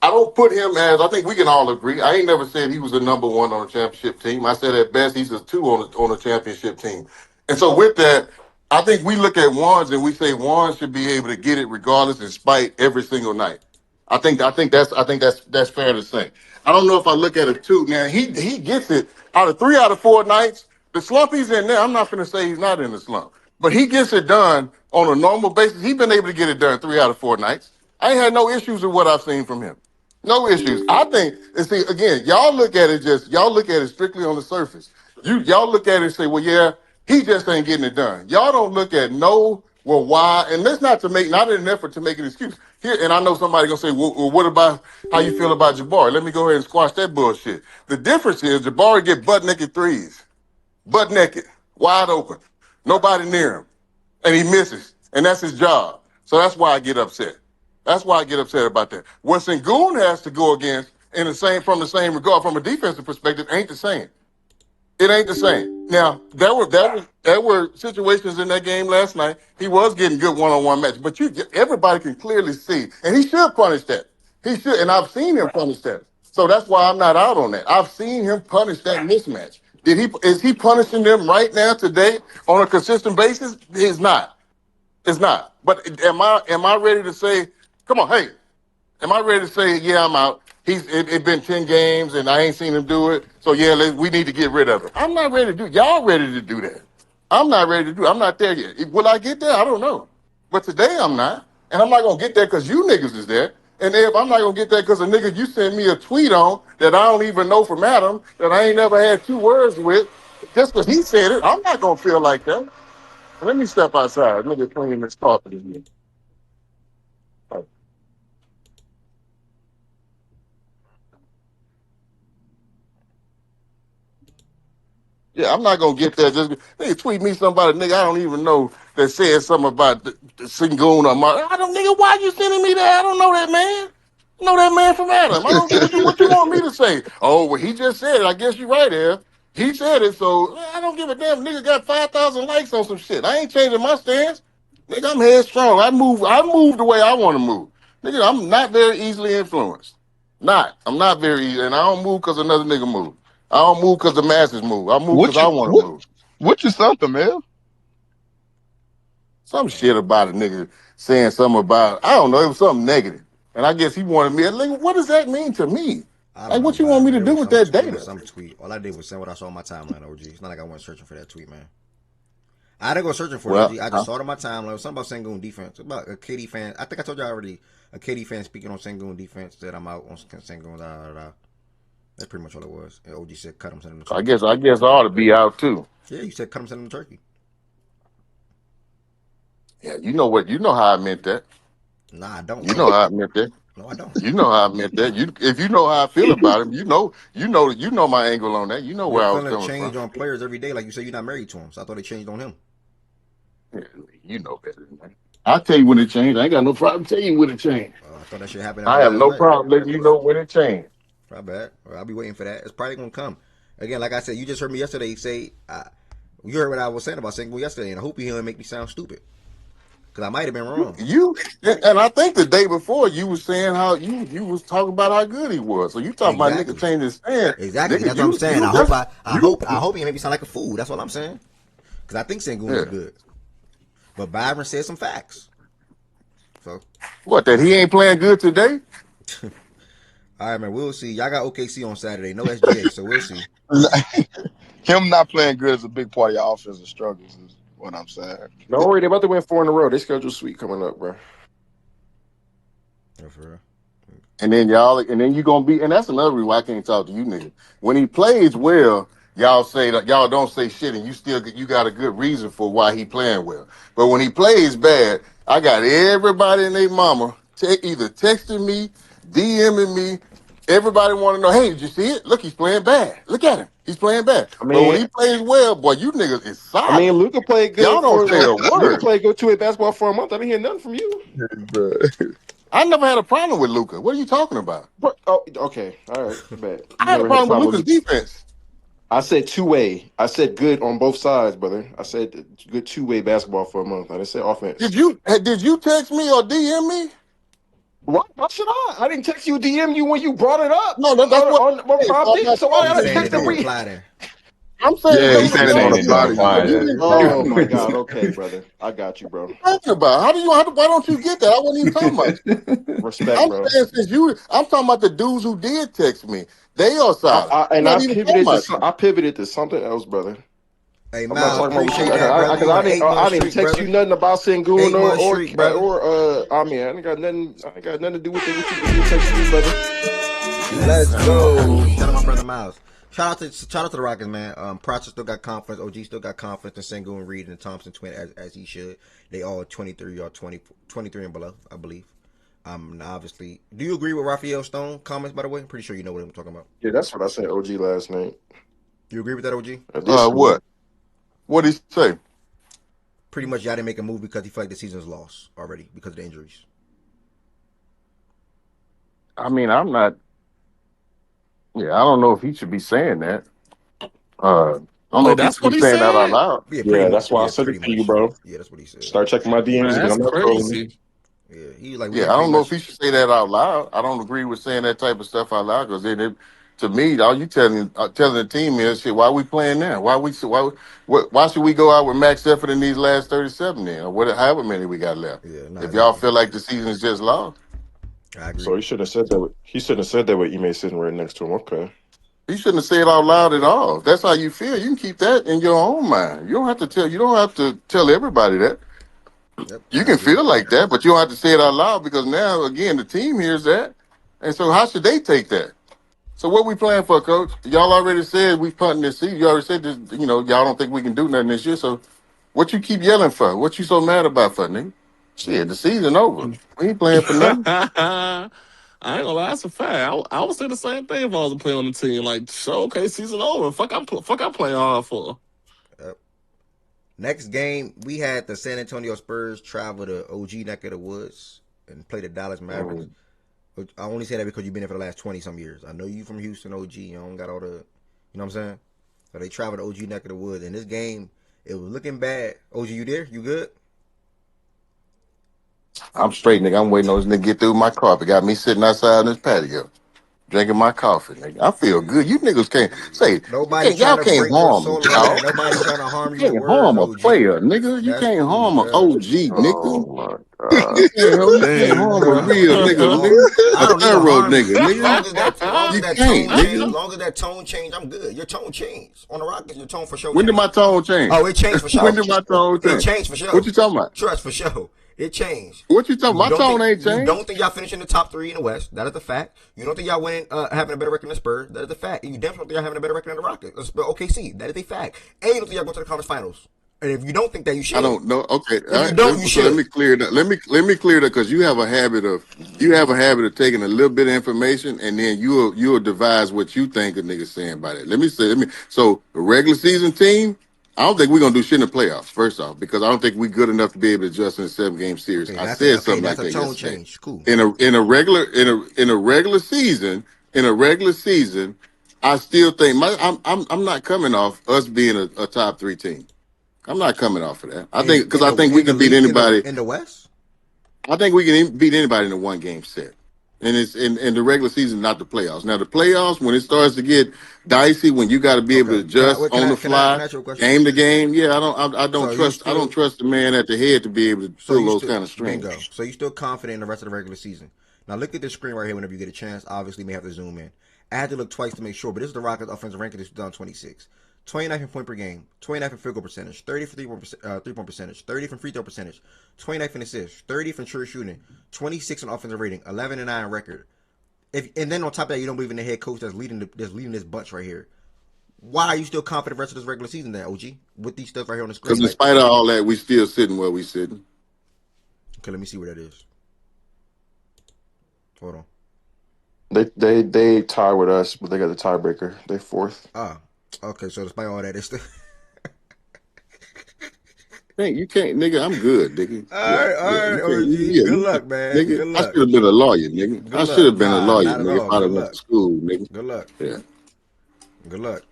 don't put him as, I think we can all agree. I ain't never said he was the number one on a championship team. I said at best he's a 2 on a championship team. And so with that, I think we look at Wands and we say Wands should be able to get it regardless, in spite, every single night. I think that's fair to say. I don't know if I look at it too. Now he gets it out of 3 out of 4 nights. The slump he's in there, I'm not going to say he's not in the slump, but he gets it done on a normal basis. He's been able to get it done 3 out of 4 nights. I ain't had no issues with what I've seen from him. No issues. I think, and see, again, y'all look at it strictly on the surface. Y'all look at it and say, well, yeah, he just ain't getting it done. Y'all don't look at why, and that's not in an effort to make an excuse. Here, and I know somebody gonna say, well, what about how you feel about Jabari? Let me go ahead and squash that bullshit. The difference is Jabari get butt naked threes. Butt naked, wide open. Nobody near him. And he misses. And that's his job. So that's why I get upset. That's why I get upset about that. What Sengun has to go against from the same regard, from a defensive perspective, ain't the same. It ain't the same. Now, there were situations in that game last night. He was getting good one-on-one match, but everybody can clearly see, and he should punish that. He should, and I've seen him punish that. So that's why I'm not out on that. I've seen him punish that mismatch. Is he punishing them right now today on a consistent basis? It's not. It's not. But am I ready to say, come on, hey, am I ready to say, yeah, I'm out? It's been 10 games and I ain't seen him do it. So yeah, we need to get rid of it. I'm not ready to do it. Y'all ready to do that. I'm not ready to do it. I'm not there yet. Will I get there? I don't know. But today I'm not. And I'm not gonna get there because you niggas is there. And if I'm not gonna get there because a nigga you sent me a tweet on that I don't even know from Adam, that I ain't never had 2 words with, just because he said it, I'm not gonna feel like that. Let me step outside. Nigga clean this carpet again. Yeah, I'm not gonna get there. Just nigga tweet me somebody, nigga, I don't even know that said something about the Sengun or my. I don't, nigga. Why you sending me that? I don't know that man. I know that man from Adam. I don't give what you want me to say. Oh, well, he just said it. I guess you're right there. He said it, so I don't give a damn. Nigga got 5,000 likes on some shit. I ain't changing my stance. Nigga, I'm headstrong. I move the way I want to move. Nigga, I'm not very easily influenced. I'm not very easy, and I don't move because another nigga move. I don't move because the masses move. I move because I want to move. What you something, man? Some shit about a nigga saying something about, I don't know, it was something negative. And I guess he wanted me, like, what does that mean to me? Like, what you want me to do with that data? Some tweet. All I did was send what I saw on my timeline, OG. It's not like I went searching for that tweet, man. I didn't go searching for it, OG. I just saw it on my timeline. It was something about Sengun defense. About a KD fan. I think I told you already. A KD fan speaking on Sengun defense said I'm out on Sengun. That's pretty much all it was. And OG said cut him, send him to Turkey. I guess I ought to be out too. Yeah, you said cut him, send him to Turkey. Yeah, you know what? You know how I meant that. Nah, I don't. You know how I meant that. No, I don't. You know how I meant that. If you know how I feel about him, you know my angle on that. You know where I was coming change from. On players every day, like you say, you're not married to him. So I thought they changed on him. Yeah, you know better than that. I'll tell you when it changed. I ain't got no problem telling you when it changed. I thought that shit happened. I have no problem letting you know when it changed. Not bad. I'll be waiting for that. It's probably gonna come. Again, like I said, you just heard me yesterday say. You heard what I was saying about Sengun yesterday, and I hope he don't make me sound stupid. Because I might have been wrong. And I think the day before you was saying how you was talking about how good he was. So you talking about nigga changing his stand. Exactly. Nigga, that's what I'm saying. I hope he make me sound like a fool. That's what I'm saying. Because I think Sengun is good. But Byron said some facts. So what, that he ain't playing good today? All right, man. We'll see. Y'all got OKC on Saturday. No SGA, so we'll see. Him not playing good is a big part of your offensive struggles, is what I'm saying. Don't worry, they're about to win 4 in a row. They schedule sweet coming up, bro. Yeah, for real. And then you gonna be, and that's another reason why I can't talk to you niggas. When he plays well, y'all say that y'all don't say shit, and you got a good reason for why he playing well. But when he plays bad, I got everybody and their mama either texting me, DMing me. Everybody want to know, hey, did you see it? Look, he's playing bad. Look at him. He's playing bad. But when he plays well, boy, you niggas is solid. I mean, Luka played good. Y'all don't say a word. Luka played good 2-way basketball for a month. I didn't hear nothing from you. I never had a problem with Luka. What are you talking about? Oh, okay. All right. Bad. I had a problem with Luka's defense. I said 2-way. I said good on both sides, brother. I said good 2-way basketball for a month. I didn't say offense. Did you text me or DM me? Why should I? I didn't text you, DM you when you brought it up. No, that's what prompted. So I gotta text him. I'm saying, he said it on the body. Oh my god. Okay, brother. I got you, bro. What are you talking about? Why don't you get that? I wasn't even talking about. Respect, bro. I'm talking about the dudes who did text me. They are solid. I pivoted to something else, brother. Hey, I'm not talking about because I didn't text you nothing about Sengun or I mean I ain't got nothing to do with it. What you text me, brother? Let's go. Shout out my brother Miles. Shout out to the Rockets, man. Proctor still got confidence. OG still got confidence in Sengun, Reed, and the Thompson twin as he should. They all 23 or 23 and below, I believe. Obviously, do you agree with Raphael Stone comments? By the way, I'm pretty sure you know what I'm talking about. Yeah, that's what I said. OG last night. You agree with that, OG? What? What did he say? Pretty much, y'all didn't make a move because he felt like the season's lost already because of the injuries. I mean, I'm not. Yeah, I don't know if he should be saying that. I don't know if he should be saying that out loud. Yeah, that's why I said it to you, bro. Yeah, that's what he said. Start checking my DMs. Man, that's crazy. Yeah, he like. Yeah, I don't know if he should say that out loud. I don't agree with saying that type of stuff out loud because then, to me, all you telling the team is shit. Why are we playing now? Why should we go out with max effort in these last 37 then, or however many we got left? Yeah, if y'all feel like the season is just lost, I agree. So he shouldn't have said that. He shouldn't have said that with Ime sitting right next to him. Okay. You shouldn't have said it out loud at all. If that's how you feel, you can keep that in your own mind. You don't have to tell everybody that. Yep, you can feel like that, but you don't have to say it out loud because now, again, the team hears that. And so how should they take that? So what we playing for, Coach? Y'all already said we punting this season. You already said this, y'all don't think we can do nothing this year. So what you keep yelling for? What you so mad about for, nigga? Shit, the season over. We ain't playing for nothing. I ain't gonna lie, that's a fact. I would say the same thing if I was playing on the team. Like, so okay, season over. Fuck, I'm playing hard for. Next game, we had the San Antonio Spurs travel to OG neck of the woods and play the Dallas Mavericks. I only say that because you've been there for the last 20-some years. I know you from Houston, OG. You don't got all the, you know what I'm saying? So they traveled to OG neck of the woods. And this game, it was looking bad. OG, you there? You good? I'm straight, nigga. I'm waiting on this nigga to get through my carpet. Got me sitting outside on this patio. Drinking my coffee, nigga. I feel good. You niggas can't say y'all can't harm me, dog. Nobody's trying to harm you. You can't harm a player, nigga. You can't harm an OG, nigga. Oh my god. You can't harm a real nigga. A thorough nigga, nigga. You can't, nigga. As long as that tone change, I'm good. Your tone changed. On the Rockets, your tone for sure. When did my tone change? Oh, it changed for sure. When did my tone change? It changed for sure. What you talking about? Trust for sure. It changed. What you talking about? My tone ain't changed. You don't think y'all finishing the top 3 in the West. That is the fact. You don't think y'all winning, having a better record than the Spurs. That is the fact. And you definitely don't think y'all having a better record than the Rockets. OKC. That is a fact. And you don't think y'all going to the conference finals. And if you don't think that, you should. I don't know. Okay. If you don't, you should. Let me clear that. Let me clear that because you have a habit of taking a little bit of information and then you'll devise what you think a nigga saying by that. So the regular season team, I don't think we're gonna do shit in the playoffs. First off, because I don't think we're good enough to be able to adjust in a 7-game series. I said something like that. That's a tone change. Cool. In a regular season, I still think I'm not coming off us being a top 3 team. I'm not coming off of that. I think we can beat anybody in the West. I think we can beat anybody in a 1-game set. And it's in the regular season, not the playoffs. Now the playoffs, when it starts to get dicey, when you got to be able to adjust on the fly, game to game. Yeah, I don't trust the man at the head to be able to pull those kind of strings. Bingo. So you're still confident in the rest of the regular season. Now look at this screen right here. Whenever you get a chance, obviously you may have to zoom in. I had to look twice to make sure, but this is the Rockets' offensive ranking. This is 2026. 29th in point per game, 29th in field goal percentage, 30 for three-point percentage, 30 from free throw percentage, 29th in assists, 30 from true shooting, 26 in offensive rating, 11-9 record. And then on top of that, you don't believe in the head coach that's leading this bunch right here. Why are you still confident the rest of this regular season then, OG? With these stuff right here on the screen? Because in spite of all that, we still sitting where we sitting. Okay, let me see where that is. Hold on. They tie with us, but they got the tiebreaker. They 4th. Okay, so despite all that, it's still. You can't, nigga. I'm good, nigga. All right. Good luck, man. Nigga, good luck. I should have been a lawyer, nigga. I should have been a lawyer, nigga. If I'd have went to school, nigga. Good luck. Yeah. Good luck.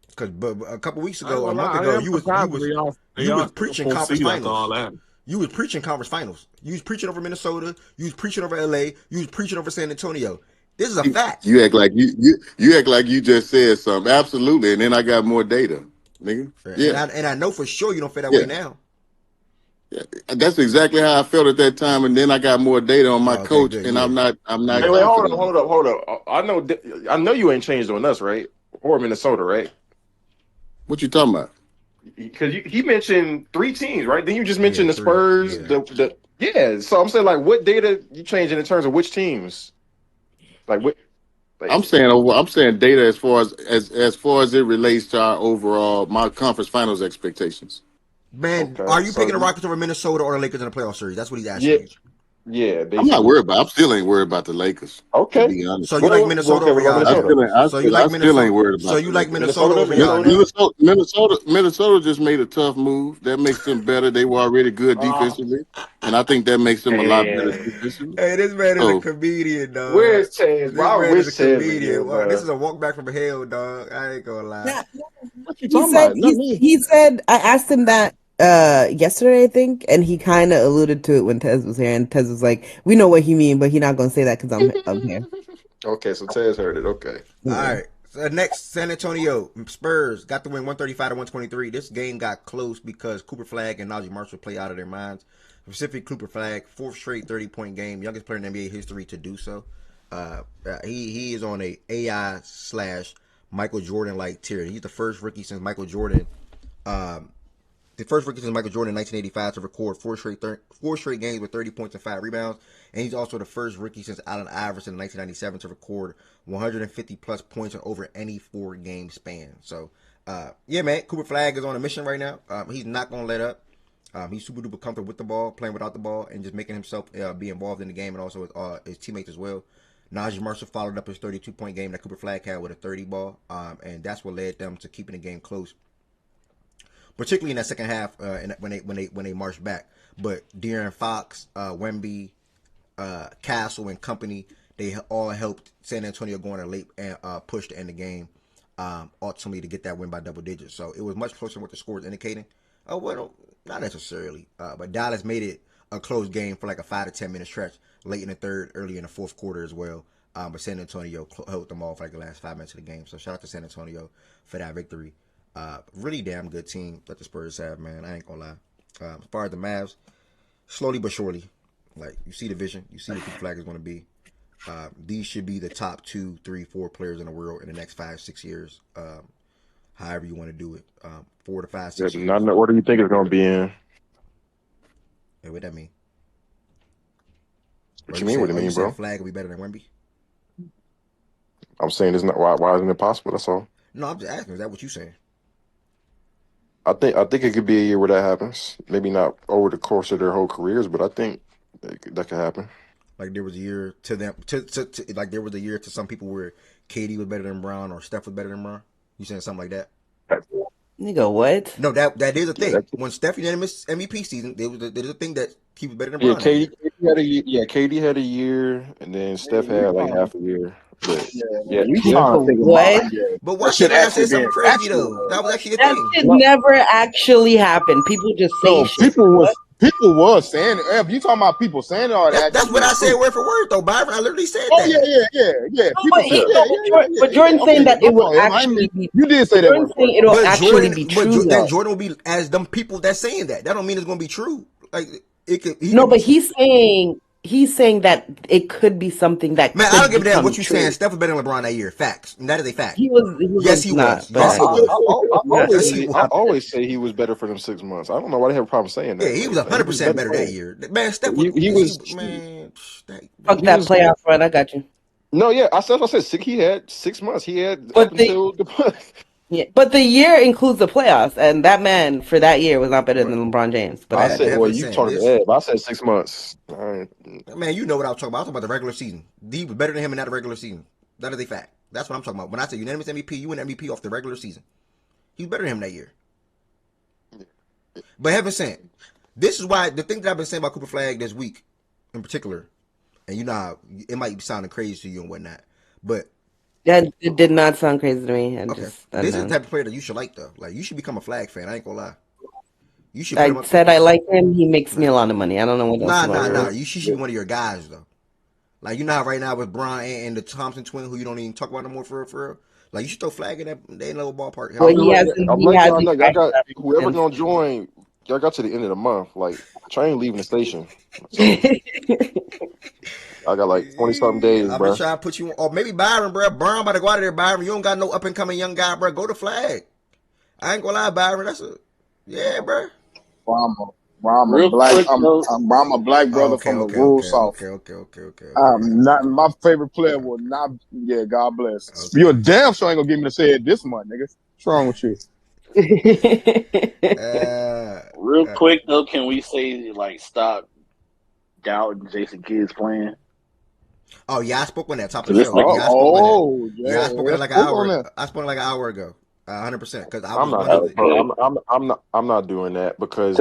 Because a couple weeks ago, a month ago, you was preaching conference finals. You was preaching conference finals. You was preaching over Minnesota. You was preaching over LA. You was preaching over San Antonio. This is a fact. You act like you act like you just said something. Absolutely, and then I got more data, nigga. Yeah, and I know for sure you don't feel that way now. Yeah, that's exactly how I felt at that time, and then I got more data on my coach, and I'm not. Wait, hold up. I know you ain't changed on us, right? Or Minnesota, right? What you talking about? Because he mentioned 3 teams, right? Then you just mentioned the Spurs. So I'm saying, like, what data you changing in terms of which teams? Like what? I'm saying data as far as it relates to our overall my conference finals expectations. Man, are you picking the Rockets over Minnesota or the Lakers in the playoff series? That's what he's asking you. Yeah, I'm not worried about. I still ain't worried about the Lakers. Okay, to be honest. So you like Minnesota over y'all? I still ain't worried about. So you like Minnesota over y'all? Minnesota just made a tough move. That makes them better. They were already good defensively, and I think that makes them a lot better defensively. Hey, this man is a comedian, dog. Where's Chance? This man is a comedian. This is a walk back from hell, dog. I ain't gonna lie. He said. I asked him that yesterday, I think, and he kind of alluded to it when Tez was here, and Tez was like, "We know what he mean, but he not gonna say that because I'm here." Okay, so Tez heard it. Okay. All right. So next, San Antonio Spurs got the win 135-123. This game got close because Cooper Flagg and Najee Marshall play out of their minds. Specifically, Cooper Flagg, 4th straight 30-point game, youngest player in NBA history to do so. He is on a AI / Michael Jordan like tier. He's the first rookie since Michael Jordan. The first rookie since Michael Jordan in 1985 to record 4 straight games with 30 points and 5 rebounds. And he's also the first rookie since Allen Iverson in 1997 to record 150 plus points in over any 4-game span. So, yeah, man, Cooper Flagg is on a mission right now. He's not going to let up. He's super duper comfortable with the ball, playing without the ball, and just making himself be involved in the game, and also his teammates as well. Najee Marshall followed up his 32-point game that Cooper Flagg had with a 30 ball, and that's what led them to keeping the game close, particularly in that second half when they marched back. But De'Aaron Fox, Wemby, Castle, and company, they all helped San Antonio go on a late push to end the game, ultimately to get that win by double digits. So it was much closer than what the score is indicating. Oh, well, not necessarily. But Dallas made it a close game for like a 5 to 10 minute stretch late in the third, early in the fourth quarter as well. But San Antonio held them off like the last 5 minutes of the game. So shout out to San Antonio for that victory. Really damn good team that the Spurs have, man. I ain't gonna lie. As far as the Mavs, slowly but surely, like you see the vision, you see what Cooper Flagg is going to be. These should be the top 2, 3, 4 players in the world in the next 5, 6 years. However you want to do it, 4 to 5, 6 years. Not in the order you think it's going to be in. Hey, what that mean? What you mean? What do you mean, bro? Flagg will be better than Wemby. I'm saying it's not. Why isn't it possible? That's all. No, I'm just asking. Is that what you saying? I think it could be a year where that happens. Maybe not over the course of their whole careers, but I think that could happen. Like there was a year to them, like there was a year to some people where KD was better than Brown or Steph was better than Brown. You saying something like that? Nigga, what? No, that is a thing. When Steph unanimous MVP season, there's a thing that he was better than Yeah, Brown. KD had a year, and then Steph had like half a year. But What? But why should I say something crazy though? That was actually a That thing. shit never actually happened. People just say shit. People was saying it. If you talking about people saying it, or that's what I said word for word though, Byron. I literally said oh, that. Yeah. But Jordan saying that it will actually be. You did say that. Jordan saying it'll actually be true. Then Jordan will be as them people that's saying that. That don't mean it's going to be true. Like it could. But he's saying that it could be something that. Man, I don't give a damn what you saying. Steph was better than LeBron that year. Facts. And that is a fact. He was. Yes, he was. I always say he was better for them 6 months. I don't know why they have a problem saying that. Yeah, he was 100% better that year. Man, Steph was. Man, fuck that playoff run. I got you. No, yeah, I said he had 6 months. He had until the. Yeah, but the year includes the playoffs, and that man for that year was not better than LeBron James. But I said, well, you talking to Ed, but I said 6 months. Man, you know what I was talking about. I was talking about the regular season. He was better than him in that regular season. That is a fact. That's what I'm talking about. When I say unanimous MVP, you win MVP off the regular season. He was better than him that year. But having said, this is why the thing that I've been saying about Cooper Flagg this week, in particular, and you know, it might be sounding crazy to you and whatnot, but. That it did not sound crazy to me. This is the type of player that you should like, though. Like, you should become a Flagg fan. I ain't gonna lie. You should. I said I like him. He makes me a lot of money. I don't know what else. Nah. You should be one of your guys, though. Like, you know how right now with Bron and the Thompson twin, who you don't even talk about no more for real. Like, you should throw Flagg in that little ballpark. Well, I got whoever gonna join. Y'all got to the end of the month. Like, train leaving the station. So, I got like 20-something days, bro. I've been trying to put you on. Or maybe Byron, bro. Byron about to go out of there, Byron. You don't got no up-and-coming young guy, bro. Go to Flagg. I ain't gonna lie, Byron. Bro. I'm a black brother from the rural South. Okay. Not my favorite player will not. Yeah, God bless. Okay. You're damn sure ain't gonna get me to say it this month, nigga. What's wrong with you? Real quick though, can we say like stop doubting Jason Kidd's plan? Oh yeah, I spoke on that top of the show. I spoke on like an hour. I spoke like an hour ago. 100%. Because I'm not doing that because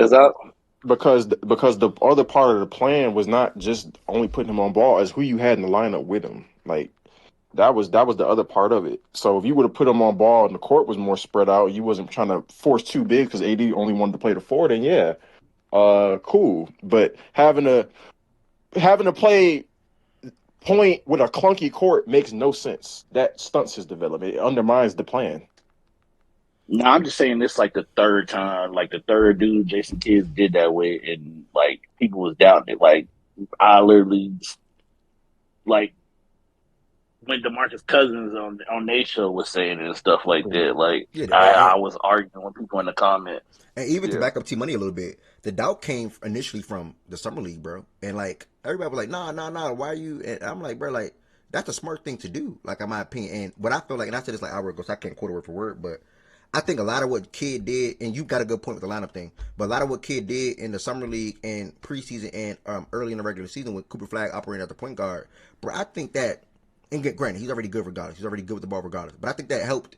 the other part of the plan was not just only putting him on ball, as who you had in the lineup with him. Like That was the other part of it. So if you would have put him on ball and the court was more spread out, you wasn't trying to force too big because AD only wanted to play the 4, then yeah, cool. But having to play point with a clunky court makes no sense. That stunts his development. It undermines the plan. No, I'm just saying this like the third time, like the third dude Jason Kidd did that with, and like people was doubting it. Like I literally, like when DeMarcus Cousins on their show was saying it and stuff like that. Like I was arguing with people in the comments. And even to back up T Money a little bit, the doubt came initially from the summer league, bro. And like everybody was like, nah, why are you? And I'm like, bro, like that's a smart thing to do. Like in my opinion, and what I feel like, and I said this like hour ago, so I can't quote it word for word, but I think a lot of what Kidd did, and you got a good point with the lineup thing, but a lot of what Kidd did in the summer league and preseason and early in the regular season with Cooper Flag operating as the point guard, bro, I think that, and granted, he's already good regardless. He's already good with the ball regardless. But I think that helped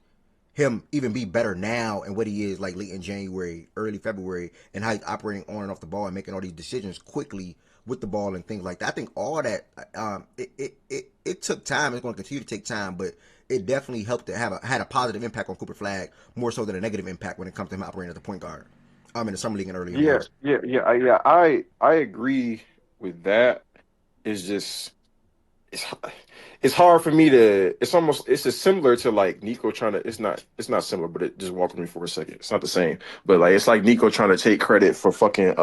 him even be better now and what he is like late in January, early February, and how he's operating on and off the ball and making all these decisions quickly with the ball and things like that. I think all that, it took time. It's going to continue to take time, but it definitely helped to had a positive impact on Cooper Flag, more so than a negative impact when it comes to him operating as a point guard. In the summer league and early. Yeah. I agree with that. It's just it's hard for me to. It's just similar to like Nico trying to. It's not similar, but it just walk with me for a second. It's not the same, but like it's like Nico trying to take credit for fucking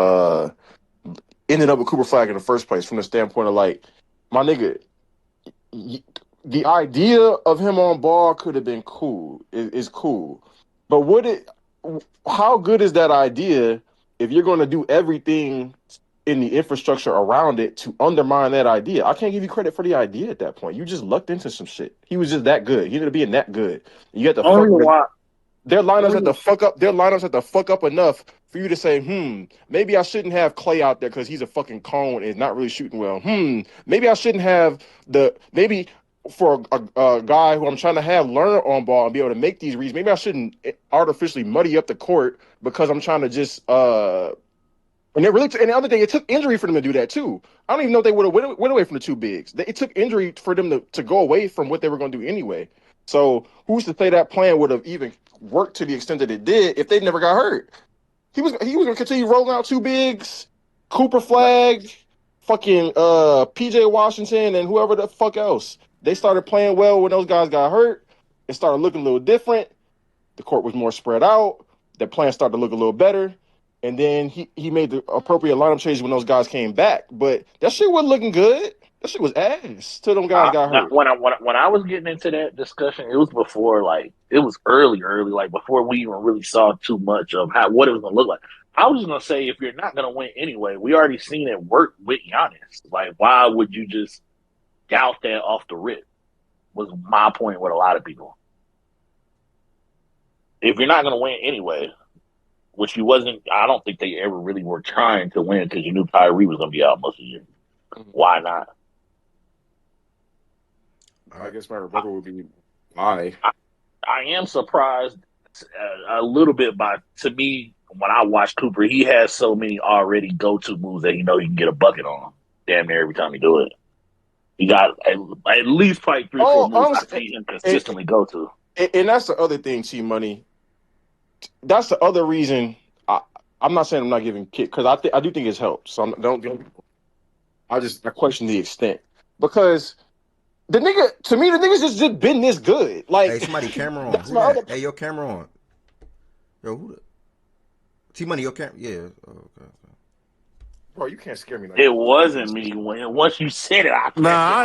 ending up with Cooper Flag in the first place from the standpoint of like, my nigga, the idea of him on ball could have been cool. It's cool, but how good is that idea if you're going to do everything in the infrastructure around it to undermine that idea? I can't give you credit for the idea at that point. You just lucked into some shit. He was just that good. He ended up being that good. You had to fuck. Their lineups had to fuck up. Their lineups had to fuck up enough for you to say, maybe I shouldn't have Clay out there because he's a fucking cone and is not really shooting well. Maybe I shouldn't have for a guy who I'm trying to have learn on ball and be able to make these reads. Maybe I shouldn't artificially muddy up the court because I'm trying to just and the other thing, it took injury for them to do that too. I don't even know if they would have went away from the two bigs. It took injury for them to go away from what they were going to do anyway. So who's to say that plan would have even worked to the extent that it did if they never got hurt? He was going to continue rolling out two bigs, Cooper Flag, fucking PJ Washington, and whoever the fuck else. They started playing well when those guys got hurt. It started looking a little different. The court was more spread out. The plan started to look a little better. And then he made the appropriate lineup change when those guys came back. But that shit wasn't looking good. That shit was ass till them guys got hurt. When I was getting into that discussion, it was before, like, it was early, like before we even really saw too much of what it was going to look like. I was just going to say, if you're not going to win anyway, we already seen it work with Giannis. Like, why would you just doubt that off the rip? Was my point with a lot of people. If you're not going to win anyway, which you wasn't, I don't think they ever really were trying to win because you knew Kyrie was going to be out most of the year. Why not? I guess my rebuttal would be why. I am surprised a little bit to me, when I watch Cooper, he has so many already go-to moves that he can get a bucket on damn near every time he do it. He got at least probably 3-4 moves I see him consistently go to. And that's the other thing, T-Money. That's the other reason I'm not saying I'm not giving Kidd, because I do think it's helped. So I question the extent, because the nigga's just been this good. Like, hey, somebody camera on. Hey, your camera on. Yo, who the T-Money, your camera? Yeah. Oh, okay. Bro, you can't scare me like that. It wasn't me. Once you said it, I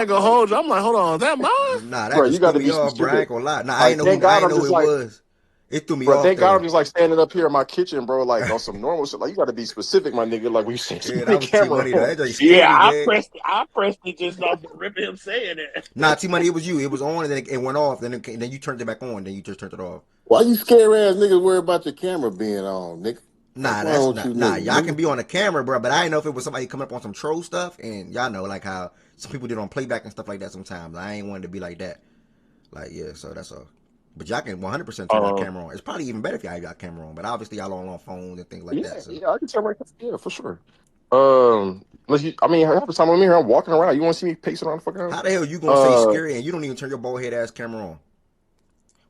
ain't gonna hold you. I'm like, hold on, is that mine? Nah, that just threw me off, bro. I ain't gonna lie. Nah, I ain't know who it was. It threw me off. Thank God I'm just like standing up here in my kitchen, bro, like on some normal shit. Like, you got to be specific, my nigga. Like, we say camera. I pressed it just off the rip of him saying it. Nah, T-Money, it was you. It was on, and then it went off. Then you turned it back on. Then you just turned it off. Why you scary ass niggas worry about your camera being on, nigga? Nah, that's not. Y'all can be on the camera, bro. But I didn't know if it was somebody coming up on some troll stuff, and y'all know like how some people did on playback and stuff like that. Sometimes I ain't wanted to be like that. Like, yeah, so that's all. But y'all can 100% turn that camera on. It's probably even better if y'all got camera on. But obviously y'all on phones and things like that. So. Yeah, I can turn my camera. Yeah, for sure. I mean, half the time I'm in here, I'm walking around. You want to see me pacing around the fucking house? How the hell you gonna say scary and you don't even turn your bald head ass camera on?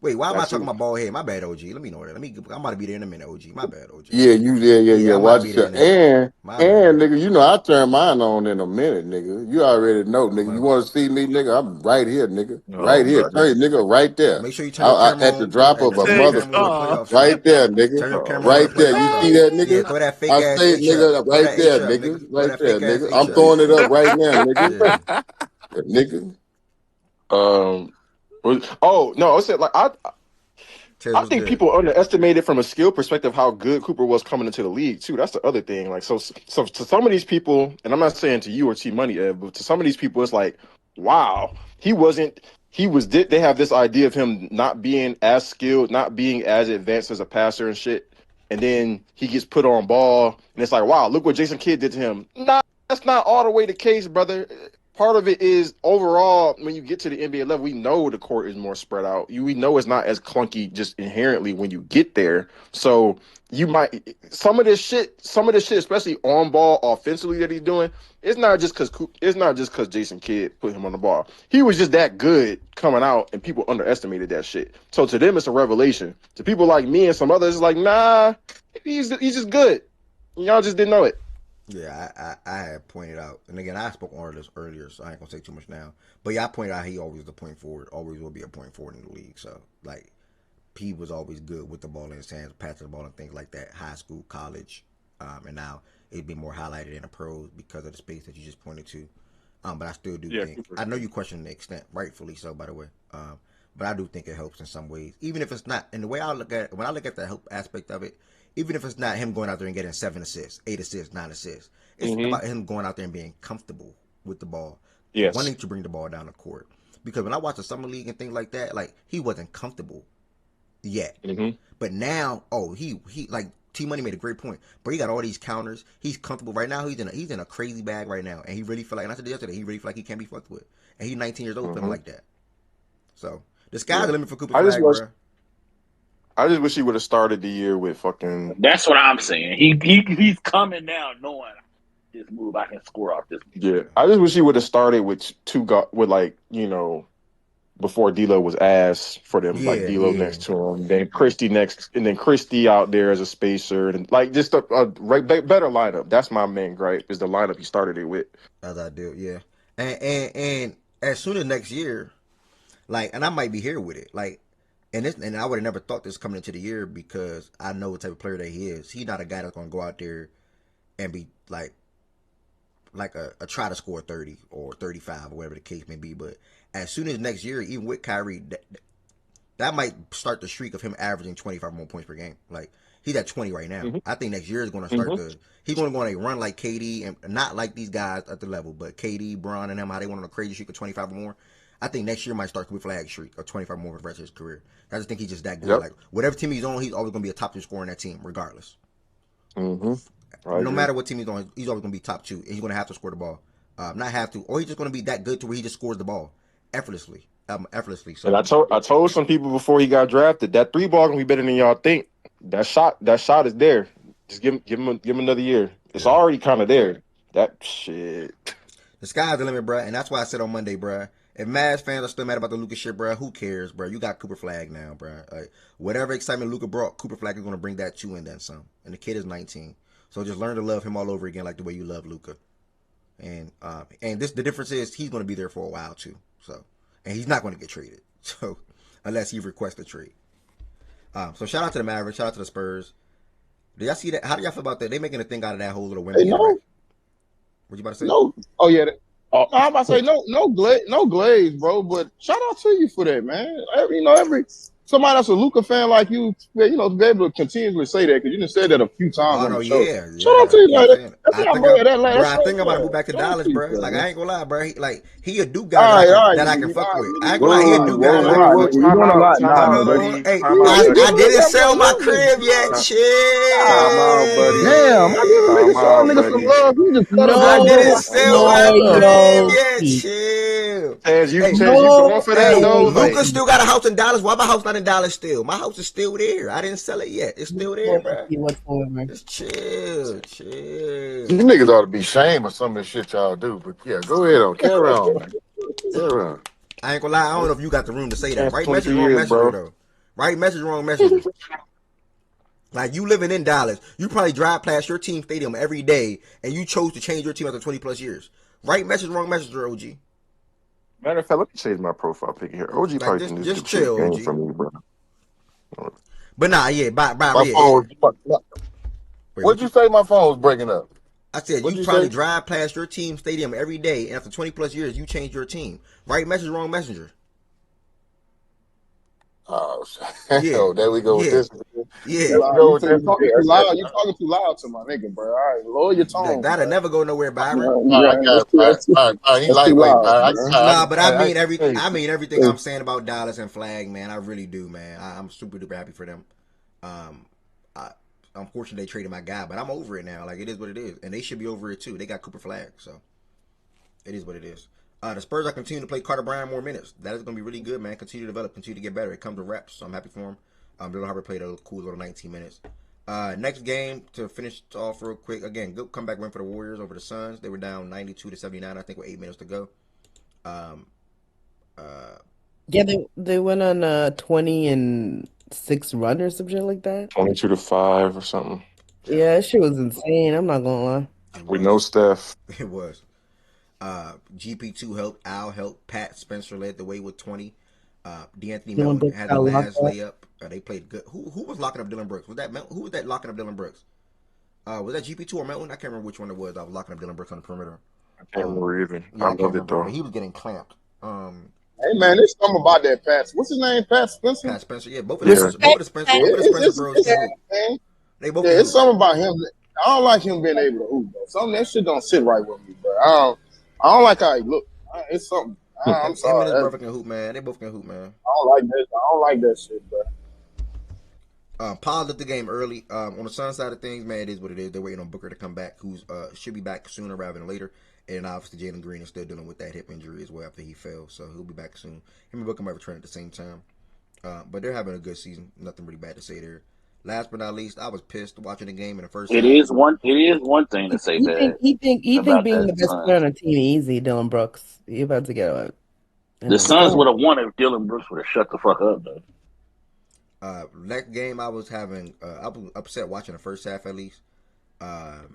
Wait, why am I talking about bald head? My bad, OG. Let me know that. I'm about to be there in a minute, OG. My bad, OG. Yeah. Watch it. And nigga, you know I turn mine on in a minute, nigga. You already know, nigga. You want to see me, nigga? I'm right here, nigga. Right here, nigga, right there. Make sure you turn your camera at the drop of a mother. Right there, nigga. Right there. You see that, nigga? Yeah, throw that fake ass nigga, right there, nigga. Right there, nigga. I'm throwing it up right now, nigga. Nigga. Oh no! I said like I think people underestimated from a skill perspective how good Cooper was coming into the league too. That's the other thing. Like so to some of these people, and I'm not saying to you or T Money, Ed, but to some of these people, it's like, wow, he was. They have this idea of him not being as skilled, not being as advanced as a passer and shit. And then he gets put on ball, and it's like, wow, look what Jason Kidd did to him. Nah, that's not all the way the case, brother. Part of it is overall, when you get to the NBA level, we know the court is more spread out. We know it's not as clunky just inherently when you get there. So you might some of this shit, especially on ball offensively that he's doing, it's not just because Jason Kidd put him on the ball. He was just that good coming out, and people underestimated that shit. So to them, it's a revelation. To people like me and some others, it's like, nah, he's just good. Y'all just didn't know it. Yeah, I had pointed out, and again, I spoke on this earlier, so I ain't gonna say too much now. But yeah, I pointed out he always the point forward, always will be a point forward in the league. So like, he was always good with the ball in his hands, passing the ball and things like that. High school, college, and now it'd be more highlighted in the pros because of the space that you just pointed to. But I still do think I know you question the extent, rightfully so, by the way. But I do think it helps in some ways, even if it's not. And the way I look at it, when I look at the help aspect of it. Even if it's not him going out there and getting 7 assists, 8 assists, 9 assists, it's about him going out there and being comfortable with the ball, wanting to bring the ball down the court. Because when I watch the summer league and things like that, like he wasn't comfortable yet. But now, he like T Money made a great point. But he got all these counters. He's comfortable right now. He's in a crazy bag right now, and he really feel like. And I said yesterday, he really feel like he can't be fucked with. And he's 19 years old, feeling like that. So the sky's the limit for Cooper Flag, bro. I just wish he would have started the year with fucking. That's what I'm saying. He's coming now knowing this move I can score off this. Yeah, I just wish he would have started with before D'Lo was asked for them, like D'Lo next to him, then Christie next, and then Christie out there as a spacer, and like just a better lineup. That's my main gripe is the lineup he started it with. As I do, yeah, and as soon as next year, like, and I might be here with it, like. And I would have never thought this coming into the year because I know what type of player that he is. He's not a guy that's going to go out there and be like a try to score 30 or 35 or whatever the case may be. But as soon as next year, even with Kyrie, that might start the streak of him averaging 25 more points per game. Like, he's at 20 right now. I think next year is going to start he's going to go on a run like KD and not like these guys at the level, but KD, Bron, and them, how they went on a crazy streak of 25 or more. I think next year might start Cooper Flag streak of 25 more for the rest of his career. I just think he's just that good. Like, whatever team he's on, he's always going to be a top 2 scorer in that team, regardless. No matter what team he's on, he's always going to be top 2. And he's going to have to score the ball. Not have to, or he's just going to be that good to where he just scores the ball effortlessly. So, and I told some people before he got drafted that 3 ball gonna be better than y'all think. That shot is there. Just give him another year. It's already kind of there. That shit. The sky's the limit, bro. And that's why I said on Monday, bro. If Mavs fans are still mad about the Luka shit, bro, who cares, bro? You got Cooper Flag now, bro. Like, whatever excitement Luka brought, Cooper Flag is going to bring that too and then some. And the kid is 19. So just learn to love him all over again like the way you love Luka. And the difference is he's going to be there for a while too. So, and he's not going to get traded. So, unless he requests a trade. So shout out to the Mavericks, shout out to the Spurs. Do y'all see that? How do y'all feel about that? They making a thing out of that whole little Wemby. What you about to say? No. Oh yeah. I'm about to say no glaze, bro. But shout out to you for that, man. Every somebody that's a Luka fan like you, to be able to continuously say that because you just said that a few times on the show. Shout out to you, like I think I'm about to move back to Dallas, bro. Like, I ain't gonna lie, bro. He a Duke guy that I can fuck with. I ain't gonna lie, he a Duke guy. Hey, I didn't sell my crib yet. Chill. Damn, I didn't sell my crib yet. Chill. Taz, you going for that though? Luka still got a house in Dallas. Why my house not in Dallas still? My house is still there. I didn't sell it yet. It's still there, bro. Just chill. You niggas ought to be ashamed of some of the shit y'all do. But yeah, go ahead on. Carry on, man. Carry on. I ain't gonna lie. I don't know if you got the room to say that. Right message, wrong messenger, though. Right message, wrong messenger. Like, you living in Dallas, you probably drive past your team stadium every day, and you chose to change your team after 20 plus years. Right message, wrong messenger, OG. Matter of fact, let me change my profile picture here. OG probably can just chill, game OG. for me, bro. But nah, yeah, bye. What'd you say? My phone was breaking up. I said you probably drive past your team stadium every day, and after 20 plus years, you change your team. Right message, wrong messenger. Oh, there we go with this. Yeah, you're talking too loud. You're talking too loud to my nigga, bro. All right, lower your tone. That'll never go nowhere, Byron. All right, he lightweight, Nah, but I mean everything I'm saying about Dallas and Flag, man. I really do, man. I'm super duper happy for them. Unfortunately, they traded my guy, but I'm over it now. Like, it is what it is, and they should be over it too. They got Cooper Flag, so it is what it is. The Spurs are continuing to play Carter Bryant more minutes. That is going to be really good, man. Continue to develop, continue to get better. It comes to reps, so I'm happy for him. Dylan Harper played a cool little 19 minutes. Next game, to finish off real quick. Again, good comeback win for the Warriors over the Suns. They were down 92-79, I think, with 8 minutes to go. Yeah, they went on a 20-6 run or something like that. 22-5 or something. Yeah, that shit was insane. I'm not gonna lie. We know Steph. It was. GP2 helped. Al helped. Pat Spencer led the way with 20. D'Anthony Melton had the last layup. They played good. Who was locking up Dylan Brooks? Was that Melton? Who was that locking up Dylan Brooks? Was that GP2 or Melton? I can't remember which one it was. I was locking up Dylan Brooks on the perimeter. I can't remember either. Yeah, I love it though. He was getting clamped. Hey man, there's something about that Pat. What's his name? Pat Spencer. Pat Spencer. Yeah, both of the Spencer bros. They both. Yeah, it's something about him. I don't like him being able to hoop, bro. Some of that shit don't sit right with me, bro. I don't like how he look. It's something. I'm sorry. Him and his brother can hoop, man. They both can hoop, man. I don't like that. I don't like that shit, bro. Paused up the game early. On the Sun side of things, man, it is what it is. They're waiting on Booker to come back, who's should be back sooner rather than later. And obviously, Jalen Green is still dealing with that hip injury as well after he fell, so he'll be back soon. Him and Booker might return at the same time. But they're having a good season. Nothing really bad to say there. Last but not least, I was pissed watching the game in the first. It is one thing to say that. He think being the best player on the team easy. Dylan Brooks, he about to get out. The Suns would have won if Dylan Brooks would have shut the fuck up, though. Next game, I was upset watching the first half at least. At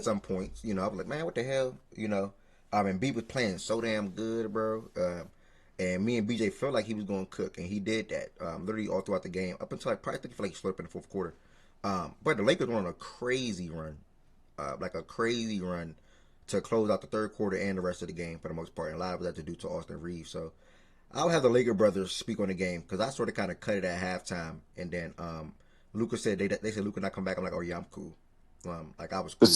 some points, I was like, man, what the hell, and B was playing so damn good, bro. And me and BJ felt like he was going to cook, and he did that literally all throughout the game up until I probably think he slowed up in the fourth quarter. But the Lakers were on a crazy run, to close out the third quarter and the rest of the game for the most part. And a lot of that to do to Austin Reeves. So I'll have the Laker brothers speak on the game because I sort of kind of cut it at halftime, and then Luka said they said Luka not come back. I'm like, oh yeah, I'm cool. I was cool.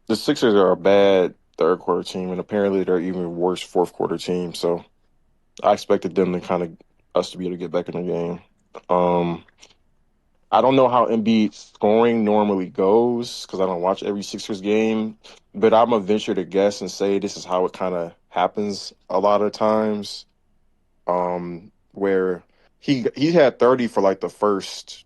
The Sixers are a bad third quarter team, and apparently they're even worse fourth quarter team. So I expected them to us to be able to get back in the game. I don't know how Embiid scoring normally goes because I don't watch every Sixers game, but I'm gonna venture to guess and say this is how it kind of happens a lot of times, where he had 30 for like the first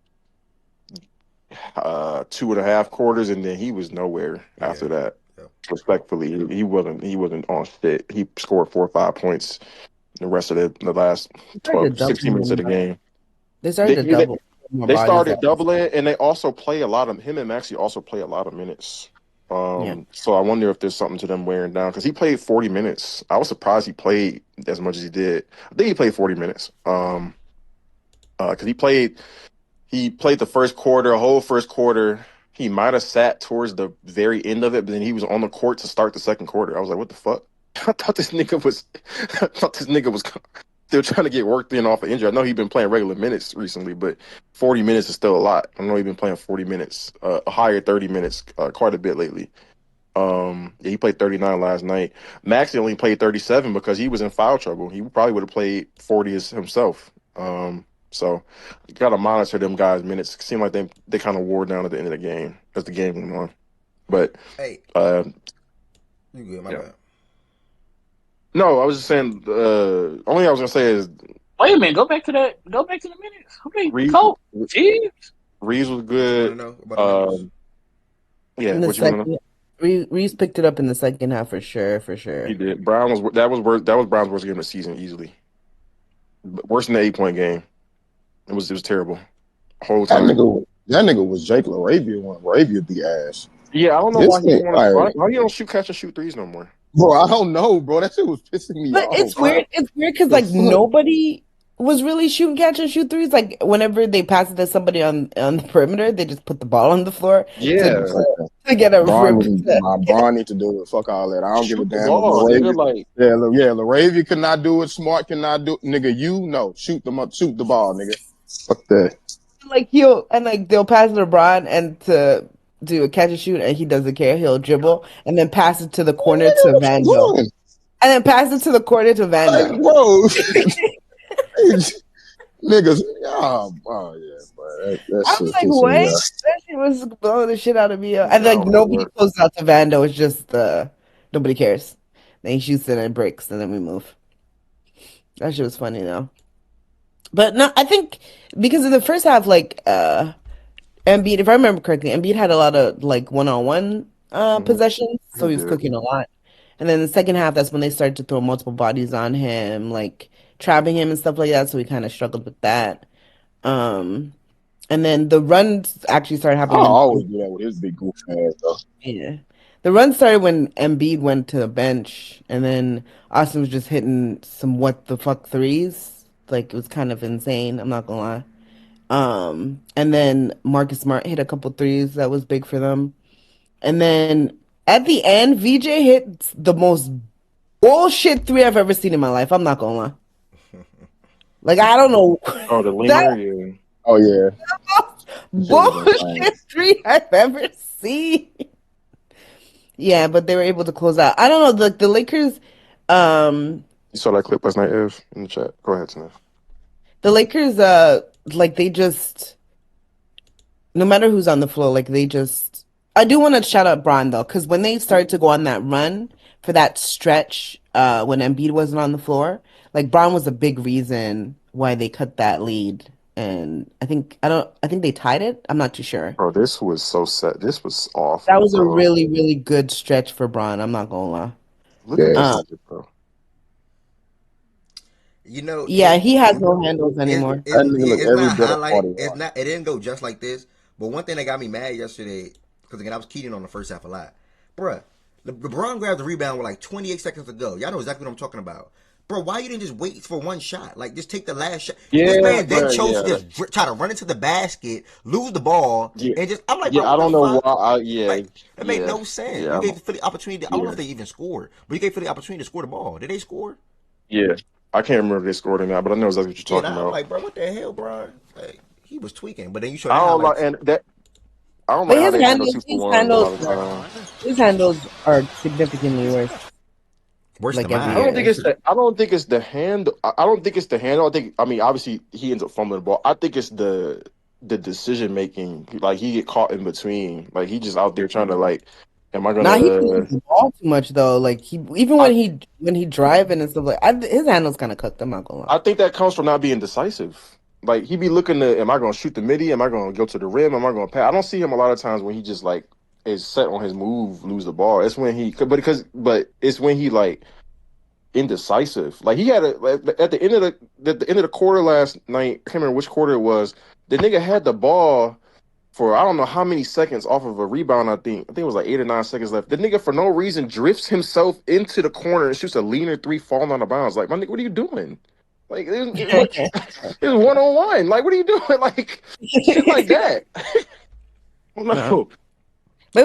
2.5 quarters, and then he was nowhere after that. Yeah. Respectfully, he wasn't on shit. He scored 4 or 5 points the rest of the last 16 minutes of the game. They started to double. They started doubling, and they also play a lot of him and Maxey also play a lot of minutes. So I wonder if there's something to them wearing down because he played 40 minutes. I was surprised he played as much as he did. I think he played 40 minutes. Because he played the first quarter, a whole first quarter. He might have sat towards the very end of it, but then he was on the court to start the second quarter. I was like, what the fuck? I thought this nigga was still trying to get worked in off of injury. I know he's been playing regular minutes recently, but 40 minutes is still a lot. I know he's been playing 40 minutes, a higher 30 minutes, quite a bit lately. He played 39 last night. Maxey only played 37 because he was in foul trouble. He probably would have played 40 himself. So you got to monitor them guys' minutes. It seemed like they kind of wore down at the end of the game as the game went on. But hey, you good? My bad. No, I was just saying. Only I was gonna say is. Wait a minute. Go back to the minutes. Okay, Reeves, Colt. Jeez. Reeves was good. Yeah, In the what you want to know? Reeves picked it up in the second half for sure. He did. Brown was Brown's worst game of the season easily. Worse than the 8-point game. It was terrible. Whole time. That nigga was Jake LaRavia when LaRavia beat ass. Yeah, I don't know why he don't catch and shoot threes no more. Bro, I don't know, bro. That shit was pissing me off. It's weird. It's weird because like nobody was really shooting catch and shoot threes. Like whenever they pass it to somebody on the perimeter, they just put the ball on the floor. Yeah, to get a Bron need to do it. Fuck all that. I don't give a damn. LaRavia could not do it. Smart cannot do it. Nigga, shoot the ball, nigga. Fuck that. Like they'll pass to LeBron and to do a catch and shoot, and he doesn't care. He'll dribble and then pass it to the corner to Vando, and then pass it to the corner to Vando. Like, bro, niggas, yeah, bro. I'm like, what? That shit was blowing the shit out of me. And like nobody closes out to Vando. It's just nobody cares. Then he shoots it and breaks, and then we move. That shit was funny though. But no, I think because in the first half, like Embiid, if I remember correctly, Embiid had a lot of like one-on-one possessions, so he was cooking a lot. And then the second half, that's when they started to throw multiple bodies on him, like trapping him and stuff like that. So he kind of struggled with that. And then the runs actually started happening. I always do that with his big goof ass, though. Yeah. The run started when Embiid went to the bench, and then Austin was just hitting some what the fuck threes. Like, it was kind of insane. I'm not gonna lie. And then Marcus Smart hit a couple threes that was big for them. And then at the end, VJ hit the most bullshit three I've ever seen in my life. I'm not gonna lie. Like, I don't know. Oh, the leaner, yeah. Oh yeah. Bullshit three I've ever seen. Yeah, but they were able to close out. I don't know. The Lakers. You saw that clip last night, Ev, in the chat. Go ahead, Smith. The Lakers, like they just, no matter who's on the floor, like they just. I do want to shout out Bron though, because when they started to go on that run for that stretch, when Embiid wasn't on the floor, like Bron was a big reason why they cut that lead. And I think they tied it. I'm not too sure. Bro, this was so set. This was awful. That was a really, really good stretch for Bron. I'm not gonna lie. Look at this, bro. Yeah, he has no handles anymore. It's not. It didn't go just like this. But one thing that got me mad yesterday, because again I was keying on the first half a lot, bruh. LeBron grabbed the rebound with like 28 seconds to go. Y'all know exactly what I'm talking about. Bro, why you didn't just wait for one shot? Like, just take the last shot. This man then chose to just try to run into the basket, lose the ball, and just. I'm like, bro, I don't know why. It made no sense. You gave Philly opportunity. I don't know if they even scored, but you gave Philly opportunity to score the ball. Did they score? Yeah, I can't remember if they scored or not, but I know exactly what you're talking about. I'm like, bro, what the hell, bro? Like, he was tweaking, but then you showed. I don't like, and that. I don't know how his handles are significantly worse. Like I don't think it's the handle. I don't think it's the handle. I mean, obviously he ends up fumbling the ball. I think it's the decision making. Like he get caught in between. Like he just out there trying to like. Am I gonna? Nah, he pushes the ball too much though. Like when he driving and stuff like his handles kind of cooked. I'm not gonna lie. I think that comes from not being decisive. Like he be looking to, am I gonna shoot the midi? Am I gonna go to the rim? Am I gonna pass? I don't see him a lot of times when he just like is set on his move, lose the ball. It's when but it's when he like indecisive. Like he had at the end of the quarter last night. I can't remember which quarter it was. The nigga had the ball for I don't know how many seconds off of a rebound. I think it was like 8 or 9 seconds left. The nigga for no reason drifts himself into the corner and shoots a leaner three falling on the bounds. Like my nigga, what are you doing? Like it's 1-on-1. Like what are you doing? Like shit like that. No. But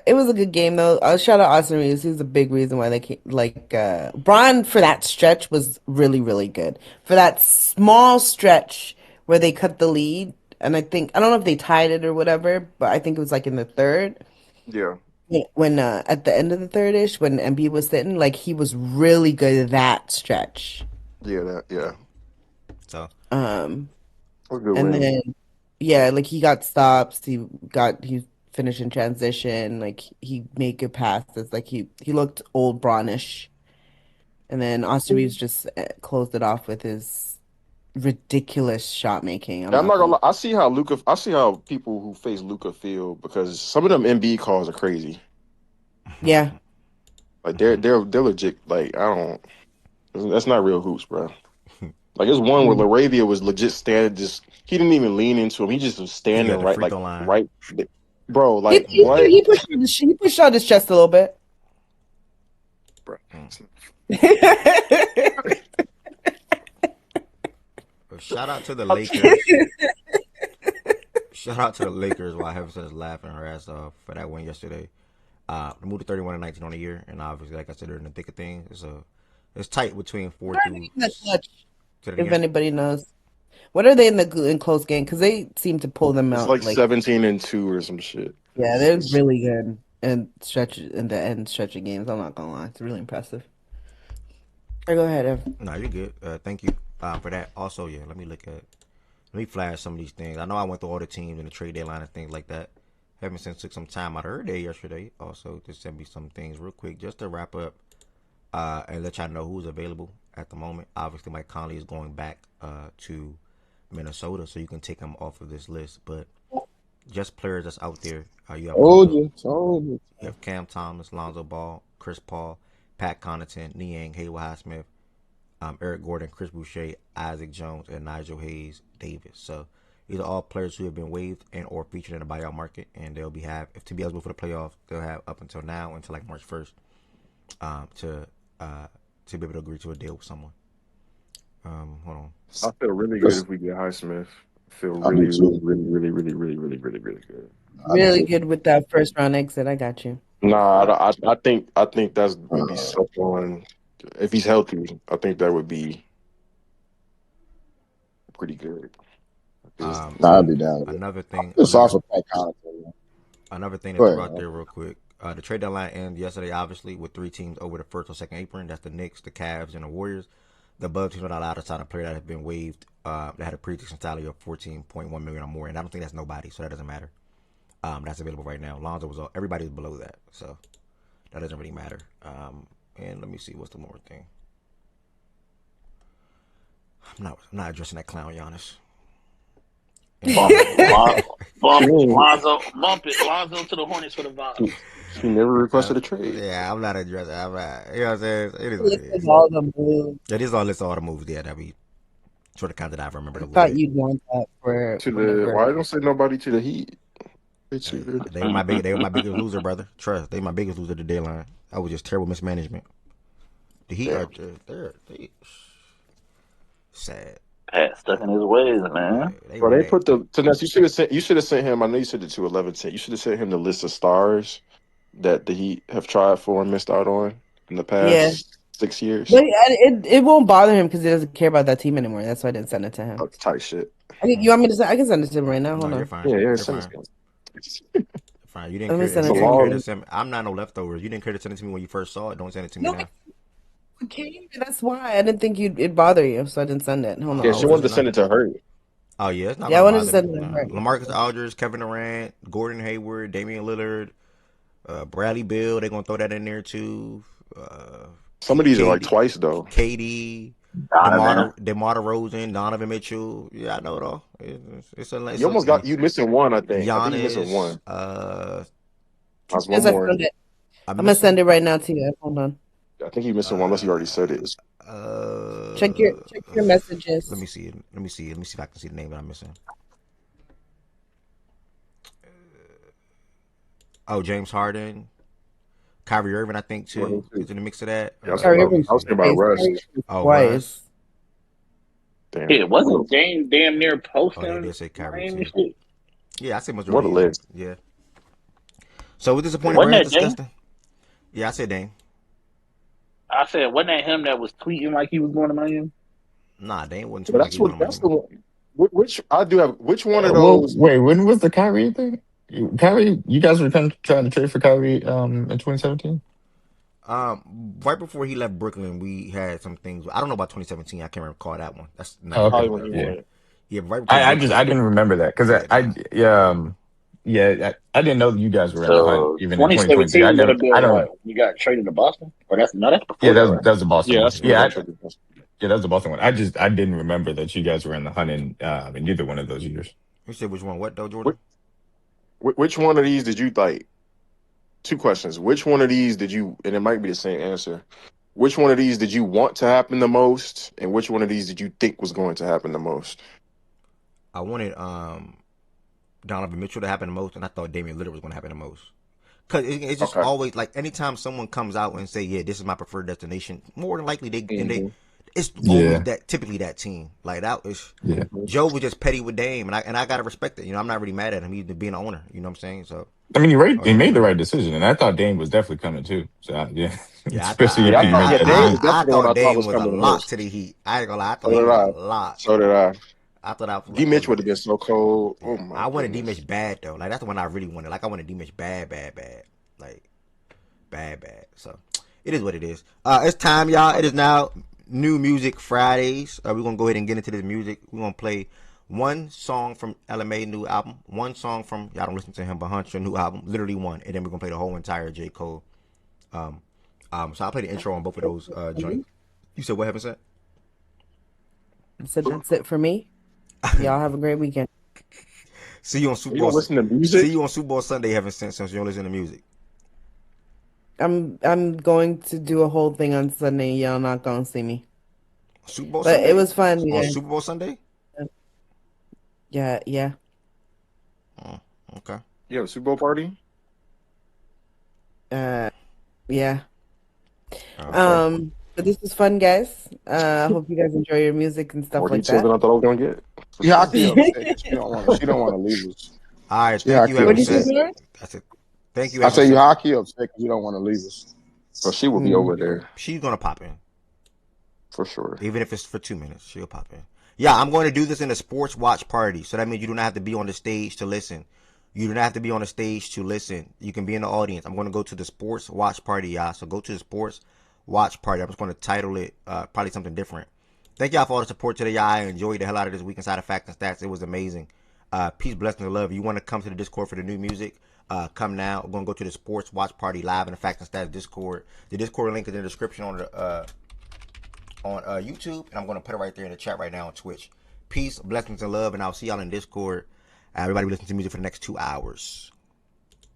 it was a good game though. I'll shout out Austin Reeves. He's a big reason why they came. Like Bron for that stretch was really, really good. For that small stretch where they cut the lead, and I don't know if they tied it or whatever, but I think it was like in the third. Yeah. When at the end of the third-ish, when Embiid was sitting, like he was really good at that stretch. Yeah. So. And then like he got stops. He finished in transition. Like he made good passes. Like he looked old Bronish. And then Austin Reeves just closed it off with his ridiculous shot making. I'm not gonna lie. I see how people who face Luka feel, because some of them Embiid calls are crazy. Yeah. Like they're legit. Like that's not real hoops, bro. Like there's one where Laravia was legit standing, he didn't even lean into him. He just was standing right. Bro, like what? He pushed out his chest a little bit. Bro. Shout out to the Lakers. Shout out to the Lakers while Henderson's laughing her ass off for that win yesterday. They moved to 31-19 on the year, and obviously, like I said, they're in the thick of things. It's tight between 4 through. If anybody knows, what are they in close game? Because they seem to pull them out. It's like 17-2 or some shit. Yeah, they're really good in the end stretch of games. I'm not gonna lie, it's really impressive. Right, go ahead, Ev. No, you're good. Thank you for that. Also, yeah, let me flash some of these things. I know I went through all the teams and the trade deadline and things like that. Henderson took some time out of her day yesterday also to send me some things real quick just to wrap up and let y'all know who's available at the moment. Obviously, Mike Conley is going back to Minnesota, so you can take him off of this list. But just players that's out there. You have Cam Thomas, Lonzo Ball, Chris Paul, Pat Connaughton, Niang, Haywood Highsmith, Eric Gordon, Chris Boucher, Isaac Jones, and Nigel Hayes Davis. So these are all players who have been waived and or featured in the buyout market, and they'll if to be eligible for the playoffs, they'll have up until now, until like March 1st, to be able to agree to a deal with someone. Hold on. I feel really good if we get Highsmith. I feel really good. Really good with that first round exit. I got you. Nah, I think that's would be someone. If he's healthy, I think that would be pretty good. I'd be down. Another thing. It's also Pat Connaughton. Another thing to throw out there real quick. The trade deadline ended yesterday, obviously, with 3 teams over the first or second apron. That's the Knicks, the Cavs, and the Warriors. The above teams are not allowed to sign a player that has been waived that had a pre-existing salary of $14.1 million or more, and I don't think that's nobody, so that doesn't matter. That's available right now. Lonzo was everybody was below that, so that doesn't really matter. And let me see what's the more thing. I'm not addressing that clown, Giannis. Lonzo to the Hornets for the vibe. He never requested a trade. Yeah, I'm not addressing. You know what I'm saying? It is what it is. All the moves. It is all list all the moves there that we sort of counted out. I remember. I thought you'd want that for why don't say nobody to the Heat? They were my biggest loser, brother. Trust, they my biggest loser to deadline. I was just terrible mismanagement. The Heat are they sad. Pat stuck in his ways, man. Bro, they put you should have sent him. I know you said it to 11-10. You should have sent him the list of stars that the Heat have tried for and missed out on in the past 6 years. But it won't bother him because he doesn't care about that team anymore. That's why I didn't send it to him. That's tight shit. You want me to send? I can send it to him right now. Hold on. You're fine. Yeah, send it. Fine. You didn't care to send me. I'm not no leftovers. You didn't care to send it to me when you first saw it. Don't send it to me now. Okay, that's why I didn't think it'd bother you, so I didn't send it. Hold on. Yeah, she wanted to send it to her. Oh yeah, it's not. Yeah, I wanted to send it to her. LaMarcus Aldridge, Kevin Durant, Gordon Hayward, Damian Lillard, Bradley Beal. They're gonna throw that in there too. Some of these are like twice though. KD, DeMar DeRozan, Donovan Mitchell. Yeah, I know it all. It's you almost got you missing one. I think. Giannis, I think you missing one. One more. I'm gonna send it right now to you. Hold on. I think you're missing one unless you already said it. Check your messages. Let me see if I can see the name that I'm missing. James Harden, Kyrie Irving, I think too is in the mix of that. I was thinking about Russ. Twice. Damn. Yeah, wasn't James damn near posting? Oh, they did say Kyrie too. Yeah, I say majority. What a list. Yeah. So with disappointing, we're disgusting. Yeah, I said Dame. I said, wasn't that him that was tweeting like he was going to Miami? Nah, Dame wasn't tweeting. That's the one. Which I do have. Which one of those? Wait, when was the Kyrie thing? Kyrie, you guys were trying to trade for Kyrie in 2017. Right before he left Brooklyn, we had some things. I don't know about 2017. I can't recall that one. That's not. Okay. Yeah. Right. I didn't remember that because I didn't know that you guys were in the hunt even in 2022. 2017 would have been what? You got traded to Boston? Or that's before that was the Boston one. That's that was the Boston one. I didn't remember that you guys were in the hunt in either one of those years. You said which one? What though, Jordan? Which one of these did you like? Two questions. Which one of these did you? And it might be the same answer. Which one of these did you want to happen the most, and which one of these did you think was going to happen the most? I wanted Donovan Mitchell to happen the most, and I thought Damian Lillard was going to happen the most. Because it's just always like anytime someone comes out and say, "Yeah, this is my preferred destination," more than likely it's always typically that team. Like that was Joe was just petty with Dame, and I gotta respect it. You know, I'm not really mad at him. He's being an owner. You know what I'm saying? So I mean, he made the right decision, and I thought Dame was definitely coming too. So especially I thought Dame was a lot to the Heat. I ain't gonna lie, I thought he was a lot. So did I. I thought D Mitch would have been so cold. Oh my! I wanted D Mitch bad though. Like that's the one I really wanted. Like I wanted D Mitch bad. Like bad. So it is what it is. It's time, y'all. It is now New Music Fridays. We're gonna go ahead and get into this music. We're gonna play one song from LMA new album, one song from y'all don't listen to him, but Hunter new album, literally one, and then we're gonna play the whole entire J. Cole. So I'll play the intro on both of those joints. You said what happened, Seth? So that's it for me. Y'all have a great weekend. See you on Super Bowl. Listen to music. See you on Super Bowl Sunday. Haven't since you don't listen to music. I'm going to do a whole thing on Sunday. Y'all not gonna see me. Super Bowl but Sunday? It was fun. On Super Bowl Sunday? Yeah. Oh, okay. You have a Super Bowl party? Yeah. But this was fun, guys. I hope you guys enjoy your music and stuff More like details that. than I thought I was gonna get. Yeah, I feel she don't want to leave us. All right, thank you. What did you say? That's it. Thank you. I say you hockey upset because you don't want to leave us. So she will be over there. She's gonna pop in for sure. Even if it's for 2 minutes, she'll pop in. Yeah, I'm going to do this in a sports watch party. So that means you do not have to be on the stage to listen. You do not have to be on the stage to listen. You can be in the audience. I'm going to go to the sports watch party, y'all. So go to the sports watch party. I'm just going to title it probably something different. Thank y'all for all the support today, y'all. I enjoyed the hell out of this week inside of Facts and Stats. It was amazing. Peace, blessings, and love. If you want to come to the Discord for the new music, come now. We're going to go to the sports watch party live in the Facts and Stats Discord. The Discord link is in the description on YouTube, and I'm going to put it right there in the chat right now on Twitch. Peace, blessings, and love, and I'll see y'all in Discord. Everybody listen to music for the next 2 hours.